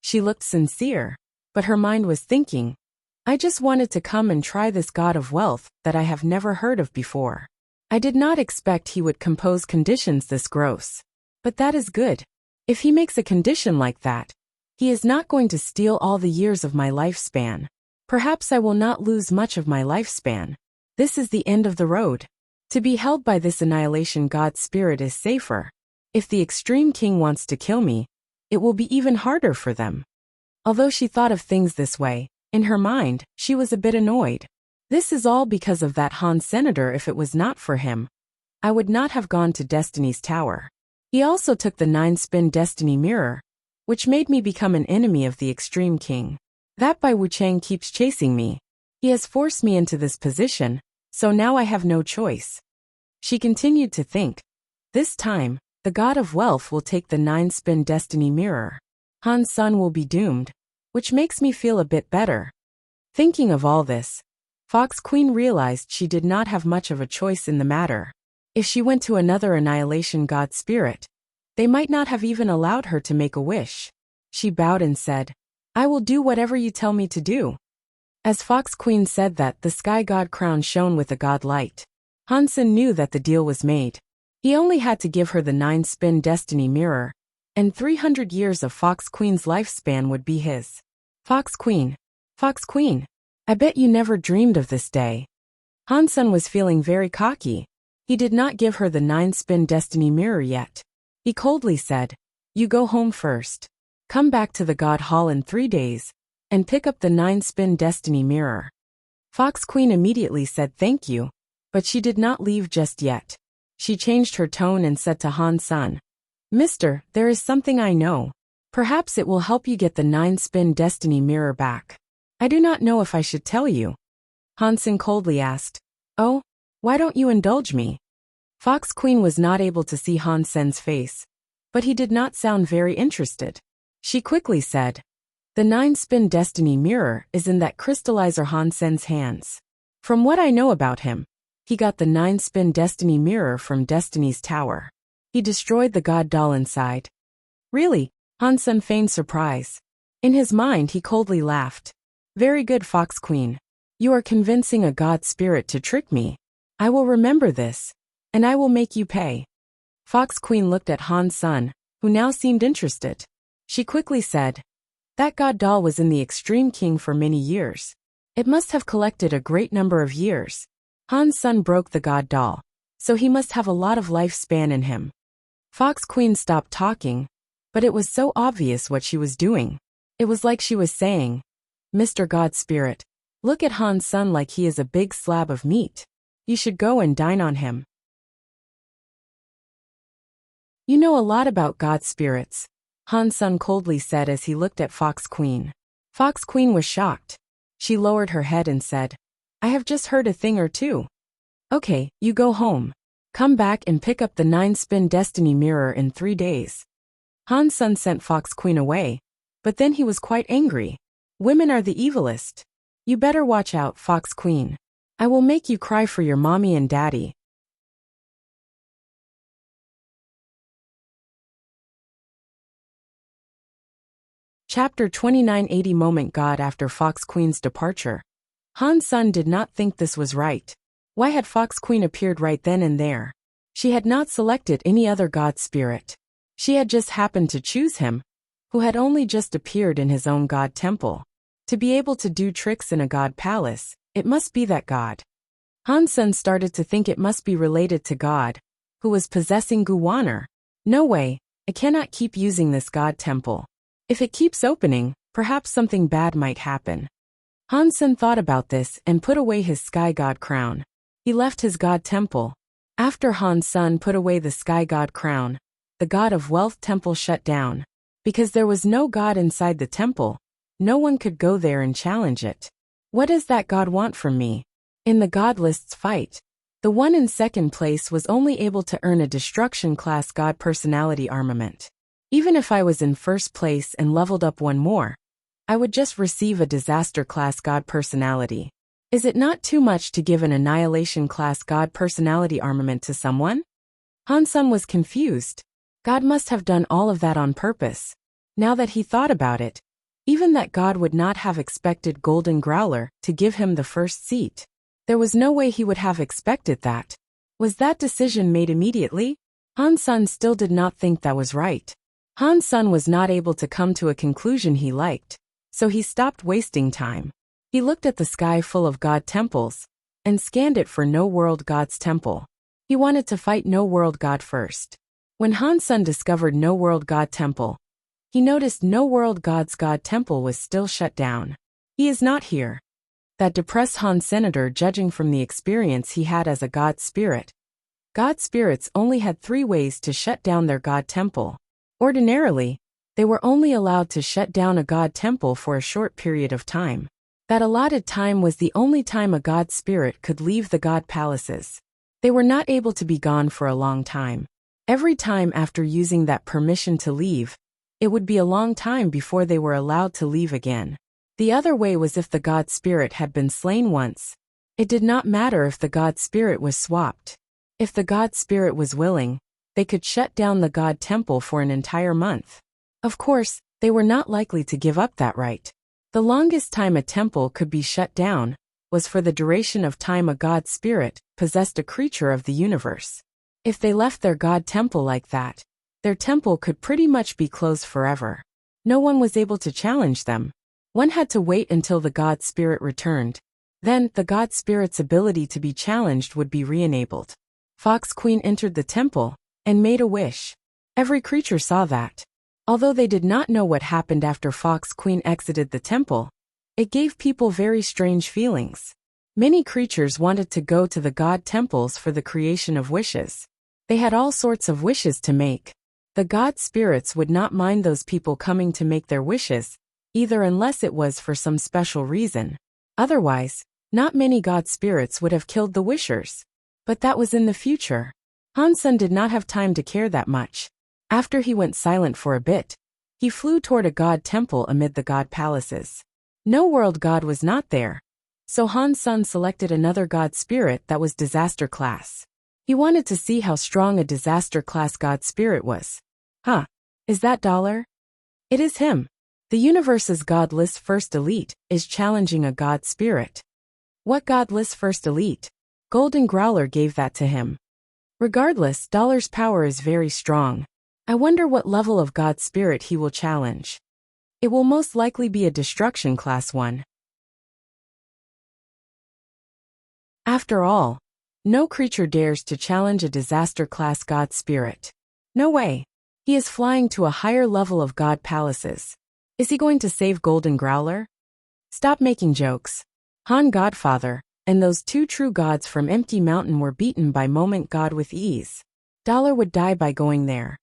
She looked sincere, but her mind was thinking, I just wanted to come and try this god of wealth that I have never heard of before. I did not expect he would compose conditions this gross. But that is good. If he makes a condition like that, he is not going to steal all the years of my lifespan. Perhaps I will not lose much of my lifespan. This is the end of the road. To be held by this annihilation god spirit is safer. If the extreme king wants to kill me, it will be even harder for them. Although she thought of things this way, in her mind, she was a bit annoyed. This is all because of that Han senator. If it was not for him, I would not have gone to Destiny's Tower. He also took the 9-spin destiny mirror, which made me become an enemy of the extreme king. That by Wuchang keeps chasing me. He has forced me into this position, so now I have no choice. She continued to think. This time, the god of wealth will take the 9-spin destiny mirror. Han's son will be doomed, which makes me feel a bit better. Thinking of all this, Fox Queen realized she did not have much of a choice in the matter. If she went to another annihilation god spirit, they might not have even allowed her to make a wish. She bowed and said, I will do whatever you tell me to do. As Fox Queen said that, the sky god crown shone with a god light. Hansen knew that the deal was made. He only had to give her the 9-spin destiny mirror, and 300 years of Fox Queen's lifespan would be his. Fox Queen, I bet you never dreamed of this day. Hansen was feeling very cocky. He did not give her the 9-spin destiny mirror yet. He coldly said, You go home first. Come back to the God Hall in 3 days, and pick up the 9-spin destiny mirror. Fox Queen immediately said thank you, but she did not leave just yet. She changed her tone and said to Han-san, Mister, there is something I know. Perhaps it will help you get the 9-spin destiny mirror back. I do not know if I should tell you. Hansen coldly asked, Oh, why don't you indulge me? Fox Queen was not able to see Hansen's face, but he did not sound very interested. She quickly said, The 9-spin destiny mirror is in that crystallizer Hansen's hands. From what I know about him, he got the 9-spin destiny mirror from Destiny's Tower. He destroyed the god doll inside. Really? Hansen feigned surprise. In his mind he coldly laughed. Very good, Fox Queen. You are convincing a god spirit to trick me. I will remember this, and I will make you pay. Fox Queen looked at Han-san, who now seemed interested. She quickly said, That god doll was in the Extreme King for many years. It must have collected a great number of years. Han-san broke the god doll, so he must have a lot of lifespan in him. Fox Queen stopped talking, but it was so obvious what she was doing. It was like she was saying, Mr. God Spirit, look at Han-san like he is a big slab of meat. You should go and dine on him. You know a lot about god spirits, Han-san coldly said as he looked at Fox Queen. Fox Queen was shocked. She lowered her head and said, I have just heard a thing or two. Okay, you go home. Come back and pick up the 9-spin destiny mirror in 3 days. Han-san sent Fox Queen away, but then he was quite angry. Women are the evilest. You better watch out, Fox Queen. I will make you cry for your mommy and daddy. Chapter 29. Moment God. After Fox Queen's departure, Han-san did not think this was right. Why had Fox Queen appeared right then and there? She had not selected any other god spirit. She had just happened to choose him, who had only just appeared in his own god temple. To be able to do tricks in a god palace, it must be that god. Han-san started to think it must be related to God, who was possessing Guwaner. No way, I cannot keep using this god temple. If it keeps opening, perhaps something bad might happen. Han-san thought about this and put away his sky god crown. He left his god temple. After Han-san put away the sky god crown, the god of wealth temple shut down. Because there was no god inside the temple, no one could go there and challenge it. What does that god want from me? In the god list's fight, the one in second place was only able to earn a destruction class god personality armament. Even if I was in first place and leveled up one more, I would just receive a disaster class god personality. Is it not too much to give an annihilation class god personality armament to someone? Han Sen was confused. God must have done all of that on purpose. Now that he thought about it, even that God would not have expected Golden Growler to give him the first seat. There was no way he would have expected that. Was that decision made immediately? Han Sen still did not think that was right. Han Sen was not able to come to a conclusion he liked, so he stopped wasting time. He looked at the sky full of god temples and scanned it for no world god's temple. He wanted to fight no world god first. When Han Sen discovered no world god temple, he noticed no world god's god temple was still shut down. He is not here. That depressed Han Senator, judging from the experience he had as a god spirit. God spirits only had 3 ways to shut down their god temple. Ordinarily, they were only allowed to shut down a god temple for a short period of time. That allotted time was the only time a god spirit could leave the god palaces. They were not able to be gone for a long time. Every time after using that permission to leave, it would be a long time before they were allowed to leave again. The other way was if the god spirit had been slain once. It did not matter if the god spirit was swapped. If the god spirit was willing, they could shut down the god temple for an entire month. Of course, they were not likely to give up that right. The longest time a temple could be shut down was for the duration of time a god spirit possessed a creature of the universe. If they left their god temple like that, their temple could pretty much be closed forever. No one was able to challenge them. One had to wait until the god spirit returned. Then, the god spirit's ability to be challenged would be re-enabled. Fox Queen entered the temple and made a wish. Every creature saw that. Although they did not know what happened after Fox Queen exited the temple, it gave people very strange feelings. Many creatures wanted to go to the god temples for the creation of wishes. They had all sorts of wishes to make. The god spirits would not mind those people coming to make their wishes, either unless it was for some special reason. Otherwise, not many god spirits would have killed the wishers. But that was in the future. Han Sen did not have time to care that much. After he went silent for a bit, he flew toward a god temple amid the god palaces. No world god was not there, so Han Sen selected another god spirit that was disaster class. He wanted to see how strong a disaster class god spirit was. Huh, is that Dollar? It is him. The universe's god list first elite is challenging a god spirit. What god list first elite? Golden Growler gave that to him. Regardless, Dollar's power is very strong. I wonder what level of god spirit he will challenge. It will most likely be a destruction class one. After all, no creature dares to challenge a disaster class god spirit. No way. He is flying to a higher level of god palaces. Is he going to save Golden Growler? Stop making jokes. Han Godfather and those 2 true gods from Empty Mountain were beaten by Moment God with ease. Dollar would die by going there.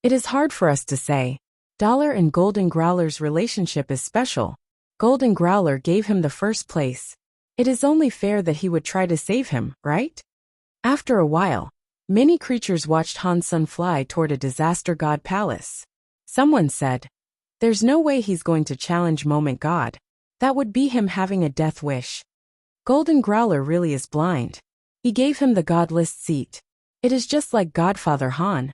It is hard for us to say. Dollar and Golden Growler's relationship is special. Golden Growler gave him the first place. It is only fair that he would try to save him, right? After a while, many creatures watched Han Sen fly toward a disaster god palace. Someone said, "There's no way he's going to challenge Moment God. That would be him having a death wish." Golden Growler really is blind. He gave him the god list seat. It is just like Godfather Han.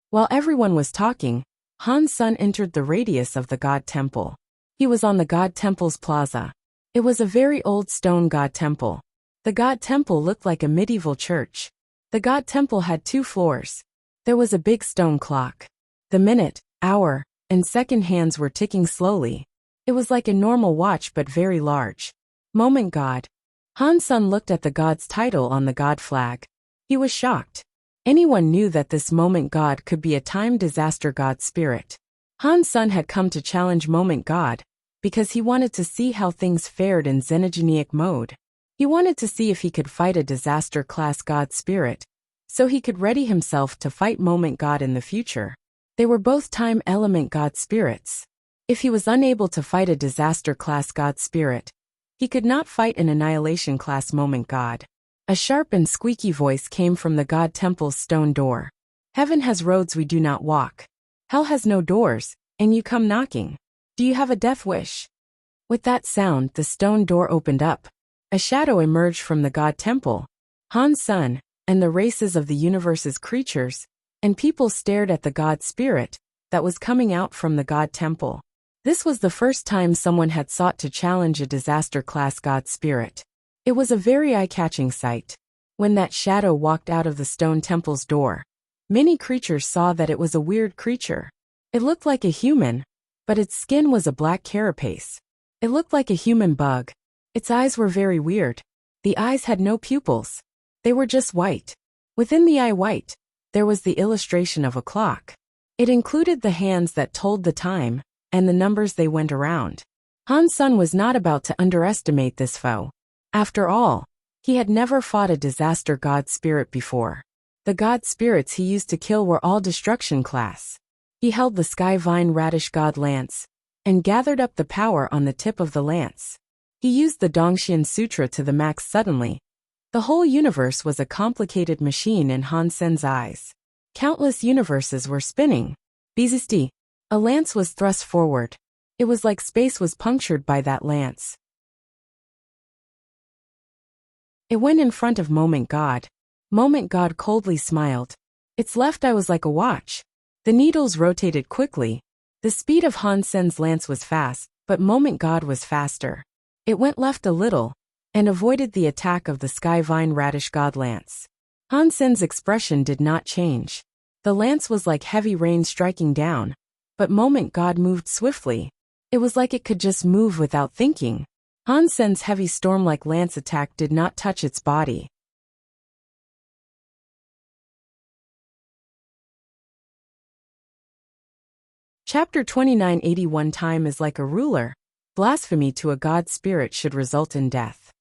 While everyone was talking, Han Sen entered the radius of the god temple. He was on the god temple's plaza. It was a very old stone god temple. The god temple looked like a medieval church. The god temple had 2 floors. There was a big stone clock. The minute, hour, and second hands were ticking slowly. It was like a normal watch but very large. Moment God. Han Sen looked at the god's title on the god flag. He was shocked. Anyone knew that this Moment God could be a time disaster god spirit. Han Sen had come to challenge Moment God because he wanted to see how things fared in xenogenic mode. He wanted to see if he could fight a disaster class god spirit, so he could ready himself to fight Moment God in the future. They were both time element god spirits. If he was unable to fight a disaster class god spirit, he could not fight an annihilation class Moment God. A sharp and squeaky voice came from the god temple's stone door. Heaven has roads we do not walk. Hell has no doors, and you come knocking. Do you have a death wish? With that sound, the stone door opened up. A shadow emerged from the god temple. Han's son, and the races of the universe's creatures, and people stared at the god spirit that was coming out from the god temple. This was the first time someone had sought to challenge a disaster-class god spirit. It was a very eye-catching sight. When that shadow walked out of the stone temple's door, many creatures saw that it was a weird creature. It looked like a human, but its skin was a black carapace. It looked like a human bug. Its eyes were very weird. The eyes had no pupils. They were just white. Within the eye white, there was the illustration of a clock. It included the hands that told the time, and the numbers they went around. Han's son was not about to underestimate this foe. After all, he had never fought a disaster god spirit before. The god spirits he used to kill were all destruction class. He held the sky vine radish god lance, and gathered up the power on the tip of the lance. He used the Dongxian Sutra to the max suddenly. The whole universe was a complicated machine in Han Sen's eyes. Countless universes were spinning. Bizisti. A lance was thrust forward. It was like space was punctured by that lance. It went in front of Moment God. Moment God coldly smiled. Its left eye was like a watch. The needles rotated quickly. The speed of Han Sen's lance was fast, but Moment God was faster. It went left a little, and avoided the attack of the sky vine radish god lance. Han Sen's expression did not change. The lance was like heavy rain striking down, but Moment God moved swiftly. It was like it could just move without thinking. Han Sen's heavy storm-like lance attack did not touch its body. Chapter 2981 Time is like a ruler. Blasphemy to a god spirit should result in death.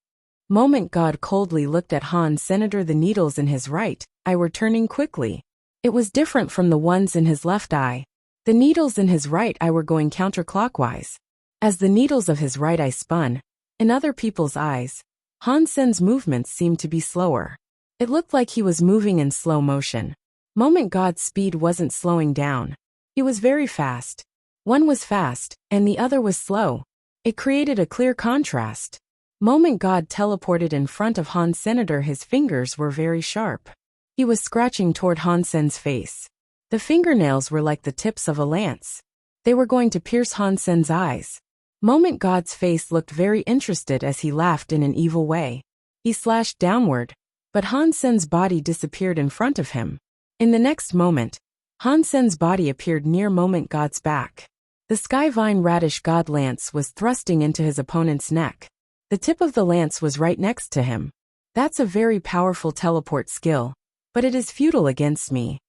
Moment God coldly looked at Han Senator. The needles in his right eye were turning quickly. It was different from the ones in his left eye. The needles in his right eye were going counterclockwise. As the needles of his right eye spun, in other people's eyes, Han Sen's movements seemed to be slower. It looked like he was moving in slow motion. Moment God's speed wasn't slowing down. He was very fast. One was fast, and the other was slow. It created a clear contrast. Moment God teleported in front of Han Senator. His fingers were very sharp. He was scratching toward Han Sen's face. The fingernails were like the tips of a lance. They were going to pierce Han Sen's eyes. Moment God's face looked very interested as he laughed in an evil way. He slashed downward, but Han Sen's body disappeared in front of him. In the next moment, Han Sen's body appeared near Moment God's back. The sky vine radish god lance was thrusting into his opponent's neck. The tip of the lance was right next to him. That's a very powerful teleport skill, but it is futile against me.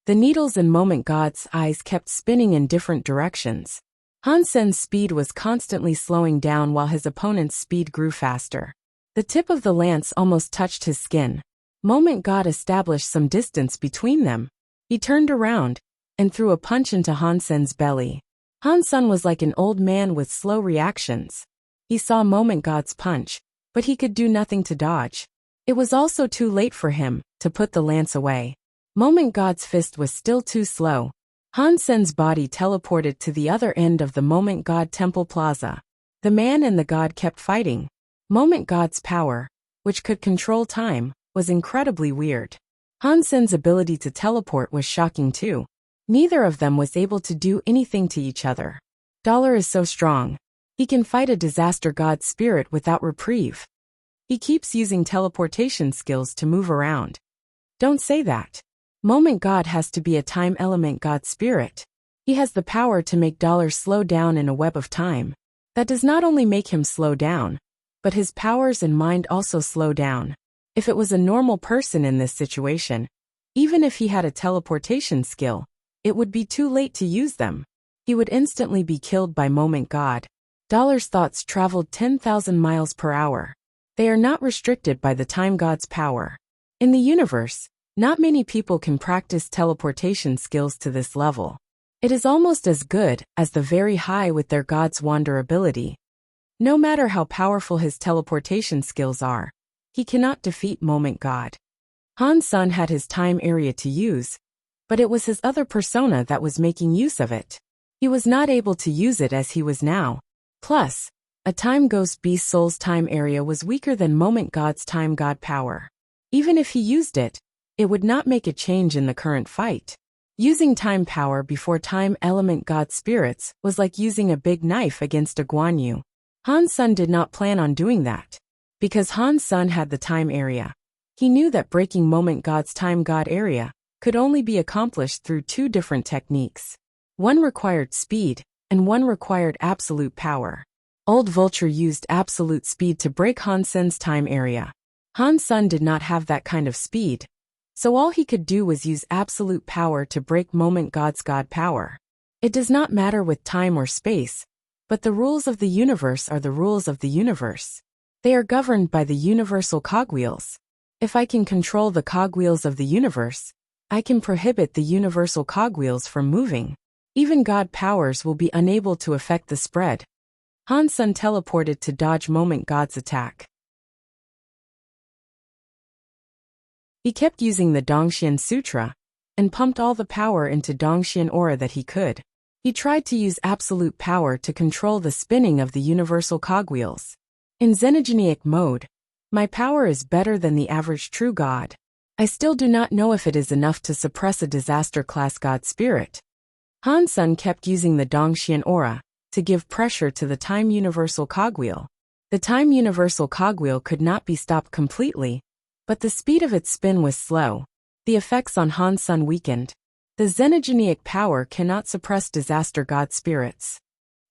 The needles in Moment God's eyes kept spinning in different directions. Han Sen's speed was constantly slowing down while his opponent's speed grew faster. The tip of the lance almost touched his skin. Moment God established some distance between them. He turned around and threw a punch into Han Sen's belly. Han Sen was like an old man with slow reactions. He saw Moment God's punch, but he could do nothing to dodge. It was also too late for him to put the lance away. Moment God's fist was still too slow. Han Sen's body teleported to the other end of the Moment God Temple Plaza. The man and the god kept fighting. Moment God's power, which could control time, was incredibly weird. Han Sen's ability to teleport was shocking too. Neither of them was able to do anything to each other. Dollar is so strong. He can fight a disaster god spirit without reprieve. He keeps using teleportation skills to move around. Don't say that. Moment God has to be a time element god spirit. He has the power to make Dollar slow down in a web of time. That does not only make him slow down, but his powers and mind also slow down. If it was a normal person in this situation, even if he had a teleportation skill, it would be too late to use them. He would instantly be killed by Moment God. Dollar's thoughts traveled 10,000 miles per hour. They are not restricted by the time god's power. In the universe, not many people can practice teleportation skills to this level. It is almost as good as the very high with their god's wander ability. No matter how powerful his teleportation skills are, he cannot defeat Moment God. Han Sen had his time area to use, but it was his other persona that was making use of it. He was not able to use it as he was now. Plus, a Time Ghost Beast Soul's time area was weaker than Moment God's Time God power. Even if he used it, it would not make a change in the current fight. Using time power before time element God spirits was like using a big knife against a Guan Yu. Han Sun did not plan on doing that. Because Han Sun had the time area, he knew that breaking Moment God's Time God area could only be accomplished through two different techniques. One required speed, and one required absolute power. Old Vulture used absolute speed to break Han Sun's time area. Han Sun did not have that kind of speed, so all he could do was use absolute power to break Moment God's God power. It does not matter with time or space, but the rules of the universe are the rules of the universe. They are governed by the universal cogwheels. If I can control the cogwheels of the universe, I can prohibit the universal cogwheels from moving. Even God powers will be unable to affect the spread. Han Sun teleported to dodge Moment God's attack. He kept using the Dongxian Sutra and pumped all the power into Dongxian aura that he could. He tried to use absolute power to control the spinning of the universal cogwheels. In Xenogenic mode, my power is better than the average true god. I still do not know if it is enough to suppress a disaster-class god spirit. Han Sun kept using the Dongxian aura to give pressure to the time universal cogwheel. The time universal cogwheel could not be stopped completely, but the speed of its spin was slow. The effects on Han Sun weakened. The Xenogenic power cannot suppress disaster god spirits.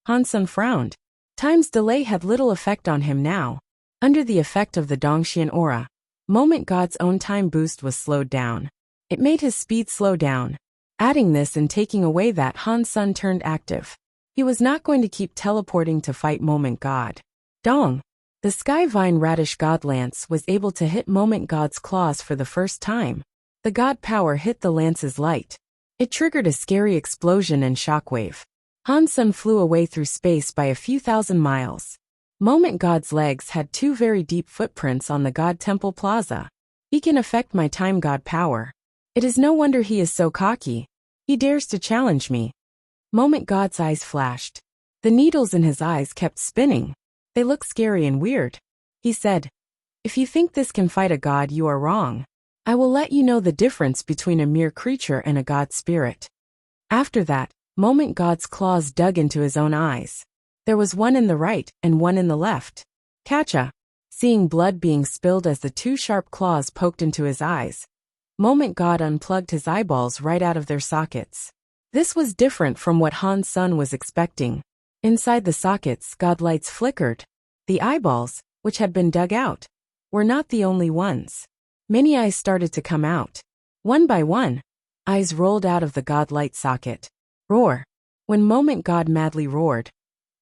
Han Sun frowned. Time's delay had little effect on him now. Under the effect of the Dongxian aura, Moment God's own time boost was slowed down. It made his speed slow down. Adding this and taking away that, Han Sun turned active. He was not going to keep teleporting to fight Moment God. Dong! The Sky Vine Radish God Lance was able to hit Moment God's claws for the first time. The God power hit the lance's light. It triggered a scary explosion and shockwave. Han Sun flew away through space by a few thousand miles. Moment God's legs had two very deep footprints on the God Temple Plaza. He can affect my time God power. It is no wonder he is so cocky. He dares to challenge me. Moment God's eyes flashed. The needles in his eyes kept spinning. They look scary and weird. He said, "If you think this can fight a god, you are wrong. I will let you know the difference between a mere creature and a god spirit." After that, Moment God's claws dug into his own eyes. There was one in the right and one in the left. Catcha! Seeing blood being spilled as the two sharp claws poked into his eyes, Moment God unplugged his eyeballs right out of their sockets. This was different from what Han Sun was expecting. Inside the sockets, God lights flickered. The eyeballs, which had been dug out, were not the only ones. Many eyes started to come out. One by one, eyes rolled out of the God light socket. Roar! When Moment God madly roared,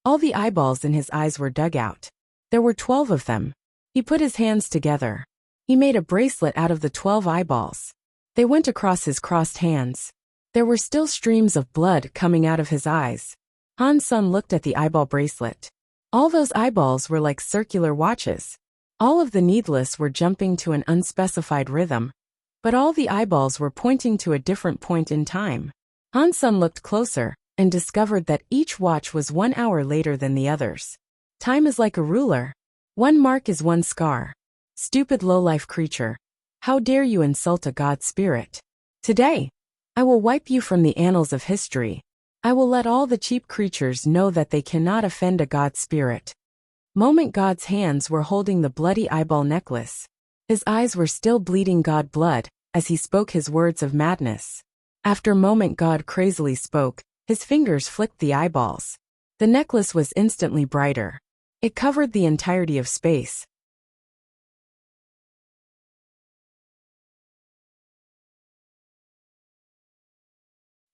all the eyeballs in his eyes were dug out. There were 12 of them. He put his hands together. He made a bracelet out of the 12 eyeballs. They went across his crossed hands. There were still streams of blood coming out of his eyes. Han Sun looked at the eyeball bracelet. All those eyeballs were like circular watches. All of the needless were jumping to an unspecified rhythm, but all the eyeballs were pointing to a different point in time. Han Sun looked closer and discovered that each watch was 1 hour later than the others. Time is like a ruler. One mark is one scar. Stupid low-life creature. How dare you insult a god spirit? Today, I will wipe you from the annals of history. I will let all the cheap creatures know that they cannot offend a god spirit. Moment God's hands were holding the bloody eyeball necklace. His eyes were still bleeding god blood as he spoke his words of madness. After Moment God crazily spoke, his fingers flicked the eyeballs. The necklace was instantly brighter. It covered the entirety of space.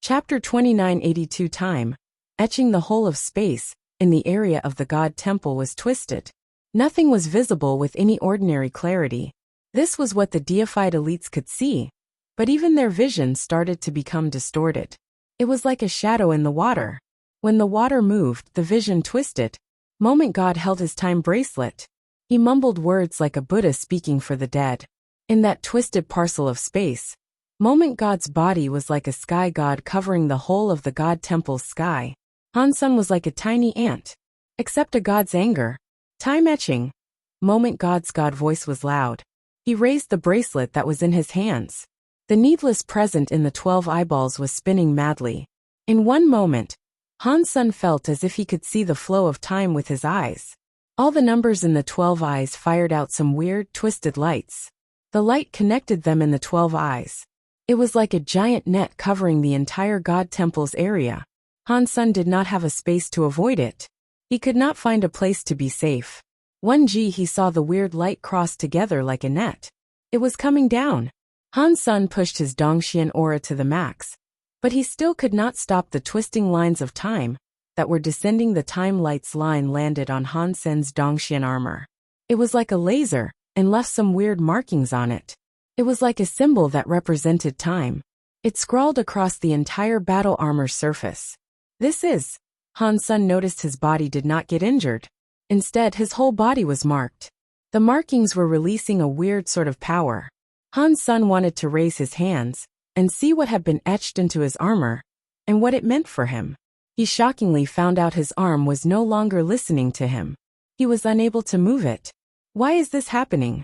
Chapter 2982 Time, etching the whole of space, in the area of the God Temple was twisted. Nothing was visible with any ordinary clarity. This was what the deified elites could see, but even their vision started to become distorted. It was like a shadow in the water. When the water moved, the vision twisted. Moment God held his time bracelet. He mumbled words like a Buddha speaking for the dead. In that twisted parcel of space, Moment God's body was like a sky god covering the whole of the god temple's sky. Han Sen was like a tiny ant. Except a god's anger. Time etching. Moment God's god voice was loud. He raised the bracelet that was in his hands. The needless present in the 12 eyeballs was spinning madly. In one moment, Han Sen felt as if he could see the flow of time with his eyes. All the numbers in the 12 eyes fired out some weird, twisted lights. The light connected them in the 12 eyes. It was like a giant net covering the entire God Temple's area. Han Sen did not have a space to avoid it. He could not find a place to be safe. 1G he saw the weird light cross together like a net. It was coming down. Han Sen pushed his Dongxian aura to the max. But he still could not stop the twisting lines of time that were descending. The time light's line landed on Han Sen's Dongxian armor. It was like a laser, and left some weird markings on it. It was like a symbol that represented time. It scrawled across the entire battle armor surface. This is. Han Sen noticed his body did not get injured. Instead, his whole body was marked. The markings were releasing a weird sort of power. Han Sen wanted to raise his hands and see what had been etched into his armor and what it meant for him. He shockingly found out his arm was no longer listening to him. He was unable to move it. Why is this happening?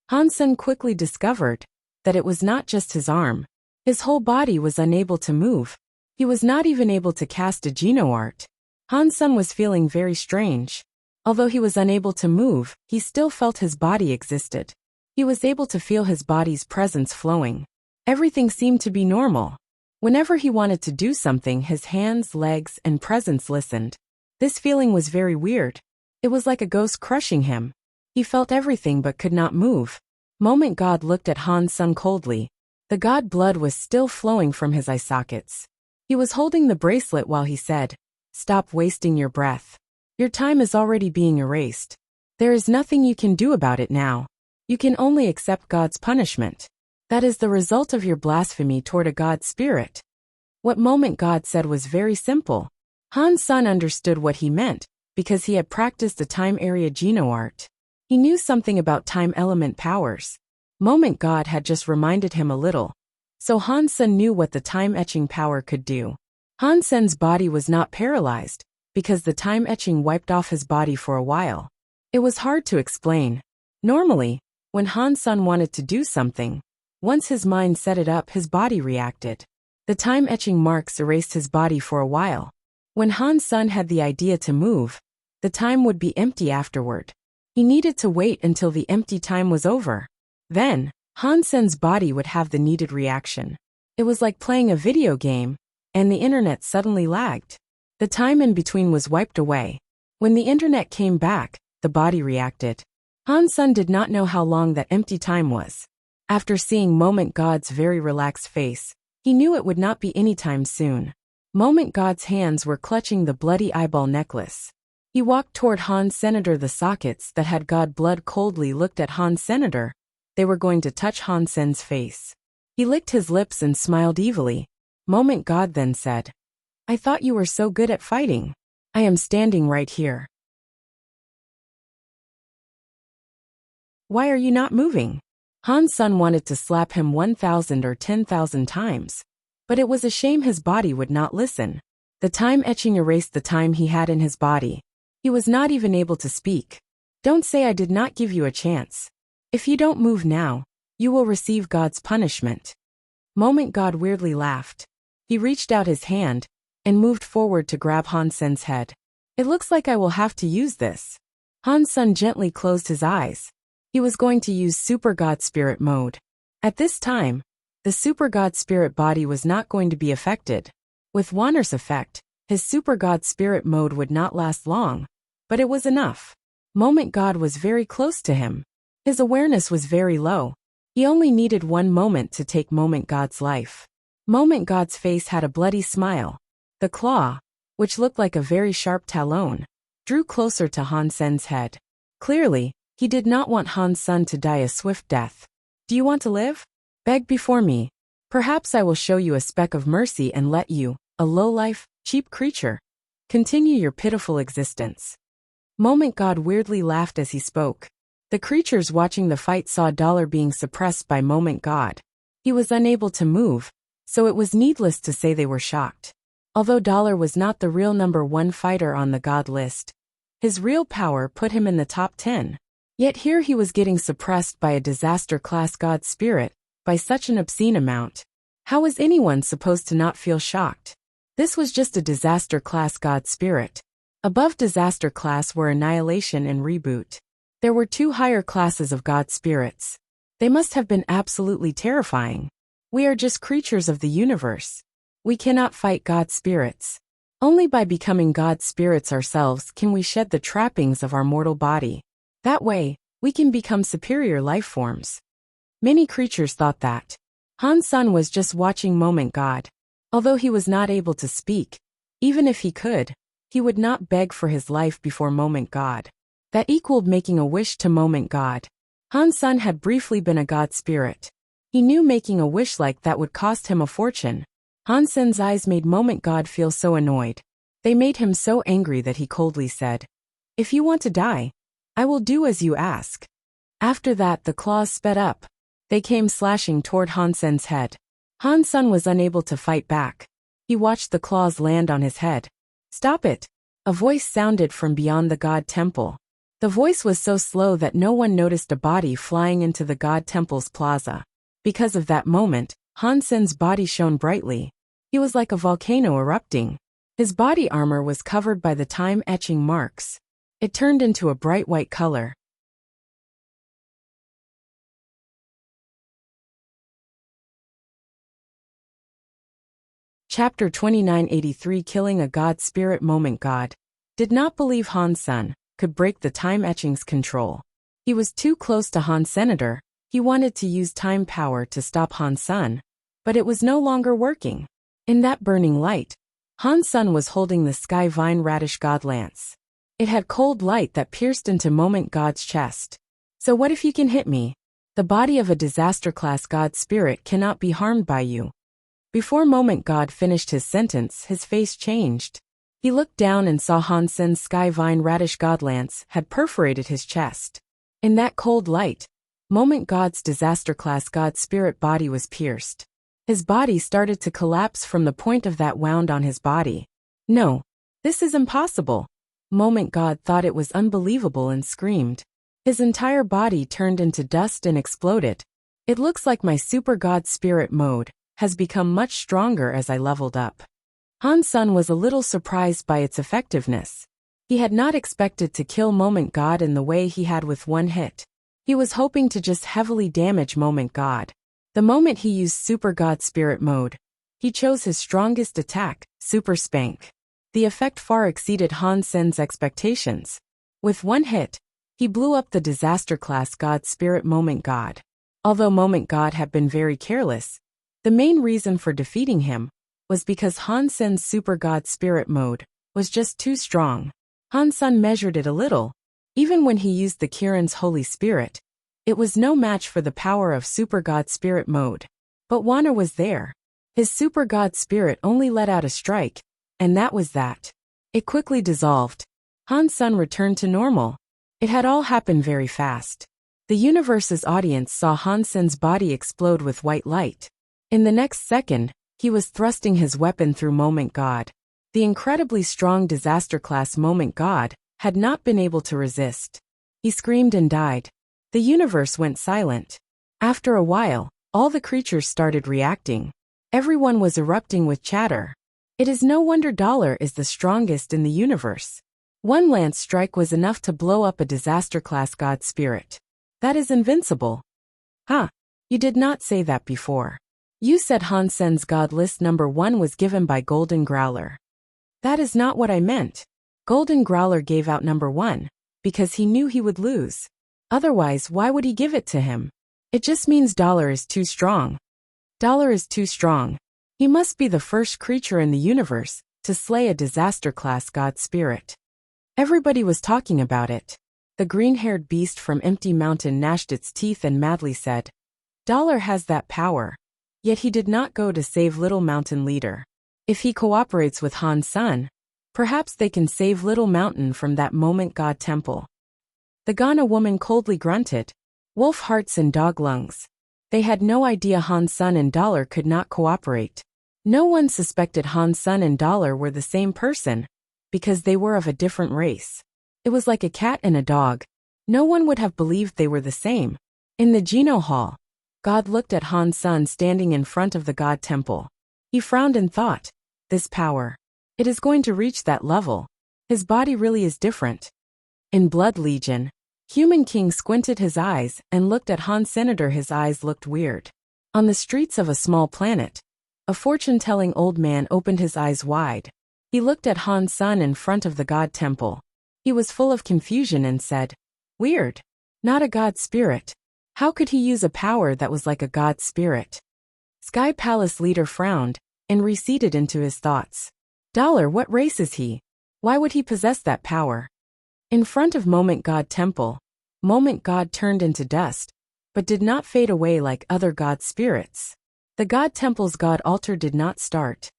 Han Sen quickly discovered that it was not just his arm. His whole body was unable to move. He was not even able to cast a Geno art. Han Sen was feeling very strange. Although he was unable to move, he still felt his body existed. He was able to feel his body's presence flowing. Everything seemed to be normal. Whenever he wanted to do something, his hands, legs, and presence listened. This feeling was very weird. It was like a ghost crushing him. He felt everything but could not move. Moment God looked at Han Sen coldly. The god blood was still flowing from his eye sockets. He was holding the bracelet while he said, "Stop wasting your breath. Your time is already being erased. There is nothing you can do about it now. You can only accept God's punishment. That is the result of your blasphemy toward a God spirit." What Moment God said was very simple. Han Sen understood what he meant, because he had practiced the time area Geno art. He knew something about time element powers. Moment God had just reminded him a little. So Han Sen knew what the time etching power could do. Han Sen's body was not paralyzed, because the time etching wiped off his body for a while. It was hard to explain. Normally, when Han Sen wanted to do something, once his mind set it up, his body reacted. The time etching marks erased his body for a while. When Han Sen had the idea to move, the time would be empty afterward. He needed to wait until the empty time was over. Then, Han Sen's body would have the needed reaction. It was like playing a video game, and the internet suddenly lagged. The time in between was wiped away. When the internet came back, the body reacted. Han Sen did not know how long that empty time was. After seeing Moment God's very relaxed face, he knew it would not be anytime soon. Moment God's hands were clutching the bloody eyeball necklace. He walked toward Han Senator. The sockets that had God blood coldly looked at Han Senator. They were going to touch Han Sen's face. He licked his lips and smiled evilly. Moment God then said, "I thought you were so good at fighting. I am standing right here. Why are you not moving?" Han Sen wanted to slap him 1,000 or 10,000 times. But it was a shame his body would not listen. The time etching erased the time he had in his body. He was not even able to speak. "Don't say I did not give you a chance. If you don't move now, you will receive God's punishment." Moment God weirdly laughed. He reached out his hand and moved forward to grab Han Sen's head. "It looks like I will have to use this." Han Sen gently closed his eyes. He was going to use Super God Spirit mode. At this time, the Super God Spirit body was not going to be affected. With Wanner's effect, his Super God Spirit mode would not last long, but it was enough. Moment God was very close to him. His awareness was very low. He only needed one moment to take Moment God's life. Moment God's face had a bloody smile. The claw, which looked like a very sharp talon, drew closer to Han Sen's head. Clearly, he did not want Han Sen to die a swift death. "Do you want to live? Beg before me. Perhaps I will show you a speck of mercy and let you, a low-life, cheap creature, continue your pitiful existence." Moment God weirdly laughed as he spoke. The creatures watching the fight saw Dollar being suppressed by Moment God. He was unable to move, so it was needless to say they were shocked. Although Dollar was not the real #1 fighter on the god list, his real power put him in the top 10. Yet here he was getting suppressed by a disaster-class god spirit by such an obscene amount. How was anyone supposed to not feel shocked? This was just a disaster-class god spirit. Above disaster class were annihilation and reboot. There were 2 higher classes of god spirits. They must have been absolutely terrifying. We are just creatures of the universe. We cannot fight god spirits. Only by becoming god spirits ourselves can we shed the trappings of our mortal body. That way, we can become superior life forms. Many creatures thought that. Han Sen was just watching Moment God. Although he was not able to speak, even if he could, he would not beg for his life before Moment God. That equaled making a wish to Moment God. Han Sen had briefly been a god spirit. He knew making a wish like that would cost him a fortune. Han Sen's eyes made Moment God feel so annoyed. They made him so angry that he coldly said, "If you want to die, I will do as you ask." After that the claws sped up. They came slashing toward Han Sen's head. Han Sen was unable to fight back. He watched the claws land on his head. "Stop it!" A voice sounded from beyond the god temple. The voice was so slow that no one noticed a body flying into the god temple's plaza. Because of that moment, Han Sen's body shone brightly. He was like a volcano erupting. His body armor was covered by the time-etching marks. It turned into a bright white color. Chapter 2983 Killing a God Spirit Moment God did not believe Han Sen could break the time etching's control. He was too close to Han Senator. He wanted to use time power to stop Han Sen, but it was no longer working. In that burning light, Han Sen was holding the Sky Vine Radish God Lance. It had cold light that pierced into Moment God's chest. "So what if you can hit me? The body of a disaster-class God spirit cannot be harmed by you." Before Moment God finished his sentence, his face changed. He looked down and saw Han Sen's Sky Vine Radish God Lance had perforated his chest. In that cold light, Moment God's disaster-class God spirit body was pierced. His body started to collapse from the point of that wound on his body. "No, this is impossible." Moment God thought it was unbelievable and screamed. His entire body turned into dust and exploded. "It looks like my super God spirit mode has become much stronger as I leveled up." Han Sen was a little surprised by its effectiveness. He had not expected to kill Moment God in the way he had with one hit. He was hoping to just heavily damage Moment God. The moment he used Super God Spirit mode, he chose his strongest attack, Super Spank. The effect far exceeded Han Sen's expectations. With one hit, he blew up the disaster-class God Spirit Moment God. Although Moment God had been very careless, the main reason for defeating him was because Han Sen's Super God Spirit mode was just too strong. Han Sen measured it a little. Even when he used the Kirin's Holy Spirit, it was no match for the power of Super God Spirit mode. But Wanna was there. His Super God Spirit only let out a strike, and that was that. It quickly dissolved. Han Sen returned to normal. It had all happened very fast. The universe's audience saw Han Sen's body explode with white light. In the next second, he was thrusting his weapon through Moment God. The incredibly strong disaster-class Moment God had not been able to resist. He screamed and died. The universe went silent. After a while, all the creatures started reacting. Everyone was erupting with chatter. It is no wonder Dollar is the strongest in the universe. One lance strike was enough to blow up a disaster-class God spirit. That is invincible. Huh, you did not say that before. You said Han Sen's God list #1 was given by Golden Growler. That is not what I meant. Golden Growler gave out #1 because he knew he would lose. Otherwise, why would he give it to him? It just means Dollar is too strong. Dollar is too strong. He must be the first creature in the universe to slay a disaster-class God spirit. Everybody was talking about it. The green-haired beast from Empty Mountain gnashed its teeth and madly said, "Dollar has that power." Yet he did not go to save Little Mountain Leader. If he cooperates with Han Sen, perhaps they can save Little Mountain from that Moment God temple. The Ghana woman coldly grunted. Wolf hearts and dog lungs. They had no idea Han Sun and Dollar could not cooperate. No one suspected Han Sun and Dollar were the same person, because they were of a different race. It was like a cat and a dog. No one would have believed they were the same. In the Geno Hall, God looked at Han Sun standing in front of the God Temple. He frowned and thought, this power. It is going to reach that level. His body really is different. In Blood Legion, Human King squinted his eyes and looked at Han Senator. His eyes looked weird. On the streets of a small planet, a fortune-telling old man opened his eyes wide. He looked at Han Sun in front of the God Temple. He was full of confusion and said, weird. Not a God spirit. How could he use a power that was like a God spirit? Sky Palace leader frowned and receded into his thoughts. Dollar, what race is he? Why would he possess that power? In front of Moment God Temple, Moment God turned into dust, but did not fade away like other God spirits. The God Temple's God altar did not start.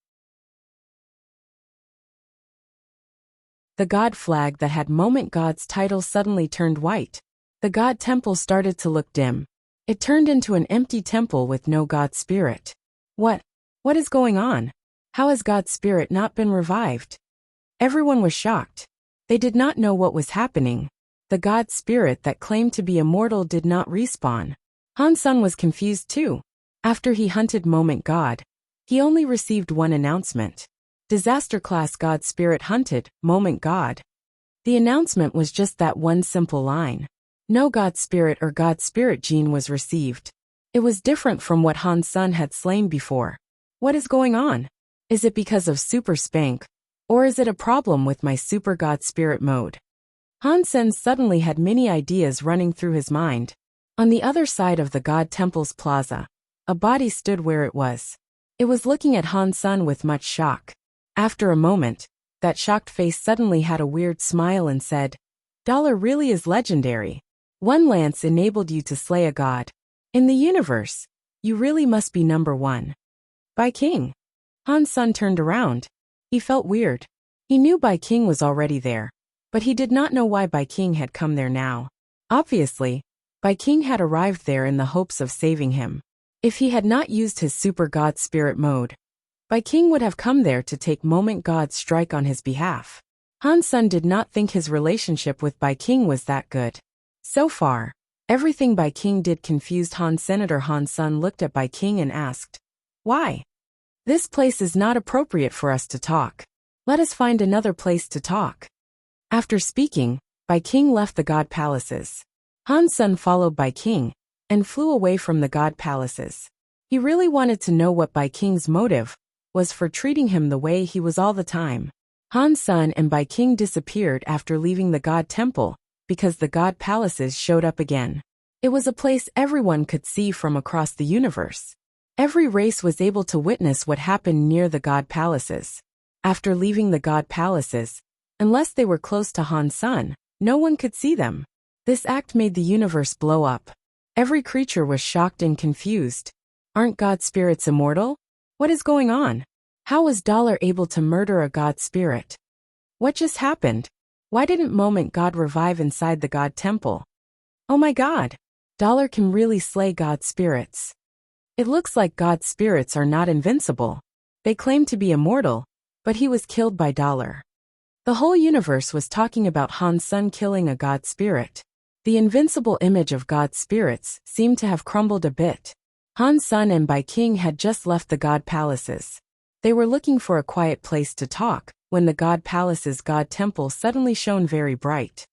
The God flag that had Moment God's title suddenly turned white. The God Temple started to look dim. It turned into an empty temple with no God spirit. What is going on? How has God spirit not been revived? Everyone was shocked. They did not know what was happening. The God spirit that claimed to be immortal did not respawn. Han Sun was confused too. After he hunted Moment God, he only received one announcement. Disaster class God spirit hunted Moment God. The announcement was just that one simple line. No God spirit or God spirit gene was received. It was different from what Han Sun had slain before. What is going on? Is it because of Super Spank? Or is it a problem with my Super God Spirit mode? Han Sen suddenly had many ideas running through his mind. On the other side of the God Temple's plaza, a body stood where it was. It was looking at Han Sun with much shock. After a moment, that shocked face suddenly had a weird smile and said, Dollar really is legendary. One lance enabled you to slay a god. In the universe, you really must be number one. By King. Han Sun turned around. He felt weird. He knew Bai King was already there, but he did not know why Bai King had come there now. Obviously, Bai King had arrived there in the hopes of saving him. If he had not used his Super God Spirit mode, Bai King would have come there to take Moment God's strike on his behalf. Han Sun did not think his relationship with Bai King was that good. So far, everything Bai King did confused Han Senator. Han Sun looked at Bai King and asked, why? This place is not appropriate for us to talk. Let us find another place to talk. After speaking, Bai King left the God Palaces. Han Sun followed Bai King and flew away from the God Palaces. He really wanted to know what Bai King's motive was for treating him the way he was all the time. Han Sun and Bai King disappeared after leaving the God Temple because the God Palaces showed up again. It was a place everyone could see from across the universe. Every race was able to witness what happened near the God Palaces. After leaving the God Palaces, unless they were close to Han Sun, no one could see them. This act made the universe blow up. Every creature was shocked and confused. Aren't God spirits immortal? What is going on? How was Dollar able to murder a God spirit? What just happened? Why didn't Moment God revive inside the God Temple? Oh my God! Dollar can really slay God spirits. It looks like God spirits are not invincible. They claim to be immortal, but he was killed by Dollar. The whole universe was talking about Han Sun killing a God spirit. The invincible image of God spirits seemed to have crumbled a bit. Han Sun and Bai King had just left the God Palaces. They were looking for a quiet place to talk when the God Palace's God Temple suddenly shone very bright.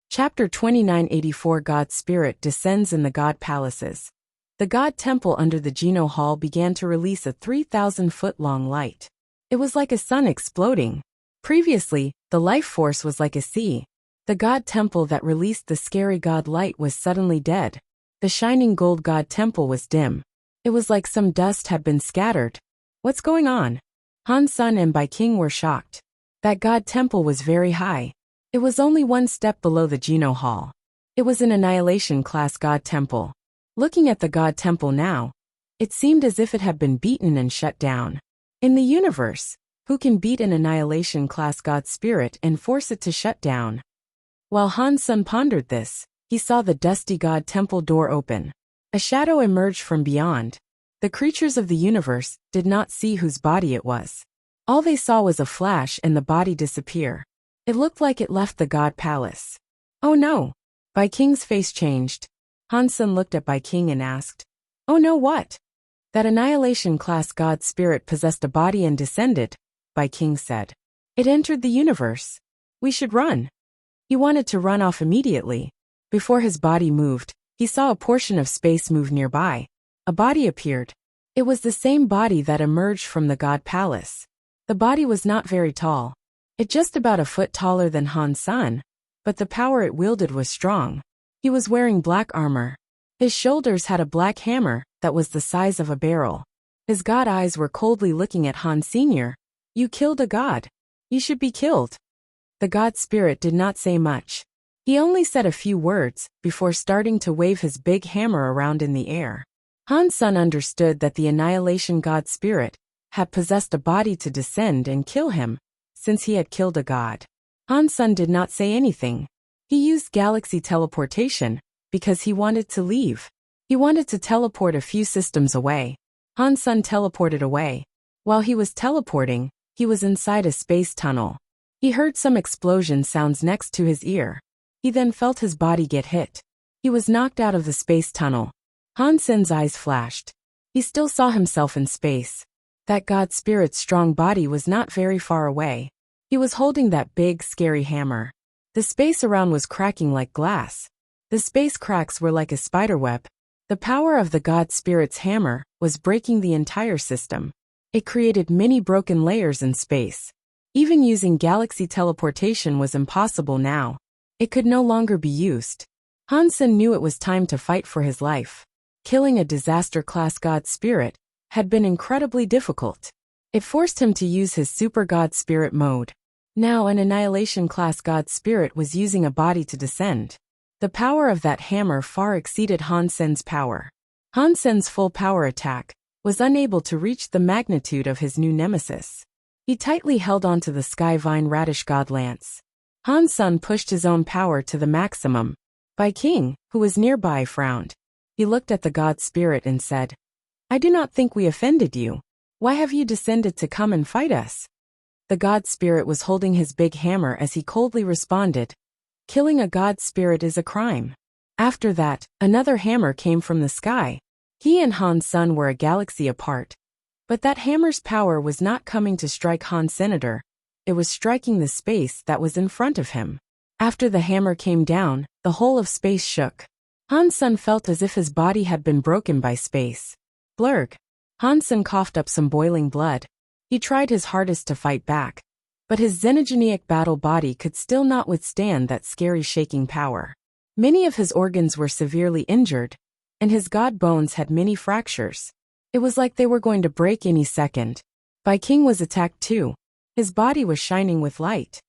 Chapter 2984 God Spirit descends in the God Palaces. The God Temple under the Geno Hall began to release a 3,000-foot-long light. It was like a sun exploding. Previously, the life force was like a sea. The God Temple that released the scary God light was suddenly dead. The shining gold God Temple was dim. It was like some dust had been scattered. What's going on? Han Sun and Bai King were shocked. That God Temple was very high. It was only one step below the Geno Hall. It was an Annihilation-class God Temple. Looking at the God Temple now, it seemed as if it had been beaten and shut down. In the universe, Who can beat an annihilation-class god spirit and force it to shut down? While Han Sen pondered this, he saw the dusty god temple door open. A shadow emerged from beyond. The creatures of the universe did not see whose body it was. All they saw was a flash and the body disappear. It looked like it left the god palace. Oh no! Bai King's face changed. Han Sen looked at Bai King and asked, "Oh no, what?" "That annihilation-class god spirit possessed a body and descended," Bai King said. "It entered the universe. We should run." He wanted to run off immediately. Before his body moved, he saw a portion of space move nearby. A body appeared. It was the same body that emerged from the god palace. The body was not very tall. It just about a foot taller than Han Sen, but the power it wielded was strong. He was wearing black armor. His shoulders had a black hammer that was the size of a barrel. His god eyes were coldly looking at Han Sr. "You killed a god. You should be killed." The god spirit did not say much. He only said a few words before starting to wave his big hammer around in the air. Han Sen understood that the annihilation god spirit had possessed a body to descend and kill him, since he had killed a god. Han Sen did not say anything. He used galaxy teleportation because he wanted to leave. He wanted to teleport a few systems away. Han Sen teleported away. While he was teleporting, he was inside a space tunnel. He heard some explosion sounds next to his ear. He then felt his body get hit. He was knocked out of the space tunnel. Han Sen's eyes flashed. He still saw himself in space. That god spirit's strong body was not very far away. He was holding that big, scary hammer. The space around was cracking like glass. The space cracks were like a spiderweb. The power of the god spirit's hammer was breaking the entire system. It created many broken layers in space. Even using galaxy teleportation was impossible now. It could no longer be used. Han Sen knew it was time to fight for his life. Killing a disaster-class god spirit had been incredibly difficult. It forced him to use his super god spirit mode. Now an annihilation-class god spirit was using a body to descend. The power of that hammer far exceeded Han Sen's power. Han Sen's full power attack was unable to reach the magnitude of his new nemesis. He tightly held onto the Sky Vine Radish God Lance. Han Sen pushed his own power to the maximum. Bai King, who was nearby, frowned. He looked at the god spirit and said, "I do not think we offended you. Why have you descended to come and fight us?" The god spirit was holding his big hammer as he coldly responded, "Killing a god spirit is a crime." After that, another hammer came from the sky. He and Han Sen were a galaxy apart. But that hammer's power was not coming to strike Han Senator. It was striking the space that was in front of him. After the hammer came down, the whole of space shook. Han Sen felt as if his body had been broken by space. Blurg. Han Sen coughed up some boiling blood. He tried his hardest to fight back. But his xenogenic battle body could still not withstand that scary shaking power. Many of his organs were severely injured, and his god bones had many fractures. It was like they were going to break any second. Bai King was attacked too. His body was shining with light.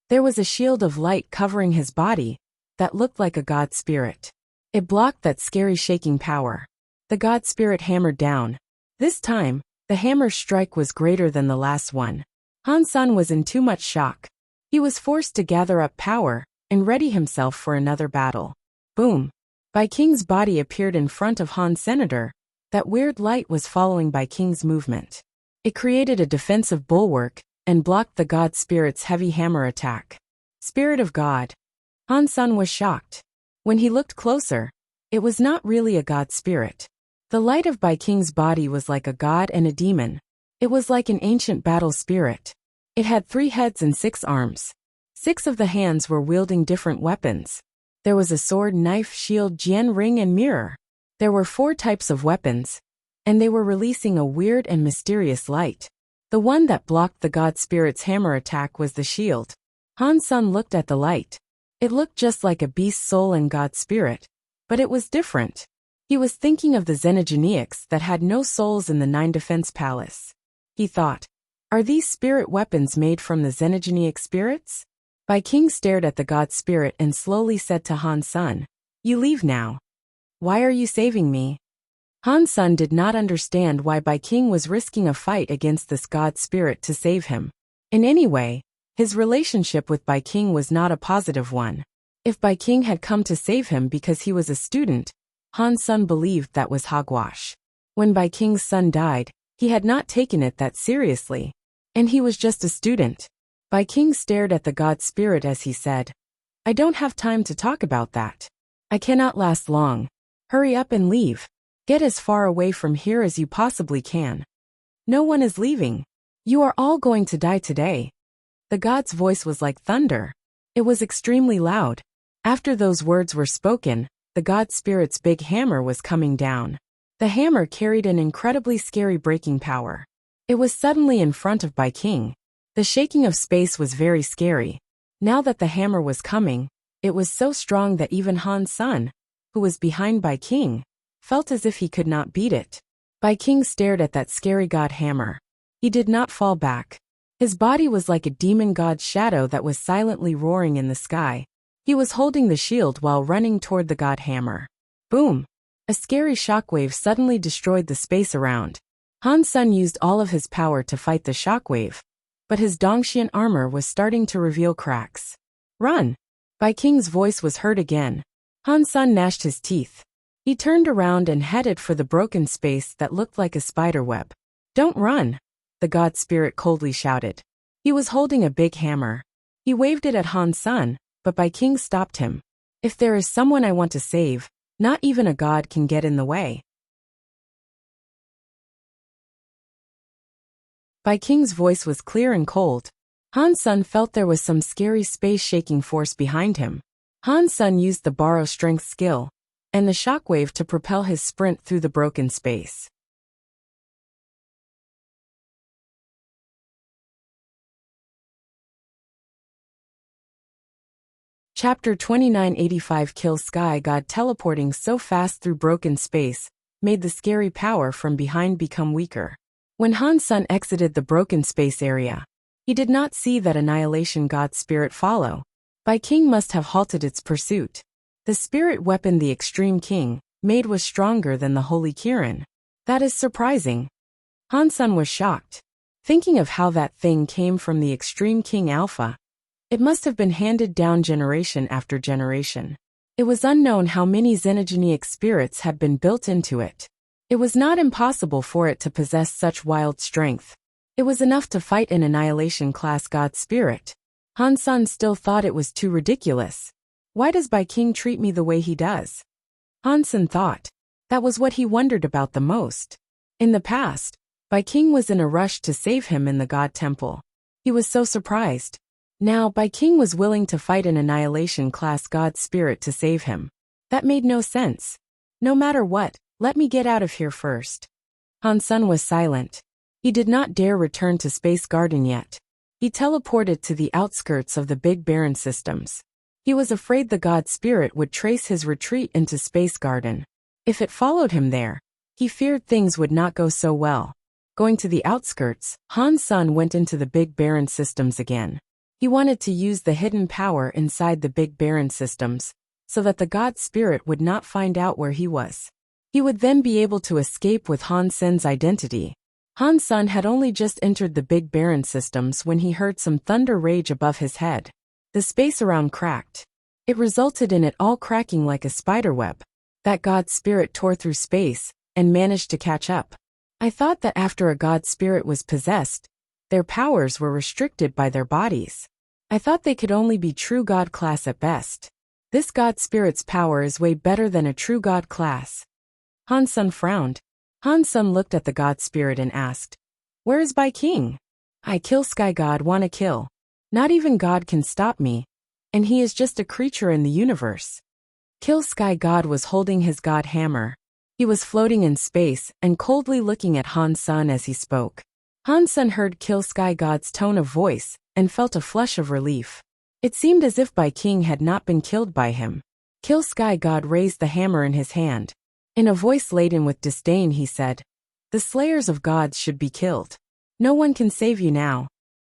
There was a shield of light covering his body that looked like a god spirit. It blocked that scary shaking power. The god spirit hammered down. This time, the hammer's strike was greater than the last one. Han Sen was in too much shock. He was forced to gather up power and ready himself for another battle. Boom! Bai King's body appeared in front of Han Senator. That weird light was following Bai King's movement. It created a defensive bulwark and blocked the god spirit's heavy hammer attack. Spirit of God. Han Sen was shocked. When he looked closer, it was not really a god spirit. The light of Bai King's body was like a god and a demon. It was like an ancient battle spirit. It had 3 heads and 6 arms. 6 of the hands were wielding different weapons. There was a sword, knife, shield, jian ring, and mirror. There were 4 types of weapons, and they were releasing a weird and mysterious light. The one that blocked the god spirit's hammer attack was the shield. Han Sen looked at the light. It looked just like a beast's soul and god spirit, but it was different. He was thinking of the xenogenics that had no souls in the 9 Defense Palace. He thought, are these spirit weapons made from the xenogenic spirits? Bai King stared at the god spirit and slowly said to Han Sen, "You leave now." "Why are you saving me?" Han Sun did not understand why Bai King was risking a fight against this god spirit to save him. In any way, his relationship with Bai King was not a positive one. If Bai King had come to save him because he was a student, Han Sun believed that was hogwash. When Bai King's son died, he had not taken it that seriously. And he was just a student. Bai King stared at the god spirit as he said, "I don't have time to talk about that. I cannot last long. Hurry up and leave. Get as far away from here as you possibly can. No one is leaving. You are all going to die today." The god's voice was like thunder. It was extremely loud. After those words were spoken, the god spirit's big hammer was coming down. The hammer carried an incredibly scary breaking power. It was suddenly in front of Bai King. The shaking of space was very scary. Now that the hammer was coming, it was so strong that even Han Sun, who was behind Bai King, felt as if he could not beat it. Bai King stared at that scary god hammer. He did not fall back. His body was like a demon god's shadow that was silently roaring in the sky. He was holding the shield while running toward the god hammer. Boom! A scary shockwave suddenly destroyed the space around. Han Sun used all of his power to fight the shockwave, but his Dongxian armor was starting to reveal cracks. Run! Bai King's voice was heard again. Han Sun gnashed his teeth. He turned around and headed for the broken space that looked like a spider web. Don't run! The god spirit coldly shouted. He was holding a big hammer. He waved it at Han Sun, but Bai King stopped him. If there is someone I want to save, not even a god can get in the way. Bai King's voice was clear and cold. Han Sun felt there was some scary space-shaking force behind him. Han Sun used the borrow strength skill and the shockwave to propel his sprint through the broken space. Chapter 2985 Kill Sky God teleporting so fast through broken space made the scary power from behind become weaker. When Han Sun exited the broken space area, he did not see that Annihilation God Spirit follow. Bai King must have halted its pursuit. The spirit weapon the Extreme King made was stronger than the Holy Kirin. That is surprising. Han Sun was shocked. Thinking of how that thing came from the Extreme King Alpha, it must have been handed down generation after generation. It was unknown how many xenogenic spirits had been built into it. It was not impossible for it to possess such wild strength. It was enough to fight an Annihilation-class god spirit. Han Sun still thought it was too ridiculous. Why does Bai King treat me the way he does? Han Sun thought. That was what he wondered about the most. In the past, Bai King was in a rush to save him in the god temple. He was so surprised. Now Bai King was willing to fight an Annihilation-class god spirit to save him. That made no sense. No matter what, let me get out of here first. Han Sun was silent. He did not dare return to Space Garden yet. He teleported to the outskirts of the Big Barren systems. He was afraid the god spirit would trace his retreat into Space Garden. If it followed him there, he feared things would not go so well. Going to the outskirts, Han Sun went into the Big Barren systems again. He wanted to use the hidden power inside the Big Barren systems, so that the god spirit would not find out where he was. He would then be able to escape with Han Sun's identity. Han Sun had only just entered the Big Barren systems when he heard some thunder rage above his head. The space around cracked. It resulted in it all cracking like a spiderweb. That god spirit tore through space and managed to catch up. I thought that after a god spirit was possessed, their powers were restricted by their bodies. I thought they could only be true god class at best. This god spirit's power is way better than a true god class. Han Sun frowned. Han Sun looked at the god spirit and asked, "Where is Bai King? I kill Sky God wanna kill. Not even God can stop me. And he is just a creature in the universe." Kill Sky God was holding his god hammer. He was floating in space and coldly looking at Han Sun as he spoke. Han Sun heard Kill Sky God's tone of voice and felt a flush of relief. It seemed as if Bai King had not been killed by him. Kill Sky God raised the hammer in his hand. In a voice laden with disdain he said, "The slayers of gods should be killed. No one can save you now."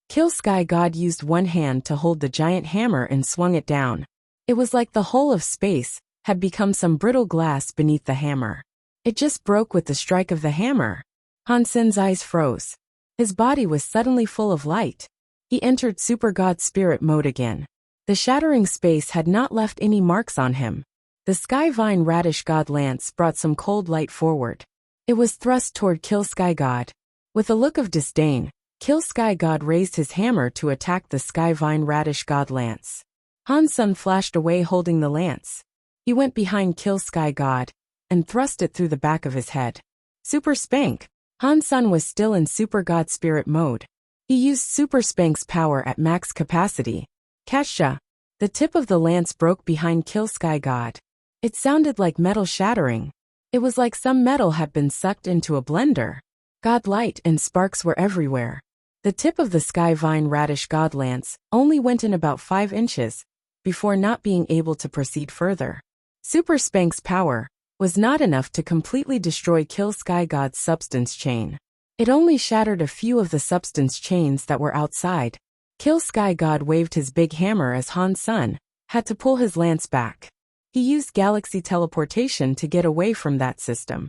Kill Sky God used one hand to hold the giant hammer and swung it down. It was like the whole of space had become some brittle glass beneath the hammer. It just broke with the strike of the hammer. Han Sen's eyes froze. His body was suddenly full of light. He entered Super God Spirit mode again. The shattering space had not left any marks on him. The Sky Vine Radish God Lance brought some cold light forward. It was thrust toward Kill Sky God. With a look of disdain, Kill Sky God raised his hammer to attack the Sky Vine Radish God Lance. Han Sen flashed away holding the lance. He went behind Kill Sky God and thrust it through the back of his head. Super Spank. Han Sen was still in Super God Spirit mode. He used Super Spank's power at max capacity. Kasha. The tip of the lance broke behind Kill Sky God. It sounded like metal shattering. It was like some metal had been sucked into a blender. God light and sparks were everywhere. The tip of the Sky Vine Radish God Lance only went in about 5 inches before not being able to proceed further. Super Spank's power was not enough to completely destroy Kill Sky God's substance chain. It only shattered a few of the substance chains that were outside. Kill Sky God waved his big hammer as Han Sen had to pull his lance back. He used galaxy teleportation to get away from that system.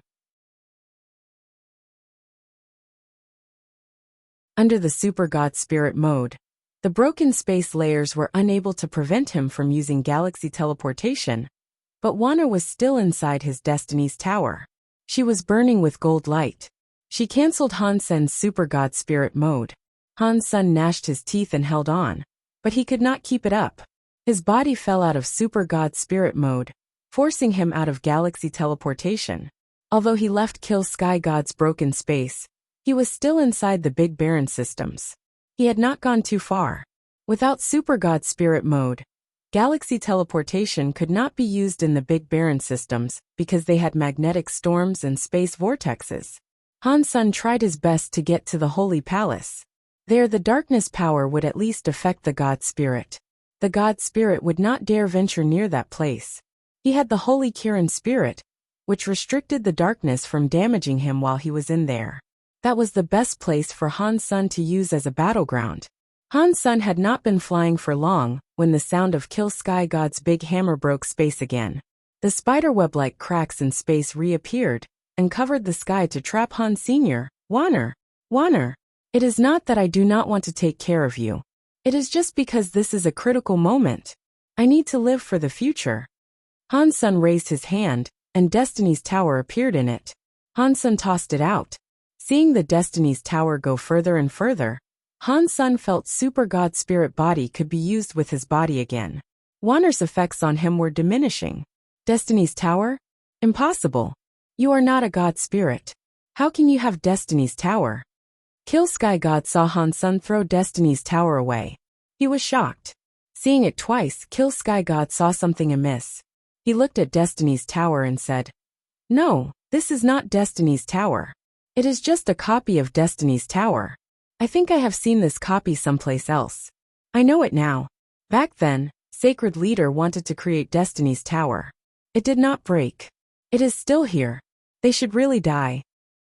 Under the Super God Spirit mode, the broken space layers were unable to prevent him from using galaxy teleportation, but Wana was still inside his Destiny's Tower. She was burning with gold light. She cancelled Han Sen's Super God Spirit mode. Han Sen gnashed his teeth and held on, but he could not keep it up. His body fell out of Super God Spirit mode, forcing him out of galaxy teleportation. Although he left Kill Sky God's broken space, he was still inside the Big Baron systems. He had not gone too far. Without Super God Spirit mode, galaxy teleportation could not be used in the Big Baron systems because they had magnetic storms and space vortexes. Han Sen tried his best to get to the Holy Palace. There the darkness power would at least affect the God Spirit. The God Spirit would not dare venture near that place. He had the Holy Kirin Spirit, which restricted the darkness from damaging him while he was in there. That was the best place for Han Sen to use as a battleground. Han Sen had not been flying for long when the sound of Kill Sky God's big hammer broke space again. The spiderweb-like cracks in space reappeared and covered the sky to trap Han Sr. Wanner. It is not that I do not want to take care of you. It is just because this is a critical moment. I need to live for the future. Han Sen raised his hand, and Destiny's Tower appeared in it. Han Sen tossed it out. Seeing the Destiny's Tower go further and further, Han Sen felt Super God Spirit body could be used with his body again. Wanner's effects on him were diminishing. Destiny's Tower? Impossible. You are not a God Spirit. How can you have Destiny's Tower? Kill Sky God saw Han Sen throw Destiny's Tower away. He was shocked. Seeing it twice, Kill Sky God saw something amiss. He looked at Destiny's Tower and said, "No, this is not Destiny's Tower. It is just a copy of Destiny's Tower. I think I have seen this copy someplace else. I know it now. Back then, Sacred Leader wanted to create Destiny's Tower. It did not break. It is still here. They should really die."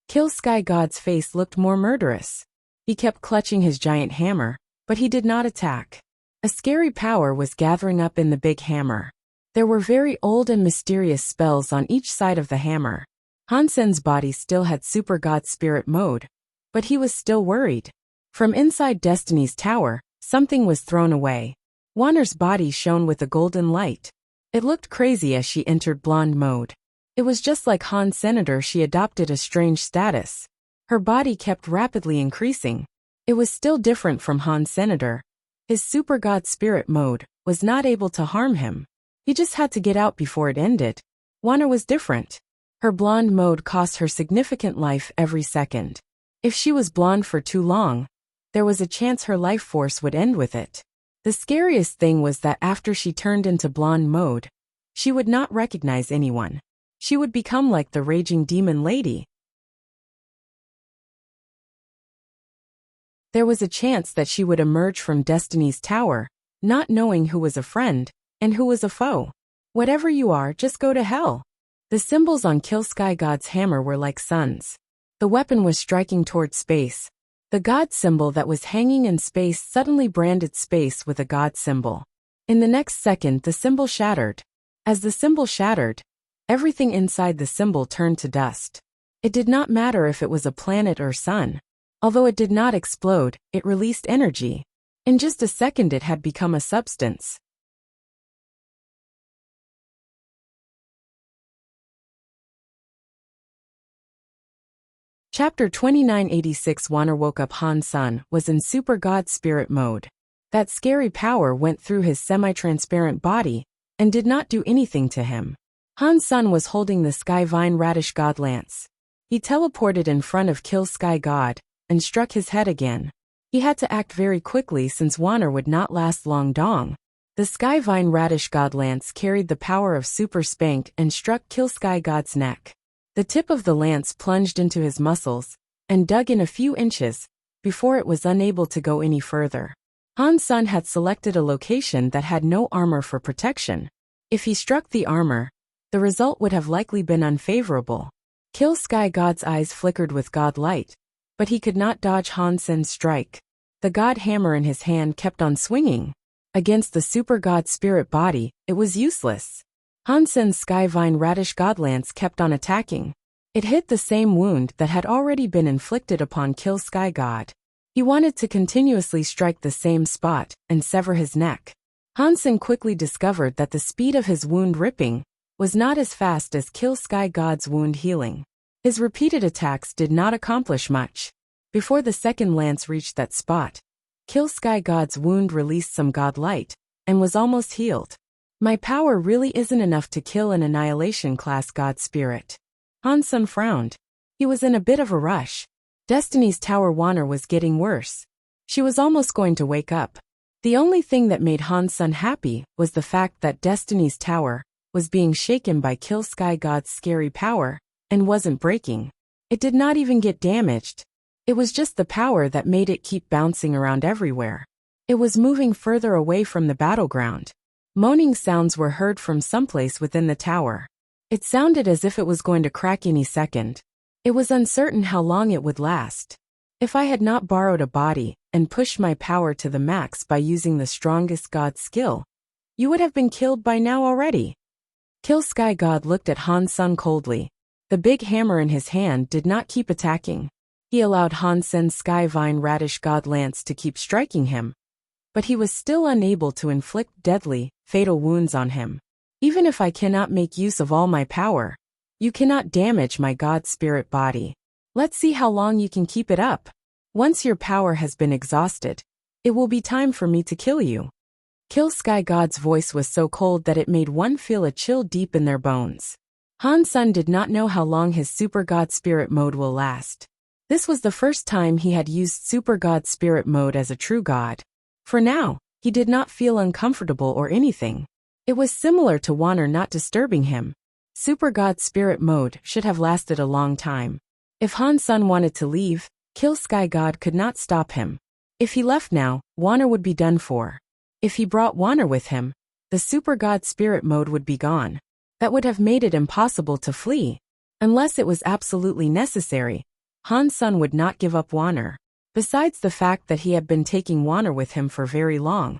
Kill Sky God's face looked more murderous. He kept clutching his giant hammer, but he did not attack. A scary power was gathering up in the big hammer. There were very old and mysterious spells on each side of the hammer. Han Sen's body still had Super God Spirit mode, but he was still worried. From inside Destiny's Tower, something was thrown away. Wanner's body shone with a golden light. It looked crazy as she entered blonde mode. It was just like Han Senator, she adopted a strange status. Her body kept rapidly increasing. It was still different from Han Senator. His Super God Spirit mode was not able to harm him. He just had to get out before it ended. Wanner was different. Her blonde mode cost her significant life every second. If she was blonde for too long, there was a chance her life force would end with it. The scariest thing was that after she turned into blonde mode, she would not recognize anyone. She would become like the raging demon lady. There was a chance that she would emerge from Destiny's Tower, not knowing who was a friend and who was a foe. Whatever you are, just go to hell. The symbols on Kill Sky God's hammer were like suns. The weapon was striking toward space. The God symbol that was hanging in space suddenly branded space with a God symbol. In the next second, the symbol shattered. As the symbol shattered, Everything inside the symbol turned to dust. It did not matter if it was a planet or sun. Although it did not explode, it released energy. In just a second it had become a substance. Chapter 2986. Wanner woke up. Han's son was in super god spirit mode. That scary power went through his semi-transparent body and did not do anything to him. Han's son was holding the Sky Vine Radish God Lance. He teleported in front of Kill Sky God and struck his head again. He had to act very quickly since Wanner would not last long. Dong. The Sky Vine Radish God Lance carried the power of Super Spank and struck Kill Sky God's neck. The tip of the lance plunged into his muscles and dug in a few inches before it was unable to go any further. Han's son had selected a location that had no armor for protection. If he struck the armor, the result would have likely been unfavorable. Kill Sky God's eyes flickered with God light, but he could not dodge Han's son's strike. The God hammer in his hand kept on swinging. Against the super god spirit body, it was useless. Han's son's Sky Vine Radish God Lance kept on attacking. It hit the same wound that had already been inflicted upon Kill Sky God. He wanted to continuously strike the same spot and sever his neck. Han's son quickly discovered that the speed of his wound ripping was not as fast as Kill Sky God's wound healing. His repeated attacks did not accomplish much. Before the second lance reached that spot, Kill Sky God's wound released some god light and was almost healed. My power really isn't enough to kill an annihilation class god spirit. Han's son frowned. He was in a bit of a rush. Destiny's Tower Wanner was getting worse. She was almost going to wake up. The only thing that made Han's son happy was the fact that Destiny's Tower was being shaken by Kill Sky God's scary power and wasn't breaking. It did not even get damaged. It was just the power that made it keep bouncing around everywhere. It was moving further away from the battleground. Moaning sounds were heard from someplace within the tower. It sounded as if it was going to crack any second. It was uncertain how long it would last. If I had not borrowed a body and pushed my power to the max by using the strongest god skill, you would have been killed by now already. Kill Sky God looked at Han's son coldly. The big hammer in his hand did not keep attacking. He allowed Han's son's Sky Vine Radish God Lance to keep striking him, but he was still unable to inflict deadly, fatal wounds on him. Even if I cannot make use of all my power, you cannot damage my god spirit body. Let's see how long you can keep it up. Once your power has been exhausted, it will be time for me to kill you. Kill Sky God's voice was so cold that it made one feel a chill deep in their bones. Han's son did not know how long his super god spirit mode will last. This was the first time he had used super god spirit mode as a true god. For now, he did not feel uncomfortable or anything. It was similar to Wanner not disturbing him. Super god spirit mode should have lasted a long time. If Han's son wanted to leave, Kill Sky God could not stop him. If he left now, Wanner would be done for. If he brought Wanner with him, the super god spirit mode would be gone. That would have made it impossible to flee. Unless it was absolutely necessary, Han's son would not give up Wanner. Besides the fact that he had been taking Wanner with him for very long.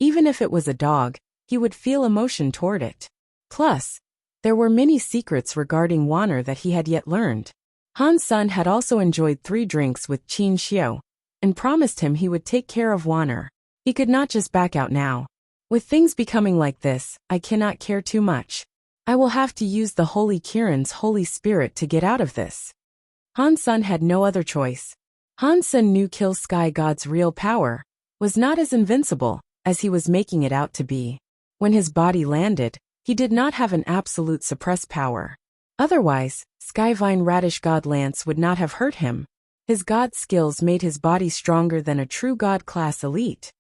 Even if it was a dog, he would feel emotion toward it. Plus, there were many secrets regarding Wanner that he had yet learned. Han's son had also enjoyed 3 drinks with Qin Xiao, and promised him he would take care of Wanner. He could not just back out now. With things becoming like this, I cannot care too much. I will have to use the Holy Kirin's Holy Spirit to get out of this. Han's son had no other choice. Han's son knew Kill Sky God's real power was not as invincible as he was making it out to be. When his body landed, he did not have an absolute suppress power. Otherwise, Skyvine Radish God Lance would not have hurt him. His god skills made his body stronger than a true god class elite.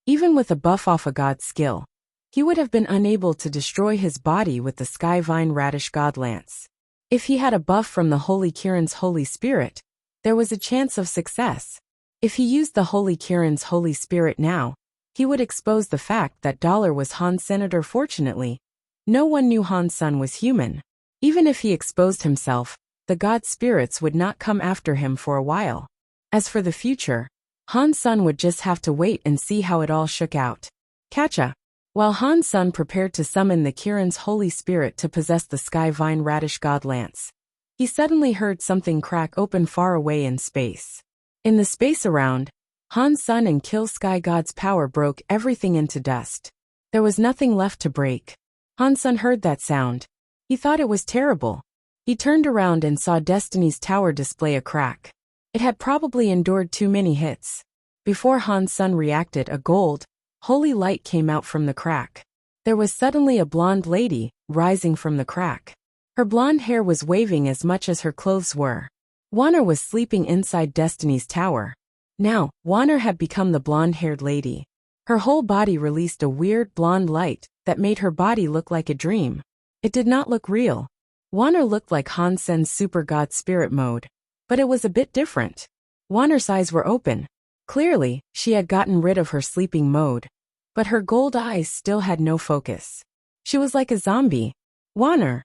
Even with a buff off a god skill, he would have been unable to destroy his body with the Skyvine Radish God Lance. If he had a buff from the Holy Kirin's Holy Spirit, there was a chance of success. If he used the Holy Kirin's Holy Spirit now, he would expose the fact that Dollar was Han's senator. Fortunately, no one knew Han's son was human. Even if he exposed himself, the god spirits would not come after him for a while. As for the future, Han's son would just have to wait and see how it all shook out. Catcha. While Han Sun prepared to summon the Kirin's holy spirit to possess the Sky Vine Radish God Lance, he suddenly heard something crack open far away in space. In the space around, Han Sun and Kill Sky God's power broke everything into dust. There was nothing left to break. Han Sun heard that sound. He thought it was terrible. He turned around and saw Destiny's tower display a crack. It had probably endured too many hits. Before Han Sun reacted, a gold, holy light came out from the crack. There was suddenly a blonde lady rising from the crack. Her blonde hair was waving as much as her clothes were. Wanner was sleeping inside Destiny's tower. Now, Wanner had become the blonde-haired lady. Her whole body released a weird blonde light that made her body look like a dream. It did not look real. Wanner looked like Han Sen's super god spirit mode, but it was a bit different. Wanner's eyes were open. Clearly, she had gotten rid of her sleeping mode, but her gold eyes still had no focus. She was like a zombie. Wanner.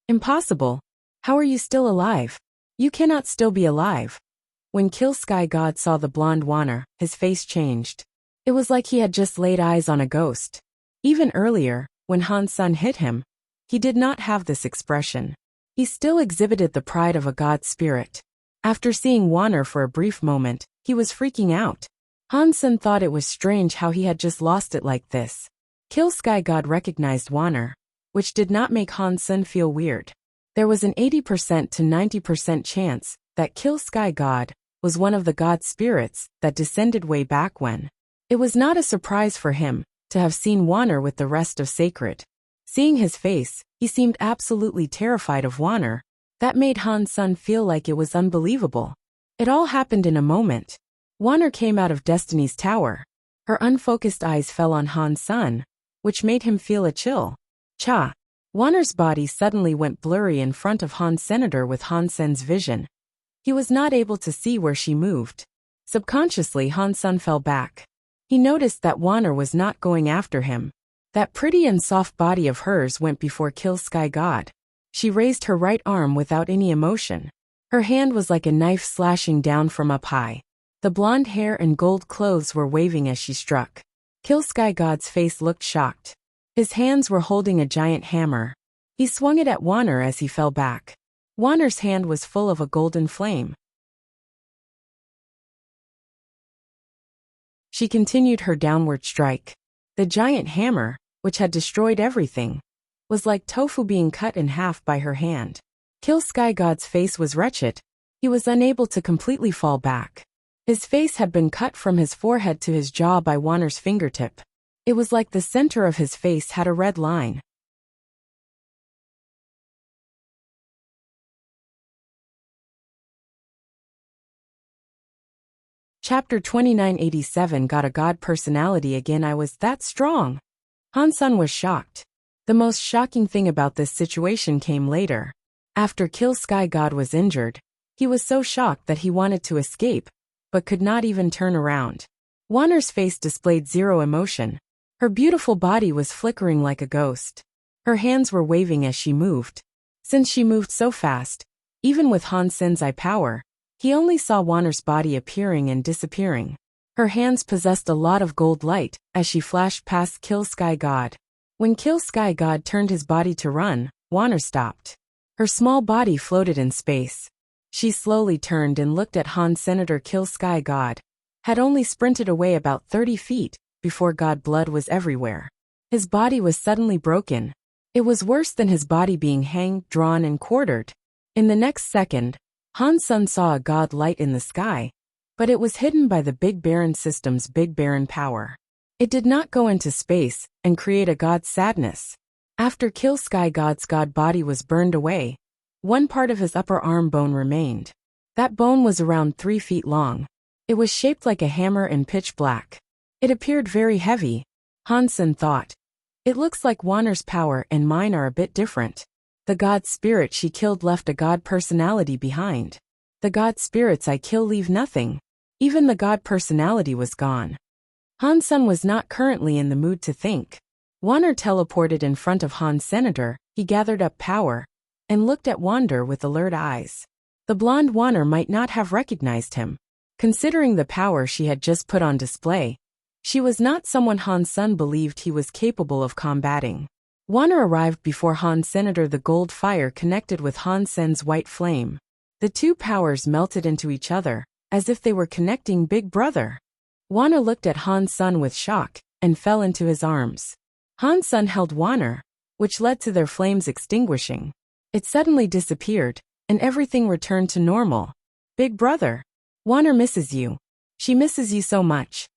Impossible. How are you still alive? You cannot still be alive. When Kill Sky God saw the blonde Wanner, his face changed. It was like he had just laid eyes on a ghost. Even earlier, when Han Sun hit him, he did not have this expression. He still exhibited the pride of a god spirit. After seeing Wanner for a brief moment, he was freaking out. Han Sun thought it was strange how he had just lost it like this. Kill Sky God recognized Wanner, which did not make Han Sun feel weird. There was an 80% to 90% chance that Kill Sky God was one of the god spirits that descended way back when. It was not a surprise for him to have seen Wanner with the rest of Sacred. Seeing his face, he seemed absolutely terrified of Wanner. That made Han Sun feel like it was unbelievable. It all happened in a moment. Wanner came out of Destiny's tower. Her unfocused eyes fell on Han Sun, which made him feel a chill. Cha! Wanner's body suddenly went blurry in front of Han Senator with Han Sen's vision. He was not able to see where she moved. Subconsciously, Han Sun fell back. He noticed that Wanner was not going after him. That pretty and soft body of hers went before Kill Sky God. She raised her right arm without any emotion. Her hand was like a knife slashing down from up high. The blonde hair and gold clothes were waving as she struck. Kill Sky God's face looked shocked. His hands were holding a giant hammer. He swung it at Wanner as he fell back. Wanner's hand was full of a golden flame. She continued her downward strike. The giant hammer, which had destroyed everything, was like tofu being cut in half by her hand. Kill Sky God's face was wretched. He was unable to completely fall back. His face had been cut from his forehead to his jaw by Wanner's fingertip. It was like the center of his face had a red line. Chapter 2987 Got a God personality again. I was that strong. Han Sun was shocked. The most shocking thing about this situation came later. After Kill Sky God was injured, he was so shocked that he wanted to escape, but could not even turn around. Wanner's face displayed zero emotion. Her beautiful body was flickering like a ghost. Her hands were waving as she moved. Since she moved so fast, even with Han Sen's eye power, he only saw Wanner's body appearing and disappearing. Her hands possessed a lot of gold light as she flashed past Kill Sky God. When Kill Sky God turned his body to run, Wanner stopped. Her small body floated in space. She slowly turned and looked at Han Senator. Kill Sky God had only sprinted away about 30 feet before God blood was everywhere. His body was suddenly broken. It was worse than his body being hanged, drawn, and quartered. In the next second, Han Sun saw a god light in the sky, but it was hidden by the Big Baron system's Big Baron power. It did not go into space and create a god's sadness. After Kill Sky God's god body was burned away, one part of his upper arm bone remained. That bone was around 3 feet long. It was shaped like a hammer and pitch black. It appeared very heavy. Han Sun thought, "It looks like Wanner's power and mine are a bit different." The god spirit she killed left a god personality behind. The god spirits I kill leave nothing. Even the god personality was gone. Han Sun was not currently in the mood to think. Wanner teleported in front of Han Senator. He gathered up power and looked at Wander with alert eyes. The blonde Wanner might not have recognized him. Considering the power she had just put on display, She was not someone Han Sen believed he was capable of combating. Wanner arrived before Han Sen. The gold fire connected with Han Sen's white flame. The two powers melted into each other, as if they were connecting Big Brother. Wanner looked at Han Sen with shock, and fell into his arms. Han Sen held Wanner, which led to their flames extinguishing. It suddenly disappeared, and everything returned to normal. Big Brother. Wanner misses you. She misses you so much.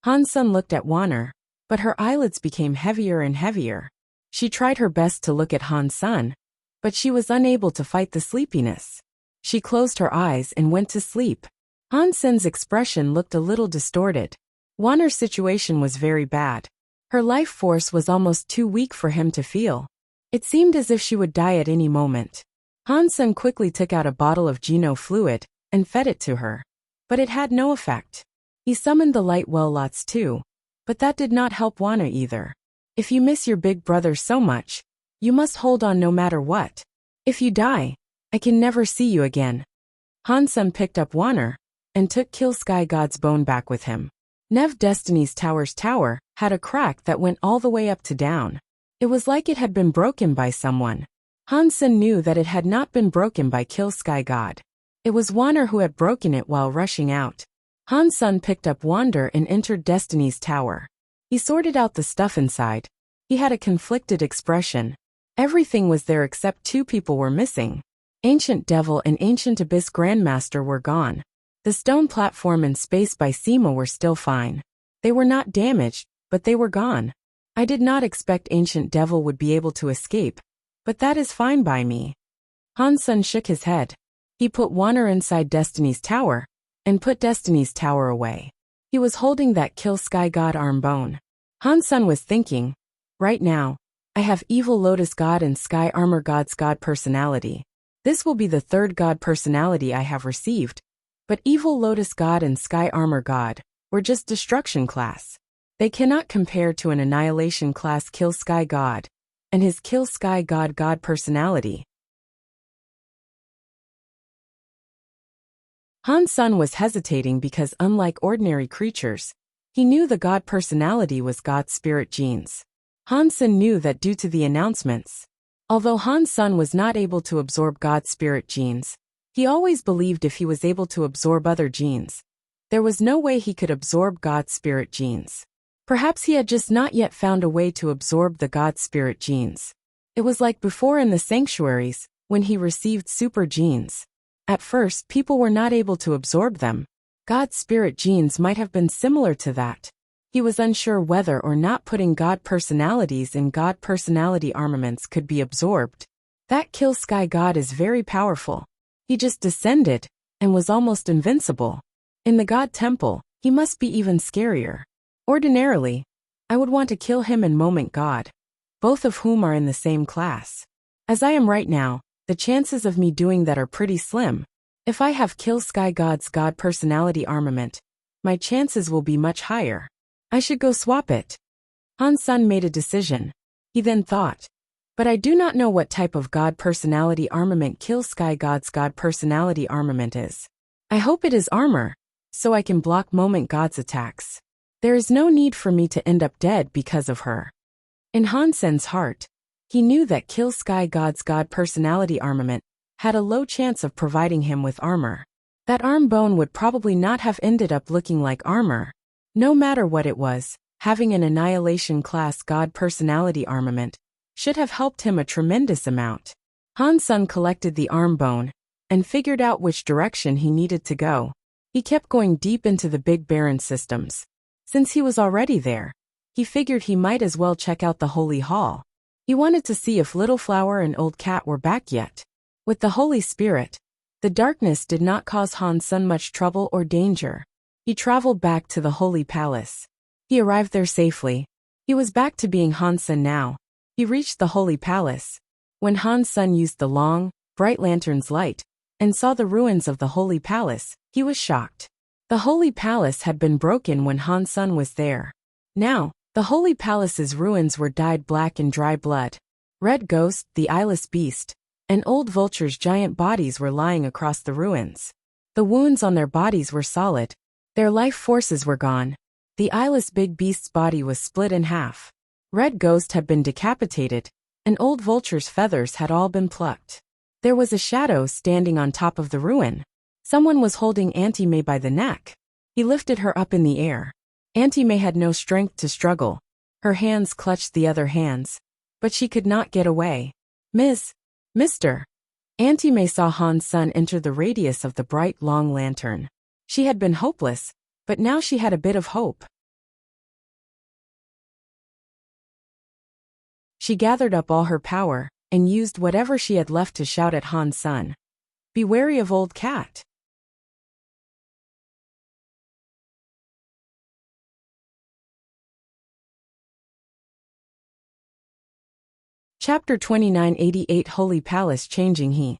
Han Sen looked at Wanner, but her eyelids became heavier and heavier. She tried her best to look at Han Sen, but she was unable to fight the sleepiness. She closed her eyes and went to sleep. Han Sen's expression looked a little distorted. Wanner's situation was very bad. Her life force was almost too weak for him to feel. It seemed as if she would die at any moment. Han Sen quickly took out a bottle of Geno fluid and fed it to her. But it had no effect. He summoned the light well lots too, but that did not help Wanner either. If you miss your big brother so much, you must hold on no matter what. If you die, I can never see you again. Han Sen picked up Wanner and took Kill Sky God's bone back with him. Nev Destiny's Tower's tower had a crack that went all the way up to down. It was like it had been broken by someone. Han Sen knew that it had not been broken by Kill Sky God. It was Wanner who had broken it while rushing out. Han Sen picked up Wander and entered Destiny's Tower. He sorted out the stuff inside. He had a conflicted expression. Everything was there except two people were missing. Ancient Devil and Ancient Abyss Grandmaster were gone. The stone platform and space by Sema were still fine. They were not damaged, but they were gone. I did not expect Ancient Devil would be able to escape, but that is fine by me. Han Sen shook his head. He put Wanner inside Destiny's Tower, and put Destiny's Tower away. He was holding that Kill Sky God arm bone. Han Sen was thinking, right now, I have Evil Lotus God and Sky Armor God's God personality. This will be the third God personality I have received. But Evil Lotus God and Sky Armor God were just Destruction class. They cannot compare to an Annihilation class Kill Sky God and his Kill Sky God personality. Han Sen was hesitating because unlike ordinary creatures, he knew the God personality was God's spirit genes. Han Sen knew that due to the announcements. Although Han Sen was not able to absorb God's spirit genes, he always believed if he was able to absorb other genes, there was no way he could absorb God's spirit genes. Perhaps he had just not yet found a way to absorb the God spirit genes. It was like before in the sanctuaries, when he received super genes. At first, people were not able to absorb them. God's spirit genes might have been similar to that. He was unsure whether or not putting God personalities in God personality armaments could be absorbed. That Kill Sky God is very powerful. He just descended and was almost invincible. In the God Temple, he must be even scarier. Ordinarily, I would want to kill him and Moment God, both of whom are in the same class. As I am right now, the chances of me doing that are pretty slim. If I have Kill Sky God's God personality armament, my chances will be much higher. I should go swap it. Han Sen made a decision. He then thought, but I do not know what type of God personality armament Kill Sky God's God personality armament is. I hope it is armor, so I can block Moment God's attacks. There is no need for me to end up dead because of her. In Han Sen's heart, he knew that Kill Sky God's God personality armament had a low chance of providing him with armor. That arm bone would probably not have ended up looking like armor. No matter what it was, having an Annihilation class God personality armament should have helped him a tremendous amount. Han Sen collected the arm bone and figured out which direction he needed to go. He kept going deep into the Big Baron systems. Since he was already there, he figured he might as well check out the Holy Hall. He wanted to see if Little Flower and Old Cat were back yet. With the Holy Spirit, the darkness did not cause Han Sen much trouble or danger. He traveled back to the Holy Palace. He arrived there safely. He was back to being Han Sen now. He reached the Holy Palace. When Han Sen used the long, bright lantern's light and saw the ruins of the Holy Palace, he was shocked. The Holy Palace had been broken when Han Sen was there. Now, the Holy Palace's ruins were dyed black in dry blood. Red Ghost, the eyeless beast, and Old Vulture's giant bodies were lying across the ruins. The wounds on their bodies were solid. Their life forces were gone. The eyeless big beast's body was split in half. Red Ghost had been decapitated, and old Vulture's feathers had all been plucked. There was a shadow standing on top of the ruin. Someone was holding Auntie May by the neck. He lifted her up in the air. Auntie May had no strength to struggle. Her hands clutched the other hands, but she could not get away. Mister. Auntie May saw Han's son enter the radius of the bright long lantern. She had been hopeless, but now she had a bit of hope. She gathered up all her power and used whatever she had left to shout at Han's son. Be wary of old cat. Chapter 2988 Holy Palace Changing.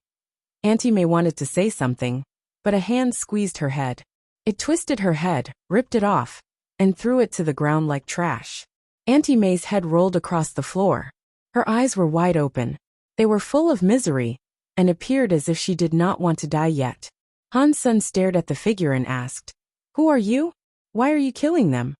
Auntie May wanted to say something, but a hand squeezed her head. It twisted her head, ripped it off, and threw it to the ground like trash. Auntie May's head rolled across the floor. Her eyes were wide open. They were full of misery, and appeared as if she did not want to die yet. Han's son stared at the figure and asked, Who are you? Why are you killing them?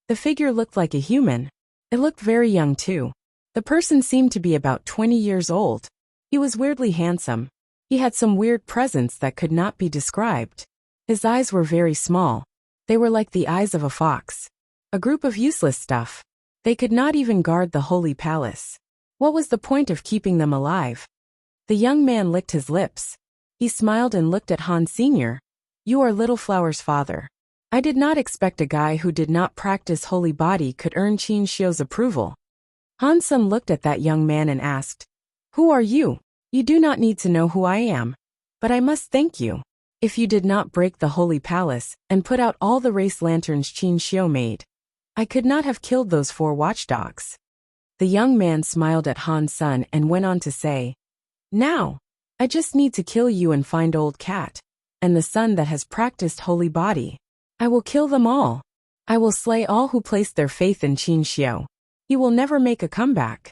The figure looked like a human. It looked very young too. The person seemed to be about 20 years old. He was weirdly handsome. He had some weird presence that could not be described. His eyes were very small. They were like the eyes of a fox. A group of useless stuff. They could not even guard the holy palace. What was the point of keeping them alive? The young man licked his lips. He smiled and looked at Han Sr. You are Little Flower's father. I did not expect a guy who did not practice holy body could earn Qin Shio's approval. Han's son looked at that young man and asked, Who are you? You do not need to know who I am. But I must thank you. If you did not break the holy palace and put out all the race lanterns Qin Shio made, I could not have killed those 4 watchdogs. The young man smiled at Han's son and went on to say, Now, I just need to kill you and find old cat, and the son that has practiced holy body. I will kill them all. I will slay all who place their faith in Qin Shio. He will never make a comeback.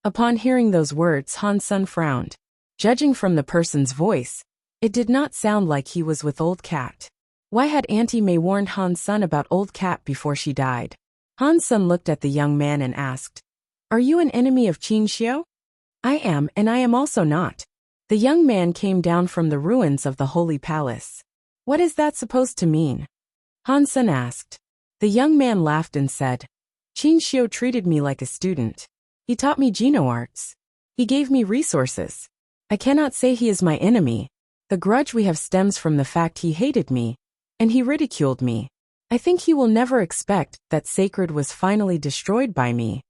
Upon hearing those words, Han's son frowned. Judging from the person's voice, it did not sound like he was with old cat. Why had Auntie May warned Han's son about old cat before she died? Han's son looked at the young man and asked, Are you an enemy of Qin Shio? I am, and I am also not. The young man came down from the ruins of the holy palace. What is that supposed to mean? Han's son asked. The young man laughed and said, Qin Shio treated me like a student. He taught me Geno arts. He gave me resources. I cannot say he is my enemy. The grudge we have stems from the fact he hated me, and he ridiculed me. I think he will never expect that sacred was finally destroyed by me.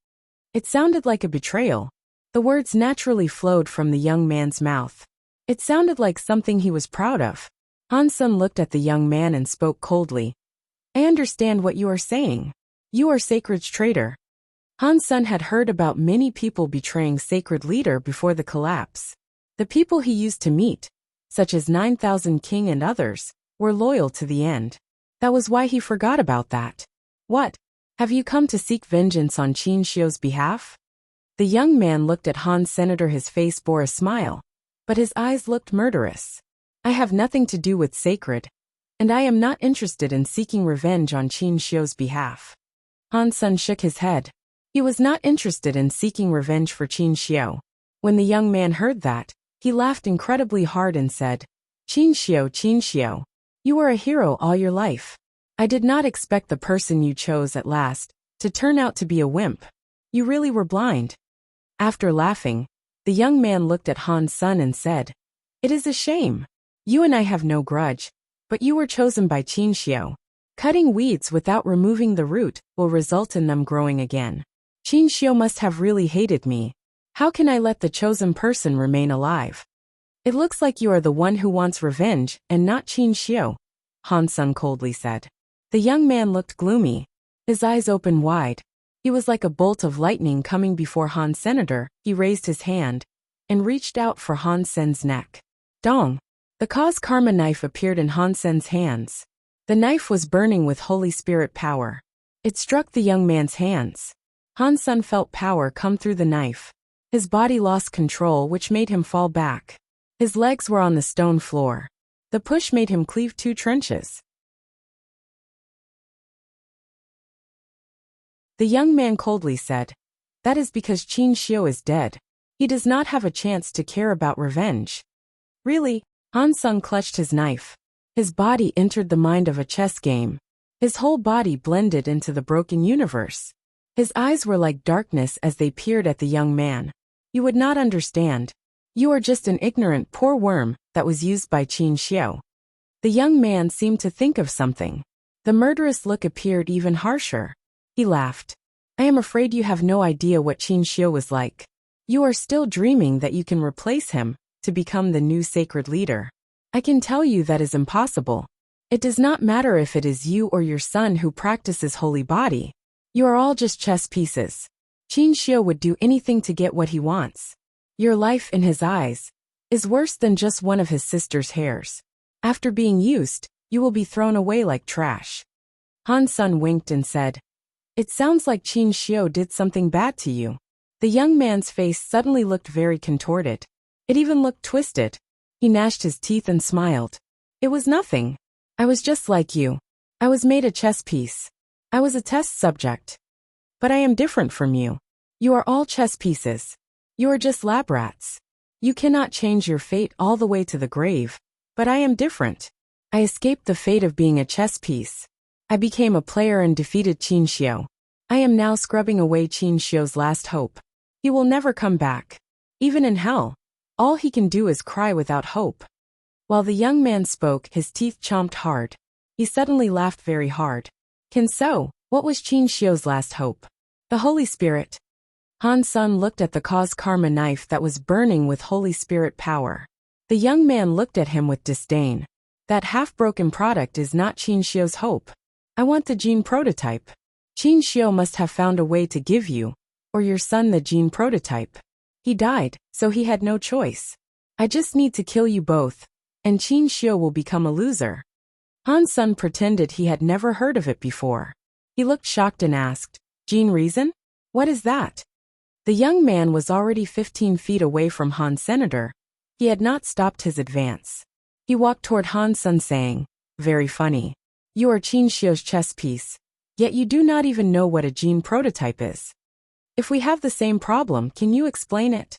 It sounded like a betrayal. The words naturally flowed from the young man's mouth. It sounded like something he was proud of. Han's son looked at the young man and spoke coldly. I understand what you are saying. You are Sacred's traitor. Han's son had heard about many people betraying Sacred leader before the collapse. The people he used to meet, such as 9,000 King and others, were loyal to the end. That was why he forgot about that. What? Have you come to seek vengeance on Qin Shio's behalf? The young man looked at Han's senator. His face bore a smile, but his eyes looked murderous. I have nothing to do with Sacred, and I am not interested in seeking revenge on Qin Shio's behalf. Han's son shook his head. He was not interested in seeking revenge for Qin Shio. When the young man heard that, he laughed incredibly hard and said, Qin Shio, you were a hero all your life. I did not expect the person you chose at last to turn out to be a wimp. You really were blind. After laughing, the young man looked at Han's son and said, It is a shame. You and I have no grudge, but you were chosen by Qin Shio. Cutting weeds without removing the root will result in them growing again. Qin Shio must have really hated me. How can I let the chosen person remain alive? It looks like you are the one who wants revenge and not Qin Shio, Han's son coldly said. The young man looked gloomy. His eyes opened wide. He was like a bolt of lightning coming before Han's senator. He raised his hand and reached out for Han Sen's neck. Dong! The cause karma knife appeared in Han Sen's hands. The knife was burning with Holy Spirit power. It struck the young man's hands. Han's son felt power come through the knife. His body lost control, which made him fall back. His legs were on the stone floor. The push made him cleave 2 trenches. The young man coldly said, "That is because Qin Xiu is dead. He does not have a chance to care about revenge." Really? Han Sung clutched his knife. His body entered the mind of a chess game. His whole body blended into the broken universe. His eyes were like darkness as they peered at the young man. "You would not understand. You are just an ignorant poor worm that was used by Qin Xiu." The young man seemed to think of something. The murderous look appeared even harsher. He laughed. "I am afraid you have no idea what Qin Xiu was like. You are still dreaming that you can replace him to become the new sacred leader. I can tell you that is impossible. It does not matter if it is you or your son who practices holy body. You are all just chess pieces. Qin Xiu would do anything to get what he wants. Your life in his eyes is worse than just one of his sister's hairs. After being used, you will be thrown away like trash." Han Sun winked and said, "It sounds like Qin Xiu did something bad to you." The young man's face suddenly looked very contorted. It even looked twisted. He gnashed his teeth and smiled. "It was nothing. I was just like you. I was made a chess piece. I was a test subject. But I am different from you. You are all chess pieces. You are just lab rats. You cannot change your fate all the way to the grave. But I am different. I escaped the fate of being a chess piece. I became a player and defeated Qin Xiu. I am now scrubbing away Qin Xiu's last hope. He will never come back. Even in hell, all he can do is cry without hope." While the young man spoke, his teeth chomped hard. He suddenly laughed very hard. "So, what was Qin Xiu's last hope?" "The Holy Spirit." Han Sun looked at the cause karma knife that was burning with Holy Spirit power. The young man looked at him with disdain. "That half-broken product is not Qin Xiu's hope. I want the gene prototype. Qin Xiu must have found a way to give you, or your son, the gene prototype. He died, so he had no choice. I just need to kill you both, and Qin Xiu will become a loser." Han Sun pretended he had never heard of it before. He looked shocked and asked, "Gene reason? What is that?" The young man was already 15 feet away from Han Senator. He had not stopped his advance. He walked toward Han Sun saying, "Very funny. You are Qin Xiu's chess piece, yet you do not even know what a gene prototype is. If we have the same problem, can you explain it?"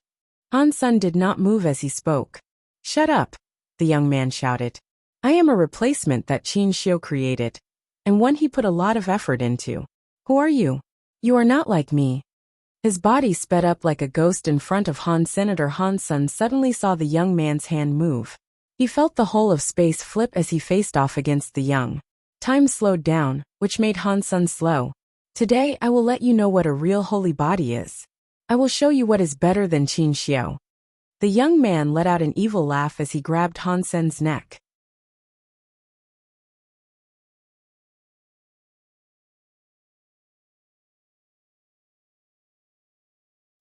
Han Sun did not move as he spoke. "Shut up," the young man shouted. "I am a replacement that Qin Xiu created, and one he put a lot of effort into. Who are you? You are not like me." His body sped up like a ghost in front of Han Senator. Han Sun suddenly saw the young man's hand move. He felt the whole of space flip as he faced off against the young. Time slowed down, which made Han Sun slow. "Today I will let you know what a real holy body is. I will show you what is better than Qin Xiu." The young man let out an evil laugh as he grabbed Han Sun's neck.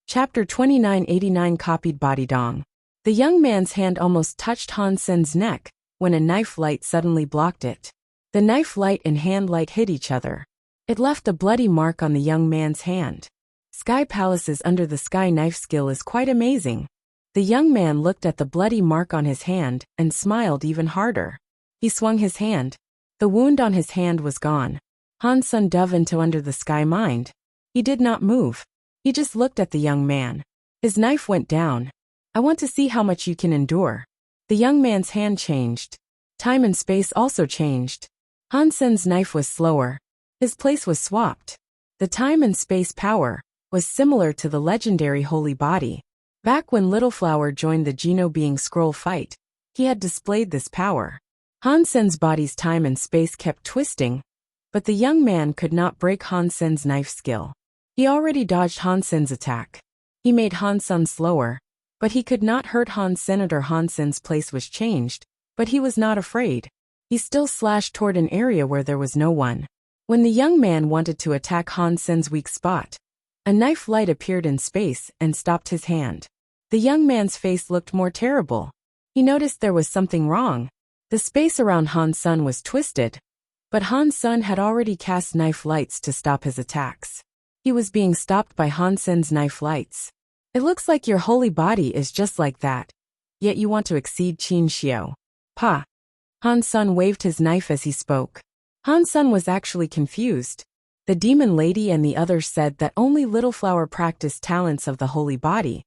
Chapter 2989 Copied Body Dong. The young man's hand almost touched Han Sen's neck when a knife light suddenly blocked it. The knife light and hand light hit each other. It left a bloody mark on the young man's hand. Sky Palace's under the sky knife skill is quite amazing. The young man looked at the bloody mark on his hand and smiled even harder. He swung his hand. The wound on his hand was gone. Han Sun dove into under the sky mind. He did not move. He just looked at the young man. His knife went down. "I want to see how much you can endure." The young man's hand changed. Time and space also changed. Han Sen's knife was slower. His place was swapped. The time and space power was similar to the legendary holy body. Back when Little Flower joined the Geno Being Scroll fight, he had displayed this power. Han Sen's body's time and space kept twisting, but the young man could not break Han Sen's knife skill. He already dodged Han Sen's attack. He made Han Sun slower, but he could not hurt Han Senator. Han Sen's place was changed, but he was not afraid. He still slashed toward an area where there was no one. When the young man wanted to attack Han Sen's weak spot, a knife light appeared in space and stopped his hand. The young man's face looked more terrible. He noticed there was something wrong. The space around Han Sun was twisted, but Han Sun had already cast knife lights to stop his attacks. He was being stopped by Han Sen's knife lights. "It looks like your holy body is just like that, yet you want to exceed Qin Xiu. Pa." Han Sun waved his knife as he spoke. Han Sun was actually confused. The demon lady and the others said that only Little Flower practiced talents of the holy body,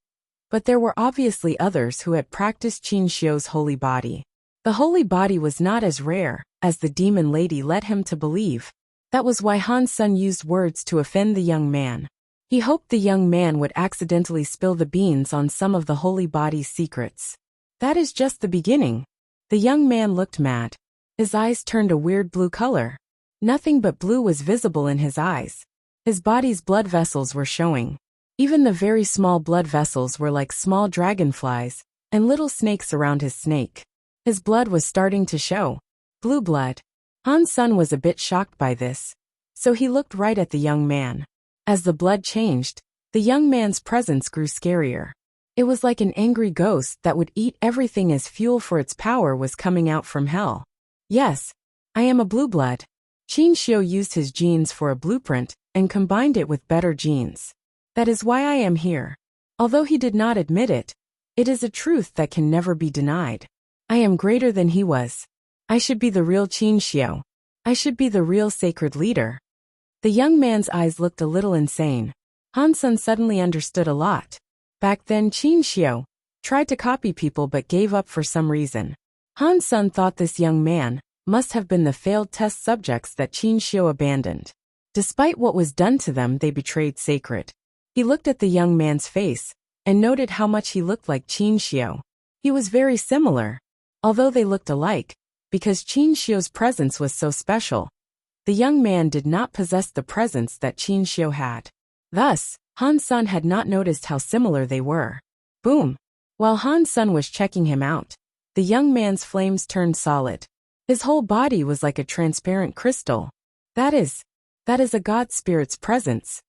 but there were obviously others who had practiced Qin Xiu's holy body. The holy body was not as rare as the demon lady led him to believe. That was why Han Sen used words to offend the young man. He hoped the young man would accidentally spill the beans on some of the holy body's secrets. That is just the beginning. The young man looked mad. His eyes turned a weird blue color. Nothing but blue was visible in his eyes. His body's blood vessels were showing. Even the very small blood vessels were like small dragonflies and little snakes around his snake. His blood was starting to show. Blue blood. Han Sen was a bit shocked by this, so he looked right at the young man. As the blood changed, the young man's presence grew scarier. It was like an angry ghost that would eat everything as fuel for its power was coming out from hell. Yes, I am a blue blood. Qin Xiu used his genes for a blueprint and combined it with better genes. That is why I am here. Although he did not admit it, it is a truth that can never be denied. I am greater than he was. I should be the real Qin Xiu. I should be the real sacred leader. The young man's eyes looked a little insane. Han Sen suddenly understood a lot. Back then Qin Xiu tried to copy people but gave up for some reason. Han Sen thought this young man must have been the failed test subjects that Qin Xiu abandoned. Despite what was done to them, they betrayed sacred. He looked at the young man's face and noted how much he looked like Qin Xiu. He was very similar, although they looked alike, because Qin Xiu's presence was so special. The young man did not possess the presence that Qin Xiu had. Thus, Han Sen had not noticed how similar they were. Boom! While Han Sen was checking him out, the young man's flames turned solid. His whole body was like a transparent crystal. That is a god spirit's presence.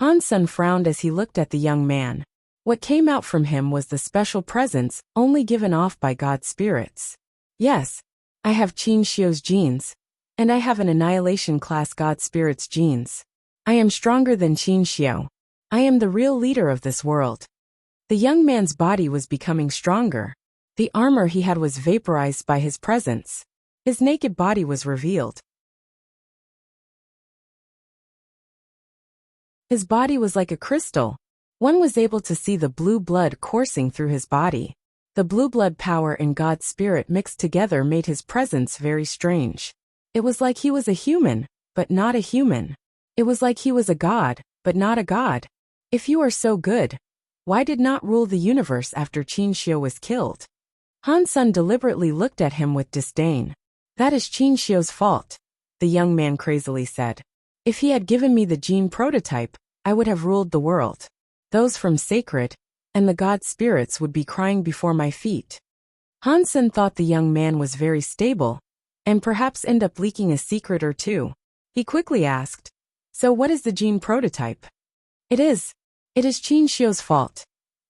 Han Sen frowned as he looked at the young man. What came out from him was the special presence only given off by god spirits. Yes, I have Qin Xiu's genes, and I have an annihilation class god spirit's genes. I am stronger than Qin Xiu. I am the real leader of this world. The young man's body was becoming stronger. The armor he had was vaporized by his presence. His naked body was revealed. His body was like a crystal. One was able to see the blue blood coursing through his body. The blue blood power and God spirit mixed together made his presence very strange. It was like he was a human, but not a human. It was like he was a god, but not a god. If you are so good, why did not rule the universe after Qin Xiu was killed? Han Sen deliberately looked at him with disdain. That is Qin Xiu's fault, the young man crazily said. If he had given me the gene prototype, I would have ruled the world. Those from sacred and the god spirits would be crying before my feet. Han Sen thought the young man was very stable, and perhaps end up leaking a secret or two. He quickly asked, so what is the gene prototype? It is Qin Xiu's fault.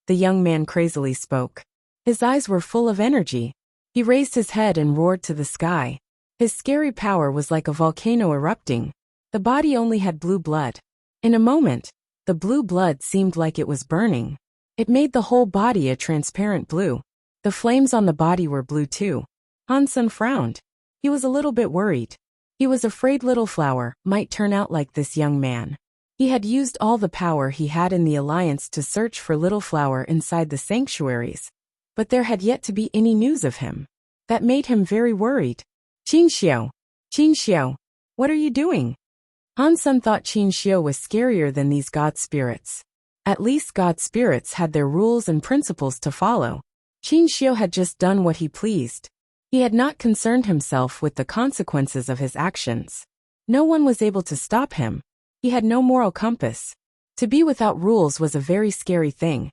The young man crazily spoke. His eyes were full of energy. He raised his head and roared to the sky. His scary power was like a volcano erupting. The body only had blue blood. In a moment, the blue blood seemed like it was burning. It made the whole body a transparent blue. The flames on the body were blue too. Han Sen frowned. He was a little bit worried. He was afraid Little Flower might turn out like this young man. He had used all the power he had in the alliance to search for Little Flower inside the sanctuaries, but there had yet to be any news of him. That made him very worried. Qin Xiu, what are you doing? Han Sen thought Qin Xiu was scarier than these god spirits. At least god spirits had their rules and principles to follow. Qin Xiu had just done what he pleased. He had not concerned himself with the consequences of his actions. No one was able to stop him. He had no moral compass. To be without rules was a very scary thing.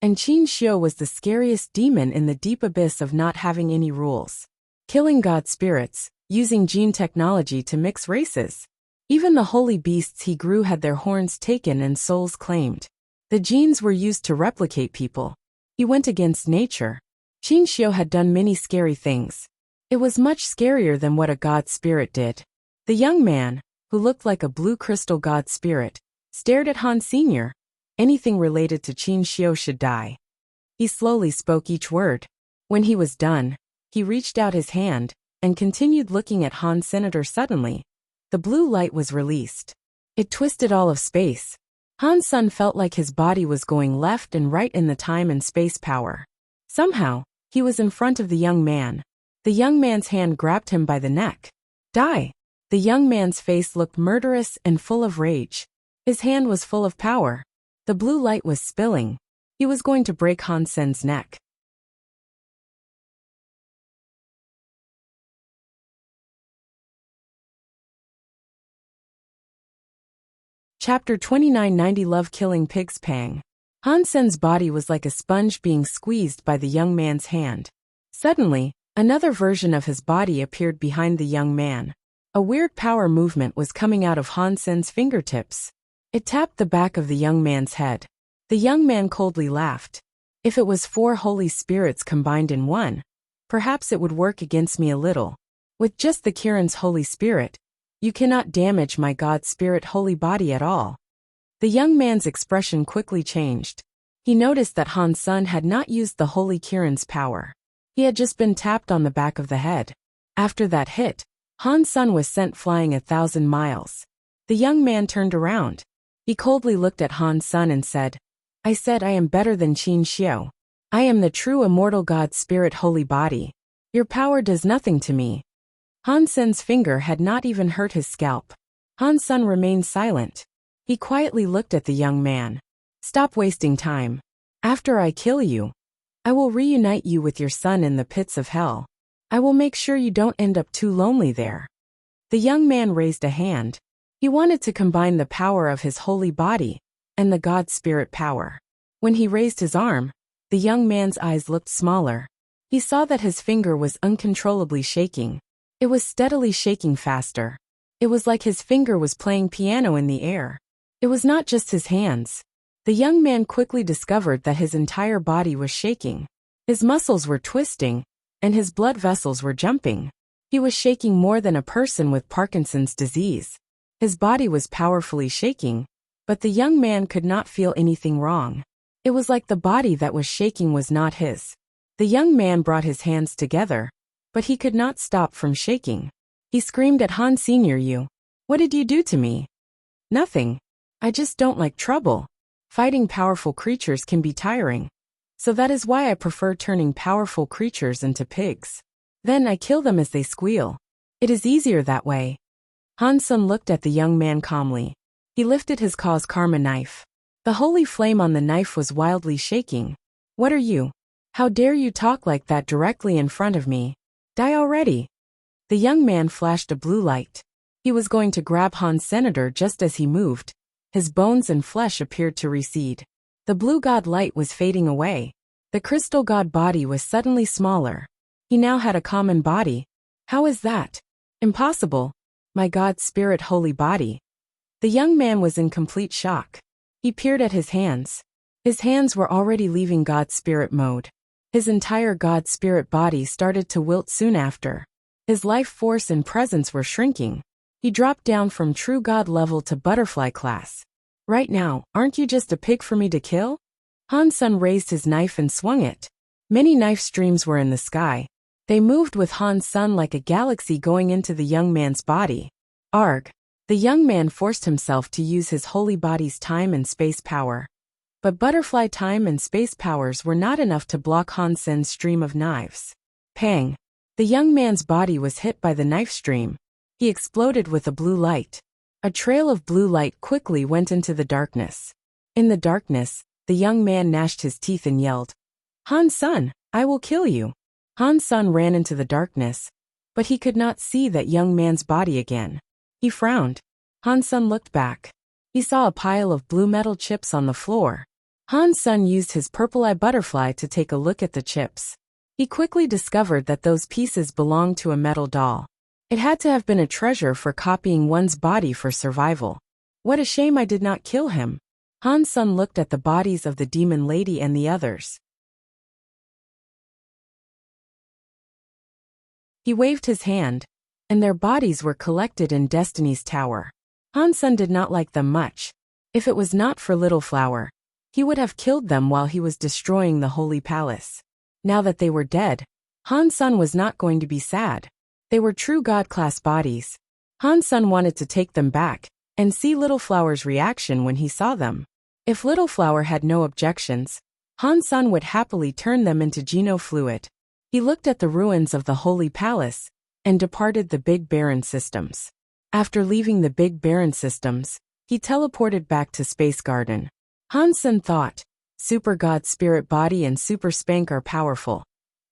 And Qin Xiu was the scariest demon in the deep abyss of not having any rules. Killing god spirits, using gene technology to mix races. Even the holy beasts he grew had their horns taken and souls claimed. The genes were used to replicate people. He went against nature. Qin Xiu had done many scary things. It was much scarier than what a god spirit did. The young man, who looked like a blue crystal god spirit, stared at Han Sr. Anything related to Qin Xiu should die. He slowly spoke each word. When he was done, he reached out his hand and continued looking at Han Senator. Suddenly, the blue light was released. It twisted all of space. Han Sen felt like his body was going left and right in the time and space power. Somehow, he was in front of the young man. The young man's hand grabbed him by the neck. Die! The young man's face looked murderous and full of rage. His hand was full of power. The blue light was spilling. He was going to break Han Sen's neck. Chapter 2990 Love Killing Pigs Pang. Han Sen's body was like a sponge being squeezed by the young man's hand. Suddenly, another version of his body appeared behind the young man. A weird power movement was coming out of Han Sen's fingertips. It tapped the back of the young man's head. The young man coldly laughed. If it was 4 holy spirits combined in one, perhaps it would work against me a little. With just the Kiran's holy spirit, you cannot damage my God spirit holy body at all. The young man's expression quickly changed. He noticed that Han Sen had not used the holy Kiran's power. He had just been tapped on the back of the head. After that hit, Han Sen was sent flying 1,000 miles. The young man turned around. He coldly looked at Han Sen and said, I said I am better than Qin Xiu. I am the true immortal God spirit holy body. Your power does nothing to me. Han Sen's finger had not even hurt his scalp. Han Sen remained silent. He quietly looked at the young man. Stop wasting time. After I kill you, I will reunite you with your son in the pits of hell. I will make sure you don't end up too lonely there. The young man raised a hand. He wanted to combine the power of his holy body and the God spirit power. When he raised his arm, the young man's eyes looked smaller. He saw that his finger was uncontrollably shaking. It was steadily shaking faster. It was like his finger was playing piano in the air. It was not just his hands. The young man quickly discovered that his entire body was shaking. His muscles were twisting, and his blood vessels were jumping. He was shaking more than a person with Parkinson's disease. His body was powerfully shaking, but the young man could not feel anything wrong. It was like the body that was shaking was not his. The young man brought his hands together, but he could not stop from shaking. He screamed at Han Senior, You. What did you do to me? Nothing. I just don't like trouble. Fighting powerful creatures can be tiring. So that is why I prefer turning powerful creatures into pigs. Then I kill them as they squeal. It is easier that way. Han Sen looked at the young man calmly. He lifted his cause karma knife. The holy flame on the knife was wildly shaking. What are you? How dare you talk like that directly in front of me? Die already. The young man flashed a blue light. He was going to grab Han Senator just as he moved. His bones and flesh appeared to recede. The blue god light was fading away. The crystal god body was suddenly smaller. He now had a common body. How is that? Impossible. My God spirit holy body. The young man was in complete shock. He peered at his hands. His hands were already leaving God spirit mode. His entire God spirit body started to wilt soon after. His life force and presence were shrinking. He dropped down from true God level to butterfly class. Right now, aren't you just a pig for me to kill? Han Sen raised his knife and swung it. Many knife streams were in the sky. They moved with Han Sen like a galaxy going into the young man's body. Arg! The young man forced himself to use his holy body's time and space power. But butterfly time and space powers were not enough to block Han Sen's stream of knives. Pang! The young man's body was hit by the knife stream. He exploded with a blue light. A trail of blue light quickly went into the darkness. In the darkness, the young man gnashed his teeth and yelled, Han Sen, I will kill you. Han Sen ran into the darkness, but he could not see that young man's body again. He frowned. Han Sen looked back. He saw a pile of blue metal chips on the floor. Han Sen used his purple eye butterfly to take a look at the chips. He quickly discovered that those pieces belonged to a metal doll. It had to have been a treasure for copying one's body for survival. What a shame I did not kill him. Han Sen looked at the bodies of the demon lady and the others. He waved his hand, and their bodies were collected in Destiny's Tower. Han Sen did not like them much. If it was not for Little Flower, he would have killed them while he was destroying the Holy Palace. Now that they were dead, Han Sen was not going to be sad. They were true God-class bodies. Han Sen wanted to take them back and see Little Flower's reaction when he saw them. If Little Flower had no objections, Han Sen would happily turn them into Geno fluid. He looked at the ruins of the Holy Palace and departed the Big Baron systems. After leaving the Big Baron systems, he teleported back to Space Garden. Han Sen thought, Super God Spirit Body and Super Spank are powerful,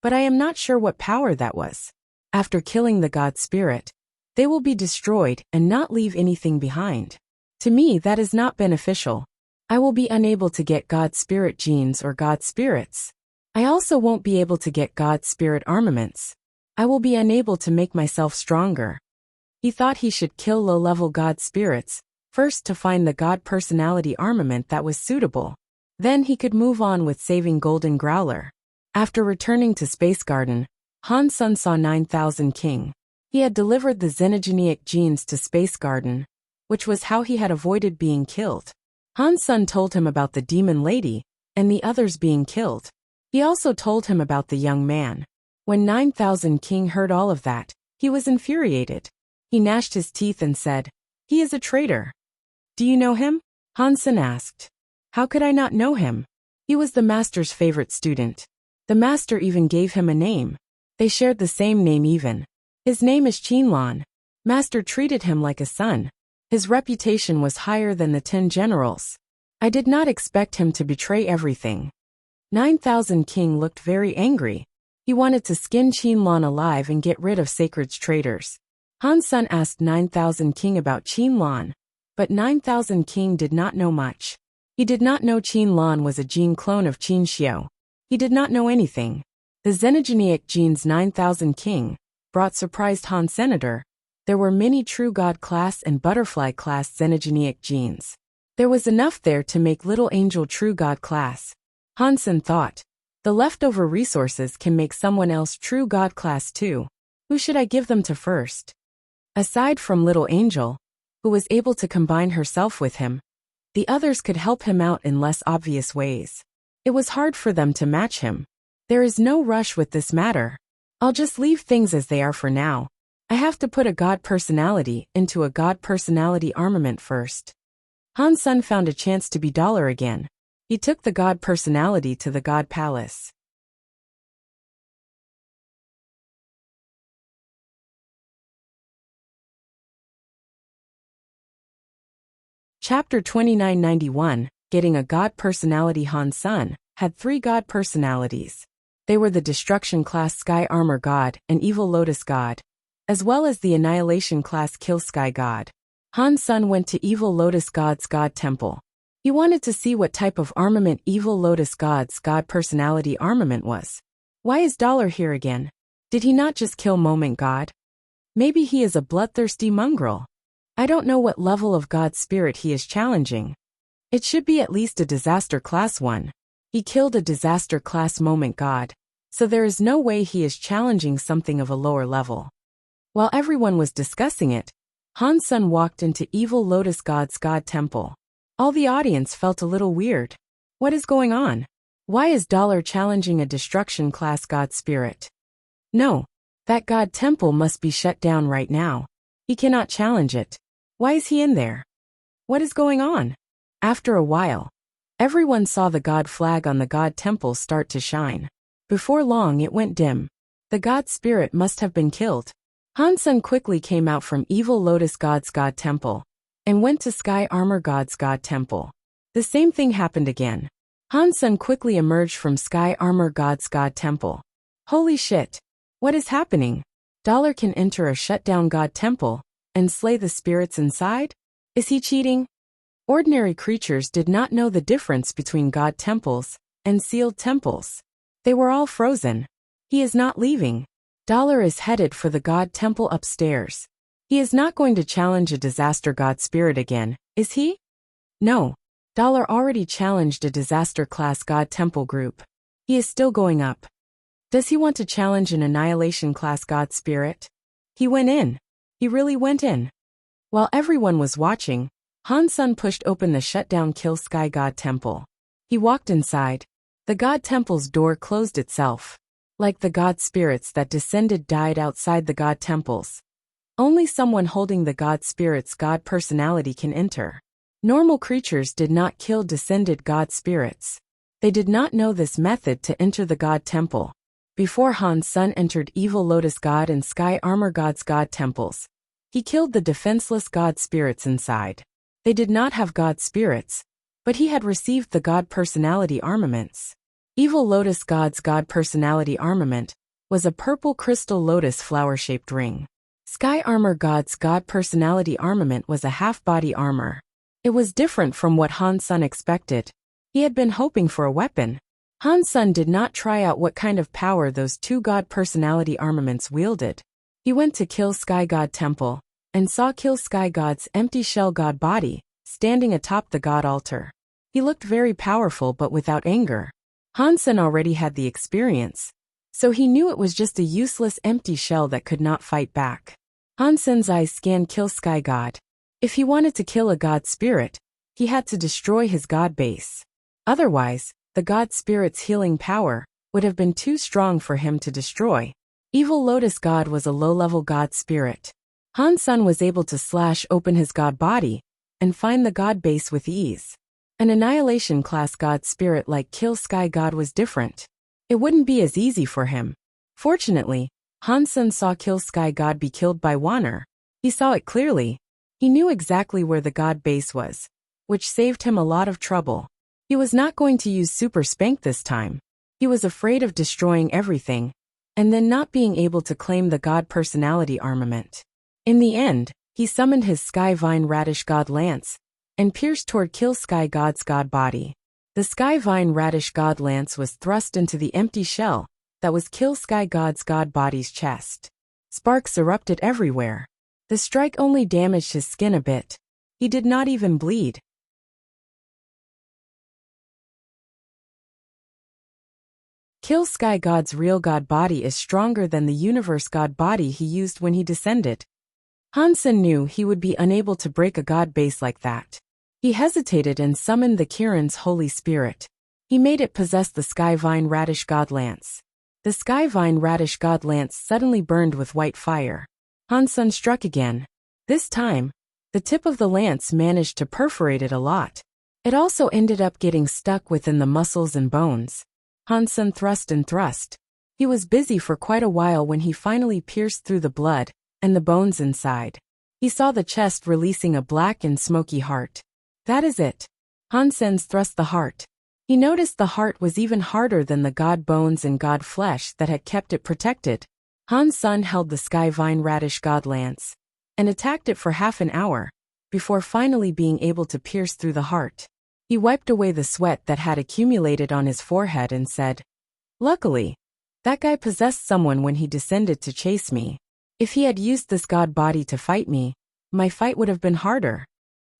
but I am not sure what power that was. After killing the God Spirit, they will be destroyed and not leave anything behind. To me, that is not beneficial. I will be unable to get God Spirit genes or God Spirits. I also won't be able to get God Spirit armaments. I will be unable to make myself stronger. He thought he should kill low-level God Spirits first to find the God Personality armament that was suitable. Then he could move on with saving Golden Growler. After returning to Space Garden, Han Sen saw 9000 King. He had delivered the xenogenic genes to Space Garden, which was how he had avoided being killed. Han Sen told him about the demon lady and the others being killed. He also told him about the young man. When 9000 King heard all of that, he was infuriated. He gnashed his teeth and said, "He is a traitor." "Do you know him?" Han Sen asked. "How could I not know him? He was the master's favorite student. The master even gave him a name. They shared the same name even. His name is Qinlan. Master treated him like a son. His reputation was higher than the 10 generals. I did not expect him to betray everything." 9000 King looked very angry. He wanted to skin Qinlan alive and get rid of Sacred's traitors. Han Sen asked 9000 King about Qinlan, but 9000 King did not know much. He did not know Qinlan was a gene clone of Qin Xiao. He did not know anything. The xenogenic genes 9000 King brought surprised Han Senator. There were many True God class and Butterfly class xenogenic genes. There was enough there to make Little Angel True God class. Han Sen thought, the leftover resources can make someone else True God class too. Who should I give them to first? Aside from Little Angel, who was able to combine herself with him, the others could help him out in less obvious ways. It was hard for them to match him. There is no rush with this matter. I'll just leave things as they are for now. I have to put a God personality into a God personality armament first. Han Sen found a chance to be dollar again. He took the God personality to the God Palace. Chapter 2991, Getting a God Personality. Han Sen had 3 God personalities. They were the Destruction class Sky Armor God and Evil Lotus God, as well as the Annihilation class Kill Sky God. Han Sen went to Evil Lotus God's God Temple. He wanted to see what type of armament Evil Lotus God's God Personality armament was. Why is Dollar here again? Did he not just kill Moment God? Maybe he is a bloodthirsty mongrel. I don't know what level of God Spirit he is challenging. It should be at least a Disaster Class 1. He killed a Disaster Class Moment God, so there is no way he is challenging something of a lower level. While everyone was discussing it, Han Sen walked into Evil Lotus God's God Temple. All the audience felt a little weird. What is going on? Why is Dollar challenging a Destruction Class God Spirit? No, that God Temple must be shut down right now. He cannot challenge it. Why is he in there? What is going on? After a while, everyone saw the God flag on the God Temple start to shine. Before long it went dim. The God Spirit must have been killed. Han Sen quickly came out from Evil Lotus God's God Temple and went to Sky Armor God's God Temple. The same thing happened again. Han Sen quickly emerged from Sky Armor God's God Temple. Holy shit! What is happening? Dollar can enter a shut-down God Temple and slay the spirits inside? Is he cheating? Ordinary creatures did not know the difference between God Temples and sealed temples. They were all frozen. He is not leaving. Dollar is headed for the God Temple upstairs. He is not going to challenge a Disaster God Spirit again, is he? No. Dollar already challenged a Disaster Class God Temple group. He is still going up. Does he want to challenge an Annihilation Class God Spirit? He went in. He really went in. While everyone was watching, Han Sen pushed open the shut-down Kill Sky God Temple. He walked inside. The God Temple's door closed itself. Like the God Spirits that descended died outside the God Temples. Only someone holding the God Spirit's God personality can enter. Normal creatures did not kill descended God Spirits. They did not know this method to enter the God Temple. Before Han's son entered Evil Lotus God and Sky Armor God's God Temples, he killed the defenseless God Spirits inside. They did not have God Spirits, but he had received the God Personality armaments. Evil Lotus God's God Personality armament was a purple crystal lotus flower-shaped ring. Sky Armor God's God Personality armament was a half-body armor. It was different from what Han's son expected. He had been hoping for a weapon. Han's son did not try out what kind of power those two God Personality armaments wielded. He went to Kill Sky God Temple and saw Kill Sky God's empty shell God body standing atop the God altar. He looked very powerful but without anger. Han's son already had the experience, so he knew it was just a useless empty shell that could not fight back. Han's son's eyes scanned Kill Sky God. If he wanted to kill a God Spirit, he had to destroy his God base. Otherwise, the God Spirit's healing power would have been too strong for him to destroy. Evil Lotus God was a low-level God Spirit. Han's son was able to slash open his God body and find the God base with ease. An Annihilation class God Spirit like Kill Sky God was different. It wouldn't be as easy for him. Fortunately, Han's son saw Kill Sky God be killed by Wanner. He saw it clearly. He knew exactly where the God base was, which saved him a lot of trouble. He was not going to use Super Spank this time. He was afraid of destroying everything, and then not being able to claim the God Personality armament. In the end, he summoned his Sky Vine Radish God Lance, and pierced toward Kill Sky God's God body. The Sky Vine Radish God Lance was thrust into the empty shell that was Kill Sky God's God body's chest. Sparks erupted everywhere. The strike only damaged his skin a bit. He did not even bleed. Kill Sky God's real God body is stronger than the universe God body he used when he descended. Han's son knew he would be unable to break a God base like that. He hesitated and summoned the Kiran's Holy Spirit. He made it possess the Sky Vine Radish God Lance. The Sky Vine Radish God Lance suddenly burned with white fire. Han's son struck again. This time, the tip of the lance managed to perforate it a lot. It also ended up getting stuck within the muscles and bones. Han's son thrust and thrust. He was busy for quite a while when he finally pierced through the blood and the bones inside. He saw the chest releasing a black and smoky heart. That is it. Han's son thrust the heart. He noticed the heart was even harder than the God bones and God flesh that had kept it protected. Han's son held the Sky Vine Radish God Lance and attacked it for half an hour before finally being able to pierce through the heart. He wiped away the sweat that had accumulated on his forehead and said, "Luckily, that guy possessed someone when he descended to chase me. If he had used this God body to fight me, my fight would have been harder."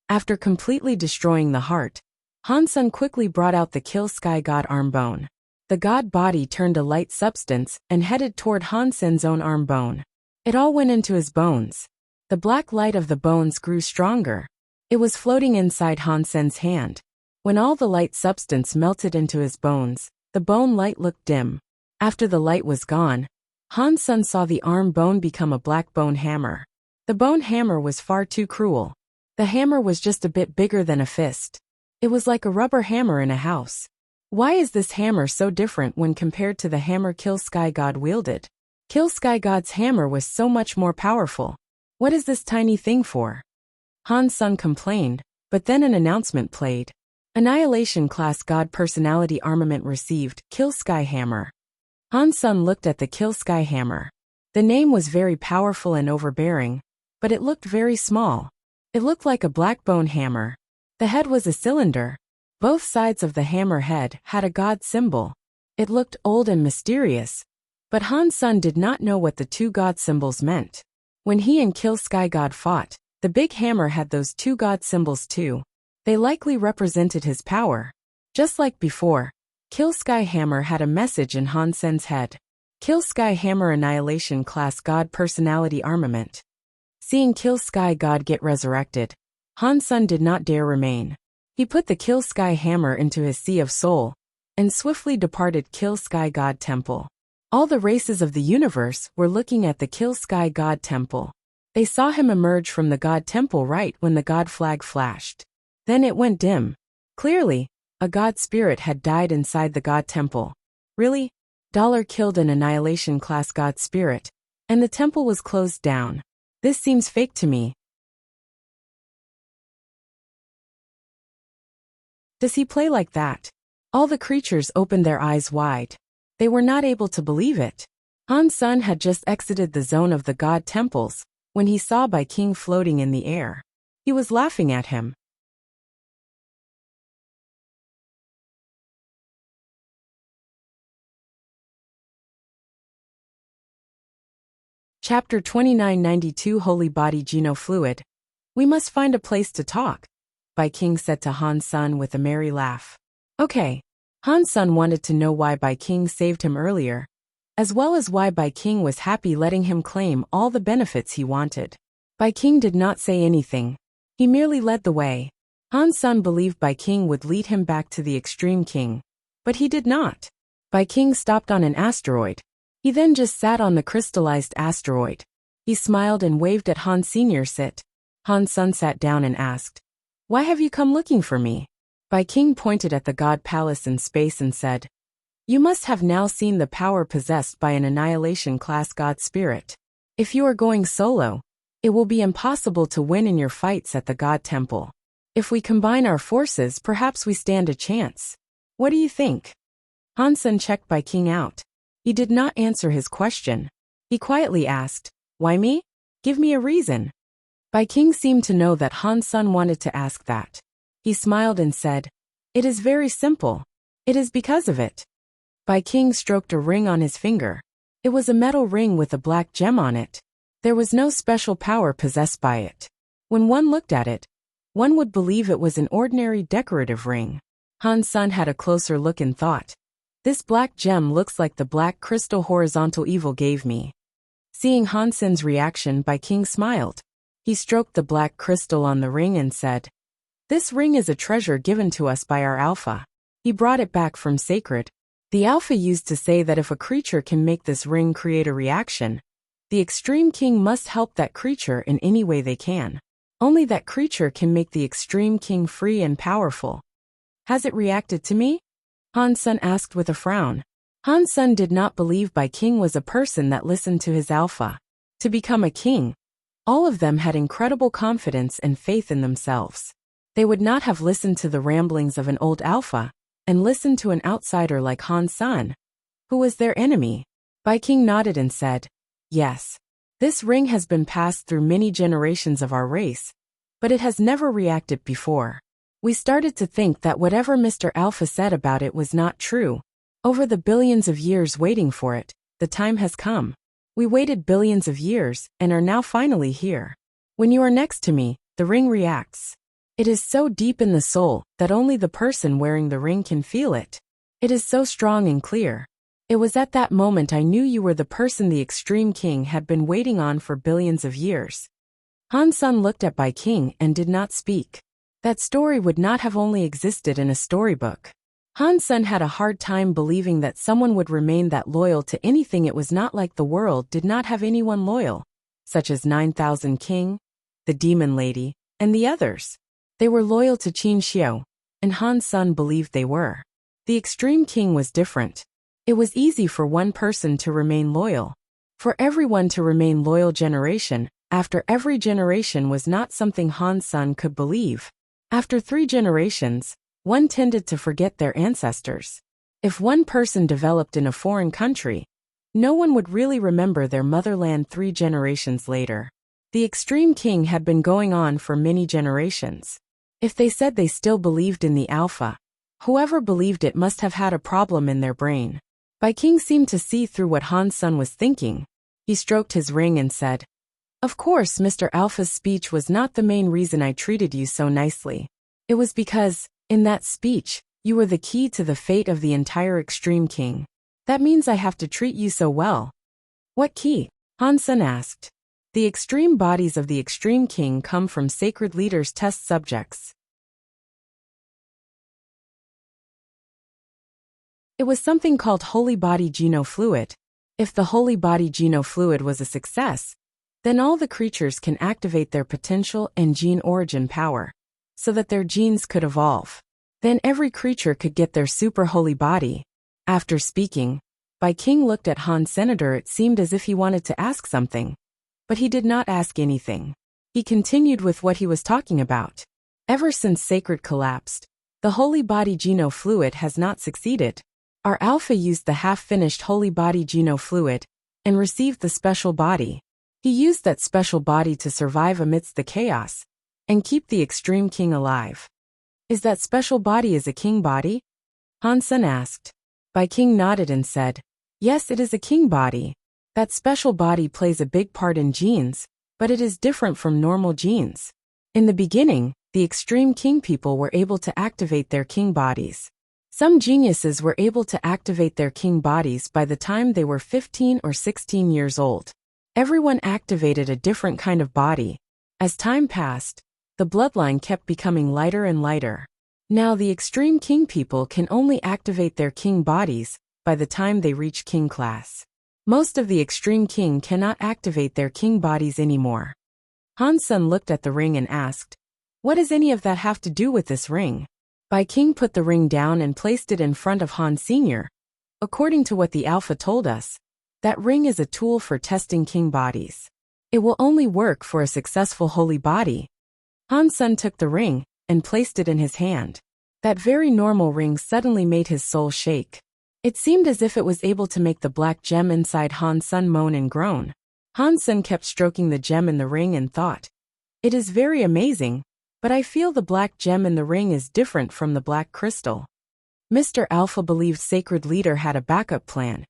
After completely destroying the heart, Han's son quickly brought out the Kill Sky God arm bone. The God body turned a light substance and headed toward Han's son's own arm bone. It all went into his bones. The black light of the bones grew stronger. It was floating inside Han's son's hand. When all the light substance melted into his bones, the bone light looked dim. After the light was gone, Han's son saw the arm bone become a black bone hammer. The bone hammer was far too cruel. The hammer was just a bit bigger than a fist. It was like a rubber hammer in a house. Why is this hammer so different when compared to the hammer Kill Sky God wielded? Kill Sky God's hammer was so much more powerful. What is this tiny thing for? Han's son complained, but then an announcement played. Annihilation class God Personality armament received, Kill Sky Hammer. Han's son looked at the Kill Sky Hammer. The name was very powerful and overbearing, but it looked very small. It looked like a black bone hammer. The head was a cylinder. Both sides of the hammer head had a God symbol. It looked old and mysterious, but Han's son did not know what the two God symbols meant. When he and Kill Sky God fought, the big hammer had those two God symbols too. They likely represented his power. Just like before, Kill Sky Hammer had a message in Han's son's head. Kill Sky Hammer Annihilation Class God Personality Armament. Seeing Kill Sky God get resurrected, Han's son did not dare remain. He put the Kill Sky Hammer into his Sea of Soul, and swiftly departed Kill Sky God Temple. All the races of the universe were looking at the Kill Sky God Temple. They saw him emerge from the god temple right when the god flag flashed. Then it went dim. Clearly, a god spirit had died inside the god temple. Really? Dollar killed an annihilation class god spirit, and the temple was closed down. This seems fake to me. Does he play like that? All the creatures opened their eyes wide. They were not able to believe it. Han Sun had just exited the zone of the god temples when he saw Bai King floating in the air. He was laughing at him. Chapter 2992 Holy Body Genofluid. We must find a place to talk, Bai King said to Han Sun with a merry laugh. Okay. Han Sun wanted to know why Bai King saved him earlier, as well as why Bai King was happy letting him claim all the benefits he wanted. Bai King did not say anything. He merely led the way. Han Sun believed Bai King would lead him back to the Extreme King, but he did not. Bai King stopped on an asteroid. He then just sat on the crystallized asteroid. He smiled and waved at Han Senior. Sit. Han Sun sat down and asked, "Why have you come looking for me?" Bai King pointed at the God Palace in space and said, "You must have now seen the power possessed by an annihilation-class god spirit. If you are going solo, it will be impossible to win in your fights at the god temple. If we combine our forces, perhaps we stand a chance. What do you think?" Han Sun checked Bai King out. He did not answer his question. He quietly asked, "Why me? Give me a reason." Bai King seemed to know that Han Sun wanted to ask that. He smiled and said, "It is very simple. It is because of it." Bai King stroked a ring on his finger. It was a metal ring with a black gem on it. There was no special power possessed by it. When one looked at it, one would believe it was an ordinary decorative ring. Han Sun had a closer look and thought, "This black gem looks like the black crystal horizontal evil gave me." Seeing Han Sun's reaction, Bai King smiled. He stroked the black crystal on the ring and said, "This ring is a treasure given to us by our Alpha. He brought it back from Sacred. The Alpha used to say that if a creature can make this ring create a reaction, the Extreme King must help that creature in any way they can. Only that creature can make the Extreme King free and powerful." "Has it reacted to me?" Han Sun asked with a frown. Han Sun did not believe Bai King was a person that listened to his Alpha. To become a king, all of them had incredible confidence and faith in themselves. They would not have listened to the ramblings of an old Alpha and listened to an outsider like Han Sun, who was their enemy. Bai King nodded and said, "Yes. This ring has been passed through many generations of our race, but it has never reacted before. We started to think that whatever Mr. Alpha said about it was not true. Over the billions of years waiting for it, the time has come. We waited billions of years and are now finally here. When you are next to me, the ring reacts. It is so deep in the soul that only the person wearing the ring can feel it. It is so strong and clear. It was at that moment I knew you were the person the Extreme King had been waiting on for billions of years." Han Sun looked at Bai King and did not speak. That story would not have only existed in a storybook. Han Sun had a hard time believing that someone would remain that loyal to anything. It was not like the world did not have anyone loyal, such as 9,000 King, the Demon Lady, and the others. They were loyal to Qin Xiao, and Han Sun believed they were. The Extreme King was different. It was easy for one person to remain loyal. For everyone to remain loyal generation after every generation was not something Han Sun could believe. After 3 generations, one tended to forget their ancestors. If one person developed in a foreign country, no one would really remember their motherland 3 generations later. The Extreme King had been going on for many generations. If they said they still believed in the Alpha, whoever believed it must have had a problem in their brain. Bai King seemed to see through what Han Sun was thinking. He stroked his ring and said, "Of course, Mr. Alpha's speech was not the main reason I treated you so nicely. It was because, in that speech, you were the key to the fate of the entire Extreme King. That means I have to treat you so well." "What key?" Han Sun asked. "The extreme bodies of the Extreme King come from sacred leaders' test subjects. It was something called Holy Body Genofluid. If the Holy Body Genofluid was a success, Then all the creatures can activate their potential and gene origin power, so that their genes could evolve. Then every creature could get their super holy body. After speaking, King looked at Han Senator. It seemed as if he wanted to ask something, but he did not ask anything. He continued with what he was talking about. Ever since Sacred collapsed, the holy body geno fluid has not succeeded. Our Alpha used the half-finished holy body geno fluid and received the special body. He used that special body to survive amidst the chaos and keep the extreme king alive. Is that special body a king body? Han Sen asked. King nodded and said, yes, it is a king body. That special body plays a big part in genes, but it is different from normal genes. In the beginning, the extreme king people were able to activate their king bodies. Some geniuses were able to activate their king bodies by the time they were 15 or 16 years old. Everyone activated a different kind of body. As time passed, the bloodline kept becoming lighter and lighter. Now the extreme king people can only activate their king bodies by the time they reach king class. Most of the extreme king cannot activate their king bodies anymore. Han Sen looked at the ring and asked, what does any of that have to do with this ring? King put the ring down and placed it in front of Han Sr. According to what the Alpha told us, that ring is a tool for testing king bodies. It will only work for a successful holy body. Han Sen took the ring and placed it in his hand. That very normal ring suddenly made his soul shake. It seemed as if it was able to make the black gem inside Han Sen moan and groan. Han Sen kept stroking the gem in the ring and thought, it is very amazing, but I feel the black gem in the ring is different from the black crystal. Mr. Alpha believed Sacred Leader had a backup plan,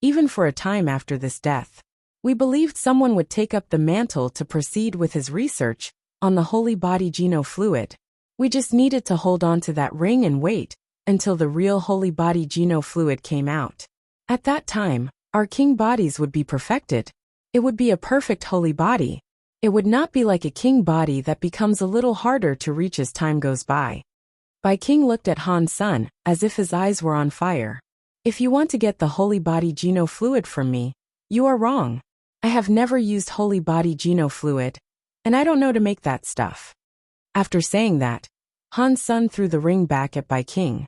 even for a time after this death. We believed someone would take up the mantle to proceed with his research on the holy body geno fluid. We just needed to hold on to that ring and wait until the real holy body geno fluid came out. At that time, our king bodies would be perfected. It would be a perfect holy body. It would not be like a king body that becomes a little harder to reach as time goes by. King looked at Han Sen as if his eyes were on fire. If you want to get the holy body geno fluid from me, you are wrong. I have never used holy body geno fluid, and I don't know to make that stuff. After saying that, Han Sen threw the ring back at King.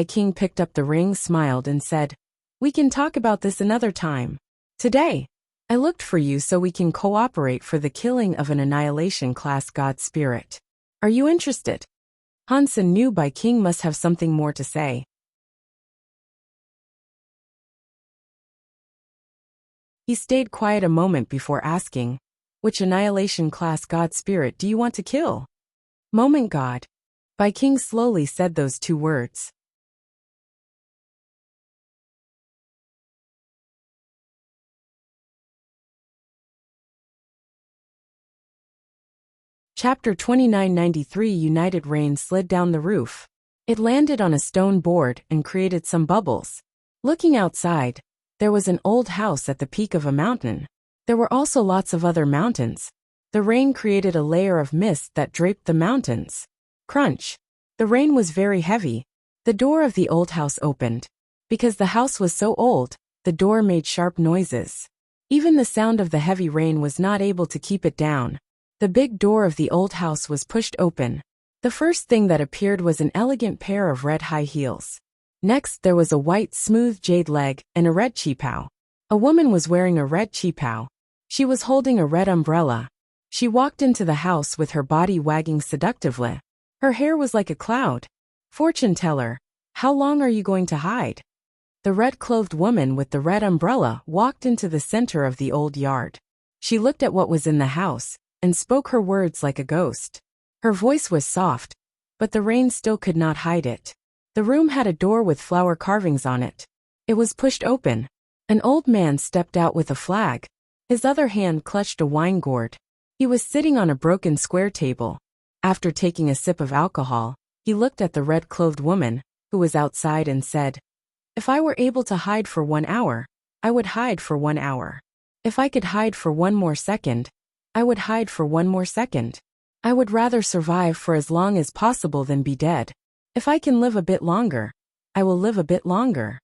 King picked up the ring, smiled, and said, we can talk about this another time. Today, I looked for you so we can cooperate for the killing of an annihilation class god spirit. Are you interested? Han Sen knew King must have something more to say. He stayed quiet a moment before asking, which annihilation class god spirit do you want to kill? Moment God. King slowly said those two words. Chapter 2993 United Rain slid down the roof. It landed on a stone board and created some bubbles. Looking outside, there was an old house at the peak of a mountain. There were also lots of other mountains. The rain created a layer of mist that draped the mountains. Crunch. The rain was very heavy. The door of the old house opened. Because the house was so old, the door made sharp noises. Even the sound of the heavy rain was not able to keep it down. The big door of the old house was pushed open. The first thing that appeared was an elegant pair of red high heels. Next there was a white smooth jade leg and a red qipao. A woman was wearing a red qipao. She was holding a red umbrella. She walked into the house with her body wagging seductively. Her hair was like a cloud. Fortune teller, how long are you going to hide? The red-clothed woman with the red umbrella walked into the center of the old yard. She looked at what was in the house and spoke her words like a ghost. Her voice was soft, but the rain still could not hide it. The room had a door with flower carvings on it. It was pushed open. An old man stepped out with a flag. His other hand clutched a wine gourd. He was sitting on a broken square table. After taking a sip of alcohol, he looked at the red-clothed woman, who was outside, and said, if I were able to hide for 1 hour, I would hide for 1 hour. If I could hide for 1 more second, I would hide for 1 more second. I would rather survive for as long as possible than be dead. If I can live a bit longer, I will live a bit longer.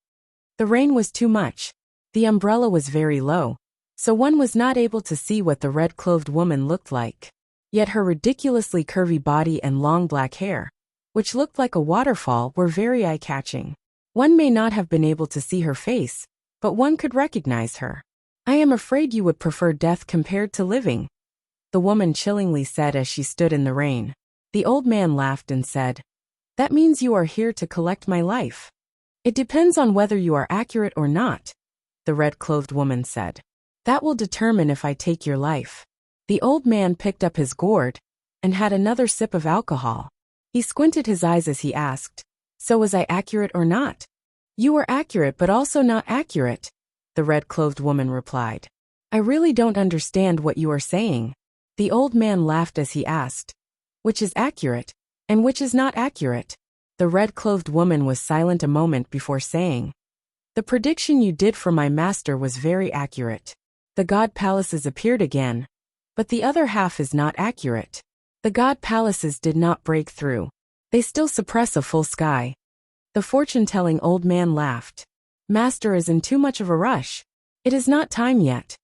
The rain was too much. The umbrella was very low, so one was not able to see what the red-clothed woman looked like. Yet her ridiculously curvy body and long black hair, which looked like a waterfall, were very eye-catching. One may not have been able to see her face, but one could recognize her. "I am afraid you would prefer death compared to living," the woman chillingly said as she stood in the rain. The old man laughed and said, "That means you are here to collect my life." "It depends on whether you are accurate or not," the red-clothed woman said. "That will determine if I take your life." The old man picked up his gourd and had another sip of alcohol. He squinted his eyes as he asked, "So was I accurate or not?" "You were accurate but also not accurate," the red-clothed woman replied. "I really don't understand what you are saying." The old man laughed as he asked, "Which is accurate, and which is not accurate?" The red-clothed woman was silent a moment before saying, "The prediction you did for my master was very accurate. The god palaces appeared again, but the other half is not accurate. The god palaces did not break through. They still suppress a full sky." The fortune-telling old man laughed. "Master is in too much of a rush. It is not time yet."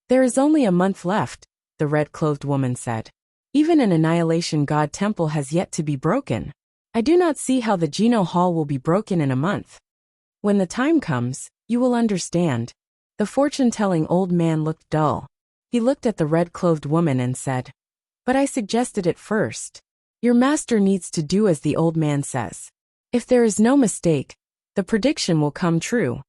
"There is only a month left," the red-clothed woman said. "Even an annihilation god temple has yet to be broken. I do not see how the Geno Hall will be broken in a month. When the time comes, you will understand." The fortune-telling old man looked dull. He looked at the red-clothed woman and said, "But I suggested it first. Your master needs to do as the old man says. If there is no mistake, the prediction will come true."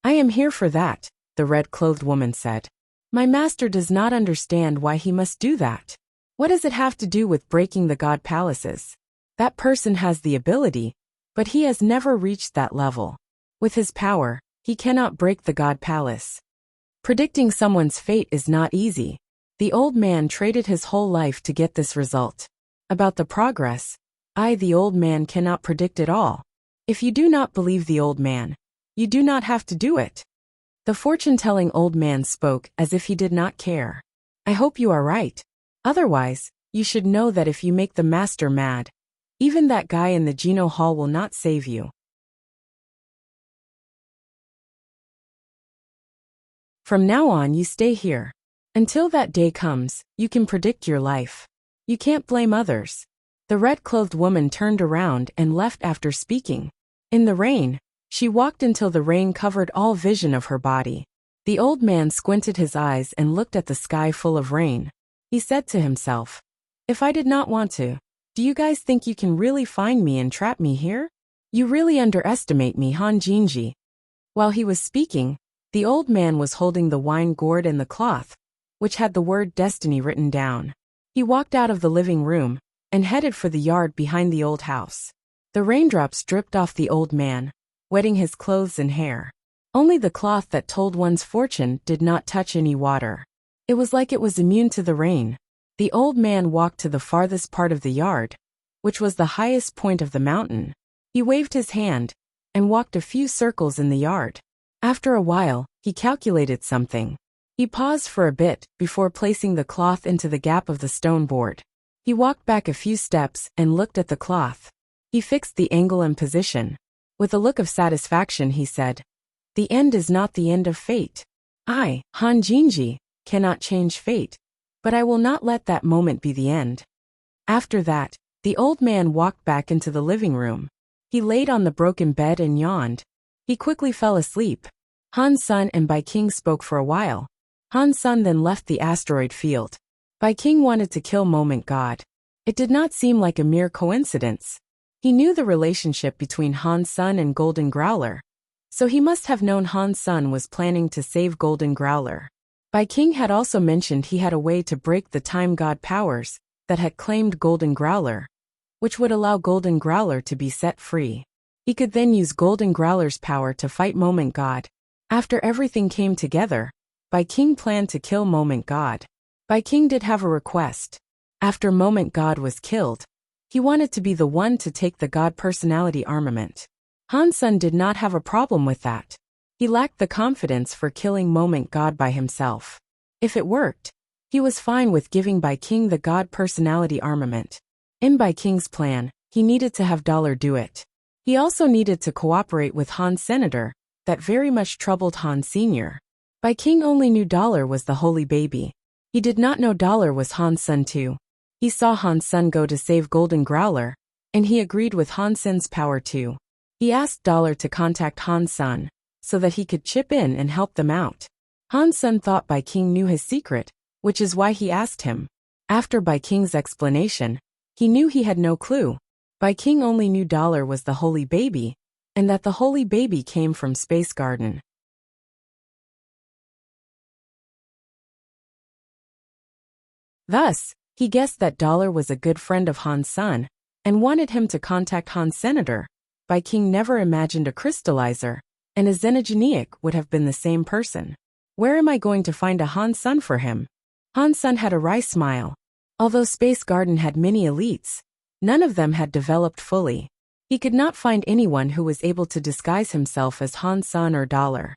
"I am here for that," the red-clothed woman said. "My master does not understand why he must do that. What does it have to do with breaking the god palaces? That person has the ability, but he has never reached that level. With his power, he cannot break the god palace. Predicting someone's fate is not easy." The old man traded his whole life to get this result. About the progress, the old man cannot predict it all. If you do not believe the old man, you do not have to do it. The fortune-telling old man spoke as if he did not care. "I hope you are right. Otherwise, you should know that if you make the master mad, even that guy in the Geno Hall will not save you." From now on, you stay here. Until that day comes, you can predict your life. You can't blame others. The red-clothed woman turned around and left after speaking. In the rain, she walked until the rain covered all vision of her body. The old man squinted his eyes and looked at the sky full of rain. He said to himself, "If I did not want to, do you guys think you can really find me and trap me here? You really underestimate me, Han Jinji." While he was speaking, the old man was holding the wine gourd and the cloth, which had the word destiny written down. He walked out of the living room and headed for the yard behind the old house. The raindrops dripped off the old man, wetting his clothes and hair. Only the cloth that told one's fortune did not touch any water. It was like it was immune to the rain. The old man walked to the farthest part of the yard, which was the highest point of the mountain. He waved his hand and walked a few circles in the yard. After a while, he calculated something. He paused for a bit before placing the cloth into the gap of the stone board. He walked back a few steps and looked at the cloth. He fixed the angle and position. With a look of satisfaction, he said, "The end is not the end of fate. I, Han Jinji, cannot change fate, but I will not let that moment be the end." After that, the old man walked back into the living room. He laid on the broken bed and yawned. He quickly fell asleep. Han Sun and Bai King spoke for a while. Han Sun then left the asteroid field. Bai King wanted to kill Moment God. It did not seem like a mere coincidence. He knew the relationship between Han Sun and Golden Growler, so he must have known Han Sun was planning to save Golden Growler. Bai King had also mentioned he had a way to break the time god powers that had claimed Golden Growler, which would allow Golden Growler to be set free. He could then use Golden Growler's power to fight Moment God. After everything came together, Bai King planned to kill Moment God. Bai King did have a request. After Moment God was killed, he wanted to be the one to take the God personality armament. Han Sun did not have a problem with that. He lacked the confidence for killing Moment God by himself. If it worked, he was fine with giving Bai King the God personality armament. In Bai King's plan, he needed to have Dollar do it. He also needed to cooperate with Han Senator, that very much troubled Han Sr. Bai King only knew Dollar was the holy baby. He did not know Dollar was Han Sen too. He saw Han Sen go to save Golden Growler, and he agreed with Han Sen's power too. He asked Dollar to contact Han Sen, so that he could chip in and help them out. Han Sen thought Bai King knew his secret, which is why he asked him. After Bai King's explanation, he knew he had no clue. Bai King only knew Dollar was the holy baby, and that the holy baby came from Space Garden. Thus, he guessed that Dollar was a good friend of Han Sen, and wanted him to contact Han Senator. Bai King never imagined a crystallizer, and a Xenogeniac would have been the same person. Where am I going to find a Han Sen for him? Han Sen had a wry smile. Although Space Garden had many elites, none of them had developed fully. He could not find anyone who was able to disguise himself as Han Sen or Dollar.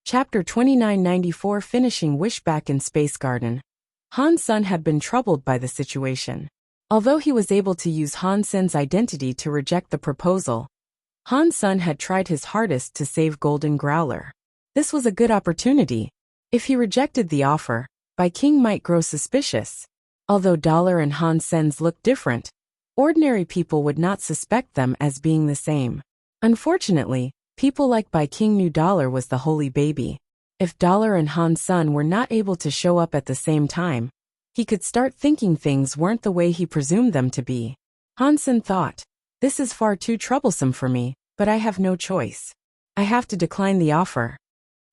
Chapter 2994 Finishing Wish. Back in Space Garden, Han Sen had been troubled by the situation. Although he was able to use Han Sen's identity to reject the proposal, Han Sen had tried his hardest to save Golden Growler. This was a good opportunity. If he rejected the offer, Bai King might grow suspicious. Although Dollar and Han Sen's looked different, ordinary people would not suspect them as being the same. Unfortunately, people like Bai King knew Dollar was the holy baby. If Dollar and Han Sen were not able to show up at the same time, he could start thinking things weren't the way he presumed them to be. Han Sen thought, "This is far too troublesome for me, but I have no choice. I have to decline the offer."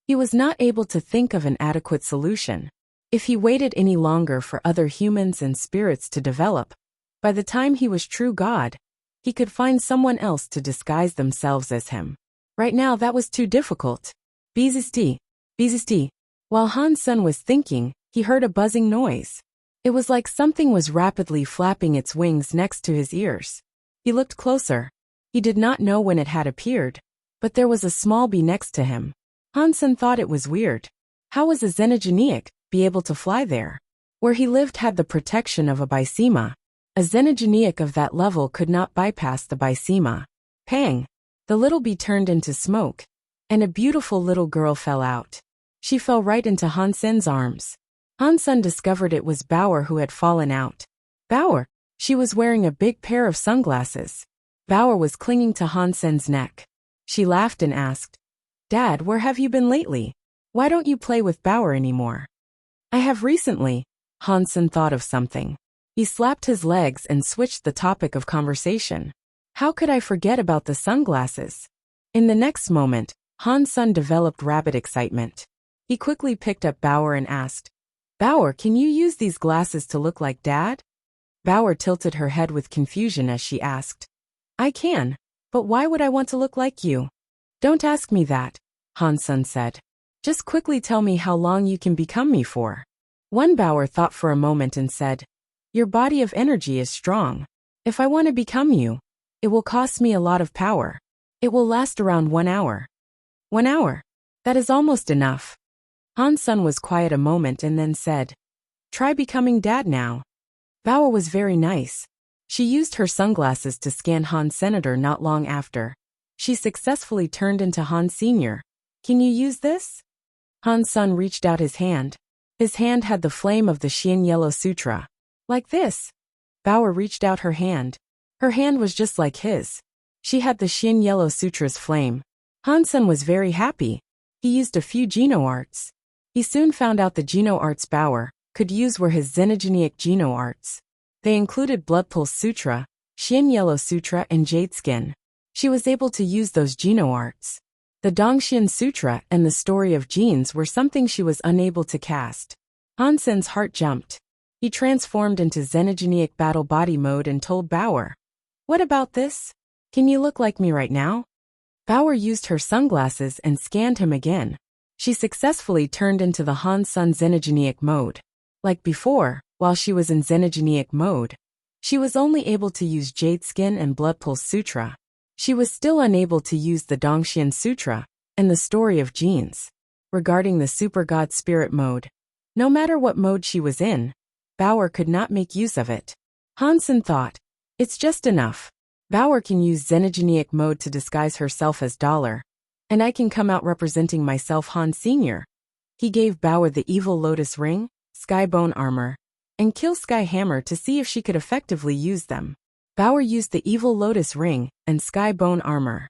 He was not able to think of an adequate solution. If he waited any longer for other humans and spirits to develop, by the time he was true God, he could find someone else to disguise themselves as him. Right now that was too difficult. Beezesti. While Han Sen was thinking, he heard a buzzing noise. It was like something was rapidly flapping its wings next to his ears. He looked closer. He did not know when it had appeared, but there was a small bee next to him. Han Sen thought it was weird. How was a Xenogeniac be able to fly there? Where he lived had the protection of a Bysema. A Xenogeniac of that level could not bypass the Bysema. Pang! The little bee turned into smoke, and a beautiful little girl fell out. She fell right into Han Sen's arms. Han Sen discovered it was Bauer who had fallen out. Bauer! She was wearing a big pair of sunglasses. Bauer was clinging to Han Sen's neck. She laughed and asked, "Dad, where have you been lately? Why don't you play with Bauer anymore?" "I have recently." Han Sen thought of something. He slapped his legs and switched the topic of conversation. How could I forget about the sunglasses? In the next moment, Han Sen developed rapid excitement. He quickly picked up Bauer and asked, "Bauer, can you use these glasses to look like Dad?" Bauer tilted her head with confusion as she asked, "I can, but why would I want to look like you?" "Don't ask me that," Han Sen said. "Just quickly tell me how long you can become me for." One Bauer thought for a moment and said, "Your body of energy is strong. If I want to become you, it will cost me a lot of power. It will last around 1 hour. 1 hour? That is almost enough." Han Sen was quiet a moment and then said, "Try becoming Dad now." Bauer was very nice. She used her sunglasses to scan Han Senator not long after. She successfully turned into Han Senior. "Can you use this?" Han Sen reached out his hand. His hand had the flame of the Xian Yellow Sutra. "Like this." Bauer reached out her hand. Her hand was just like his. She had the Xian Yellow Sutra's flame. Han Sen was very happy. He used a few Geno arts. He soon found out the Geno arts Bauer could use were his Xenogeniac Geno arts. They included Blood Pulse Sutra, Xian Yellow Sutra, and Jade Skin. She was able to use those Geno arts. The Dongxian Sutra and the Story of Genes were something she was unable to cast. Han Sen's heart jumped. He transformed into Xenogeniac Battle Body mode and told Bauer, "What about this? Can you look like me right now?" Bauer used her sunglasses and scanned him again. She successfully turned into the Han Sen Xenogeniac mode. Like before, while she was in Xenogeniac mode, she was only able to use Jade Skin and Blood Pulse Sutra. She was still unable to use the Dongxian Sutra and the Story of Genes. Regarding the Super God Spirit mode, no matter what mode she was in, Bauer could not make use of it. Hansen thought, it's just enough. Bauer can use xenogenic mode to disguise herself as Dollar, and I can come out representing myself Han Sr. He gave Bauer the evil lotus ring, skybone armor, and kill sky hammer to see if she could effectively use them. Bauer used the evil lotus ring and skybone armor.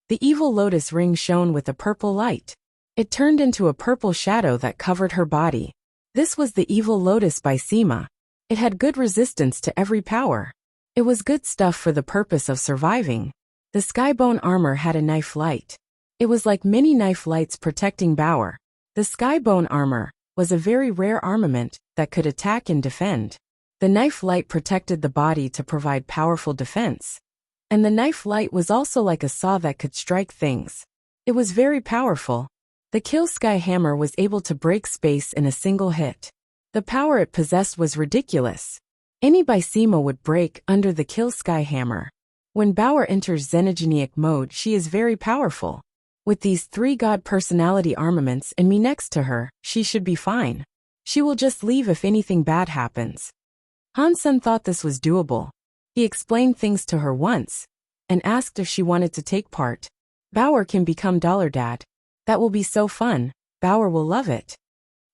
The evil lotus ring shone with a purple light. It turned into a purple shadow that covered her body. This was the evil lotus by Sima. It had good resistance to every power. It was good stuff for the purpose of surviving. The skybone armor had a knife light. It was like many knife lights protecting Bauer. The skybone armor was a very rare armament that could attack and defend. The knife light protected the body to provide powerful defense. And the knife light was also like a saw that could strike things. It was very powerful. The kill sky hammer was able to break space in a single hit. The power it possessed was ridiculous. Any by Sima would break under the kill sky hammer. When Bauer enters xenogenic mode, she is very powerful. With these 3 god personality armaments and me next to her, she should be fine. She will just leave if anything bad happens. Hansen thought this was doable. He explained things to her once and asked if she wanted to take part. Bauer can become Dollar Dad. That will be so fun. Bauer will love it.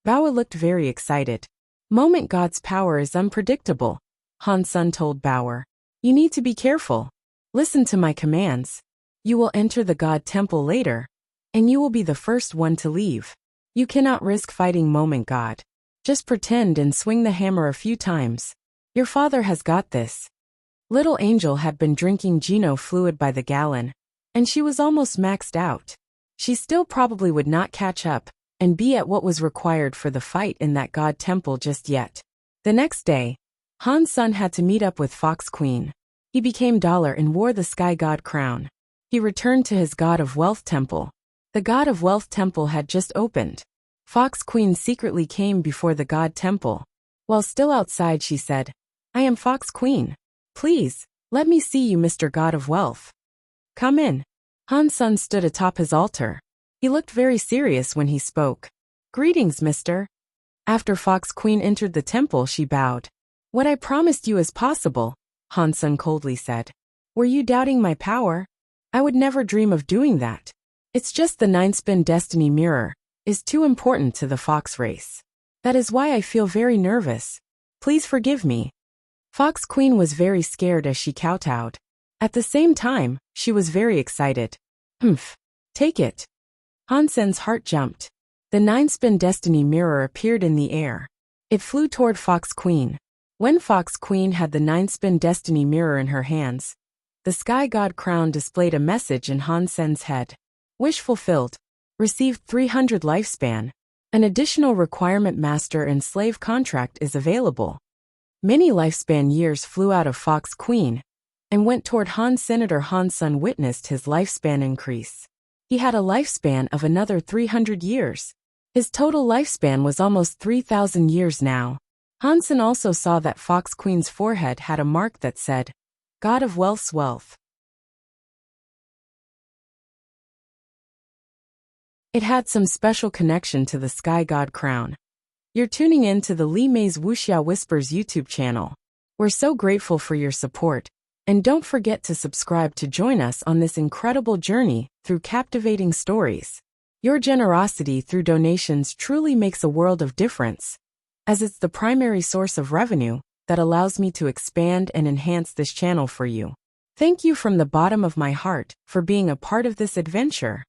Bauer looked very excited. Moment God's power is unpredictable. Hansen told Bauer. You need to be careful. Listen to my commands. You will enter the God temple later, and you will be the first one to leave. You cannot risk fighting Moment God. Just pretend and swing the hammer a few times. Your father has got this. Little Angel had been drinking Geno fluid by the gallon, and she was almost maxed out. She still probably would not catch up and be at what was required for the fight in that god temple just yet. The next day, Han's son had to meet up with Fox Queen. He became Dollar and wore the sky god crown. He returned to his god of wealth temple. The god of wealth temple had just opened. Fox Queen secretly came before the god temple. While still outside, she said, I am Fox Queen. Please, let me see you, Mr. God of Wealth. Come in. Han's son stood atop his altar. He looked very serious when he spoke. Greetings, mister. After Fox Queen entered the temple, she bowed. What I promised you is possible, Han's son coldly said. Were you doubting my power? I would never dream of doing that. It's just the 9-spin destiny mirror is too important to the fox race. That is why I feel very nervous. Please forgive me. Fox Queen was very scared as she kowtowed. At the same time, she was very excited. Take it. Hansen's heart jumped. The 9-spin destiny mirror appeared in the air. It flew toward Fox Queen. When Fox Queen had the 9-spin destiny mirror in her hands, the sky god crown displayed a message in Hansen's head. Wish fulfilled. Received 300 lifespan. An additional requirement master and slave contract is available. Many lifespan years flew out of Fox Queen and went toward Han. Senator Han's son witnessed his lifespan increase. He had a lifespan of another 300 years. His total lifespan was almost 3,000 years now. Hansen also saw that Fox Queen's forehead had a mark that said, God of Wealth's Wealth. It had some special connection to the Sky God crown. You're tuning in to the Li Mei's Wuxia Whispers YouTube channel. We're so grateful for your support, and don't forget to subscribe to join us on this incredible journey through captivating stories. Your generosity through donations truly makes a world of difference, as it's the primary source of revenue that allows me to expand and enhance this channel for you. Thank you from the bottom of my heart for being a part of this adventure.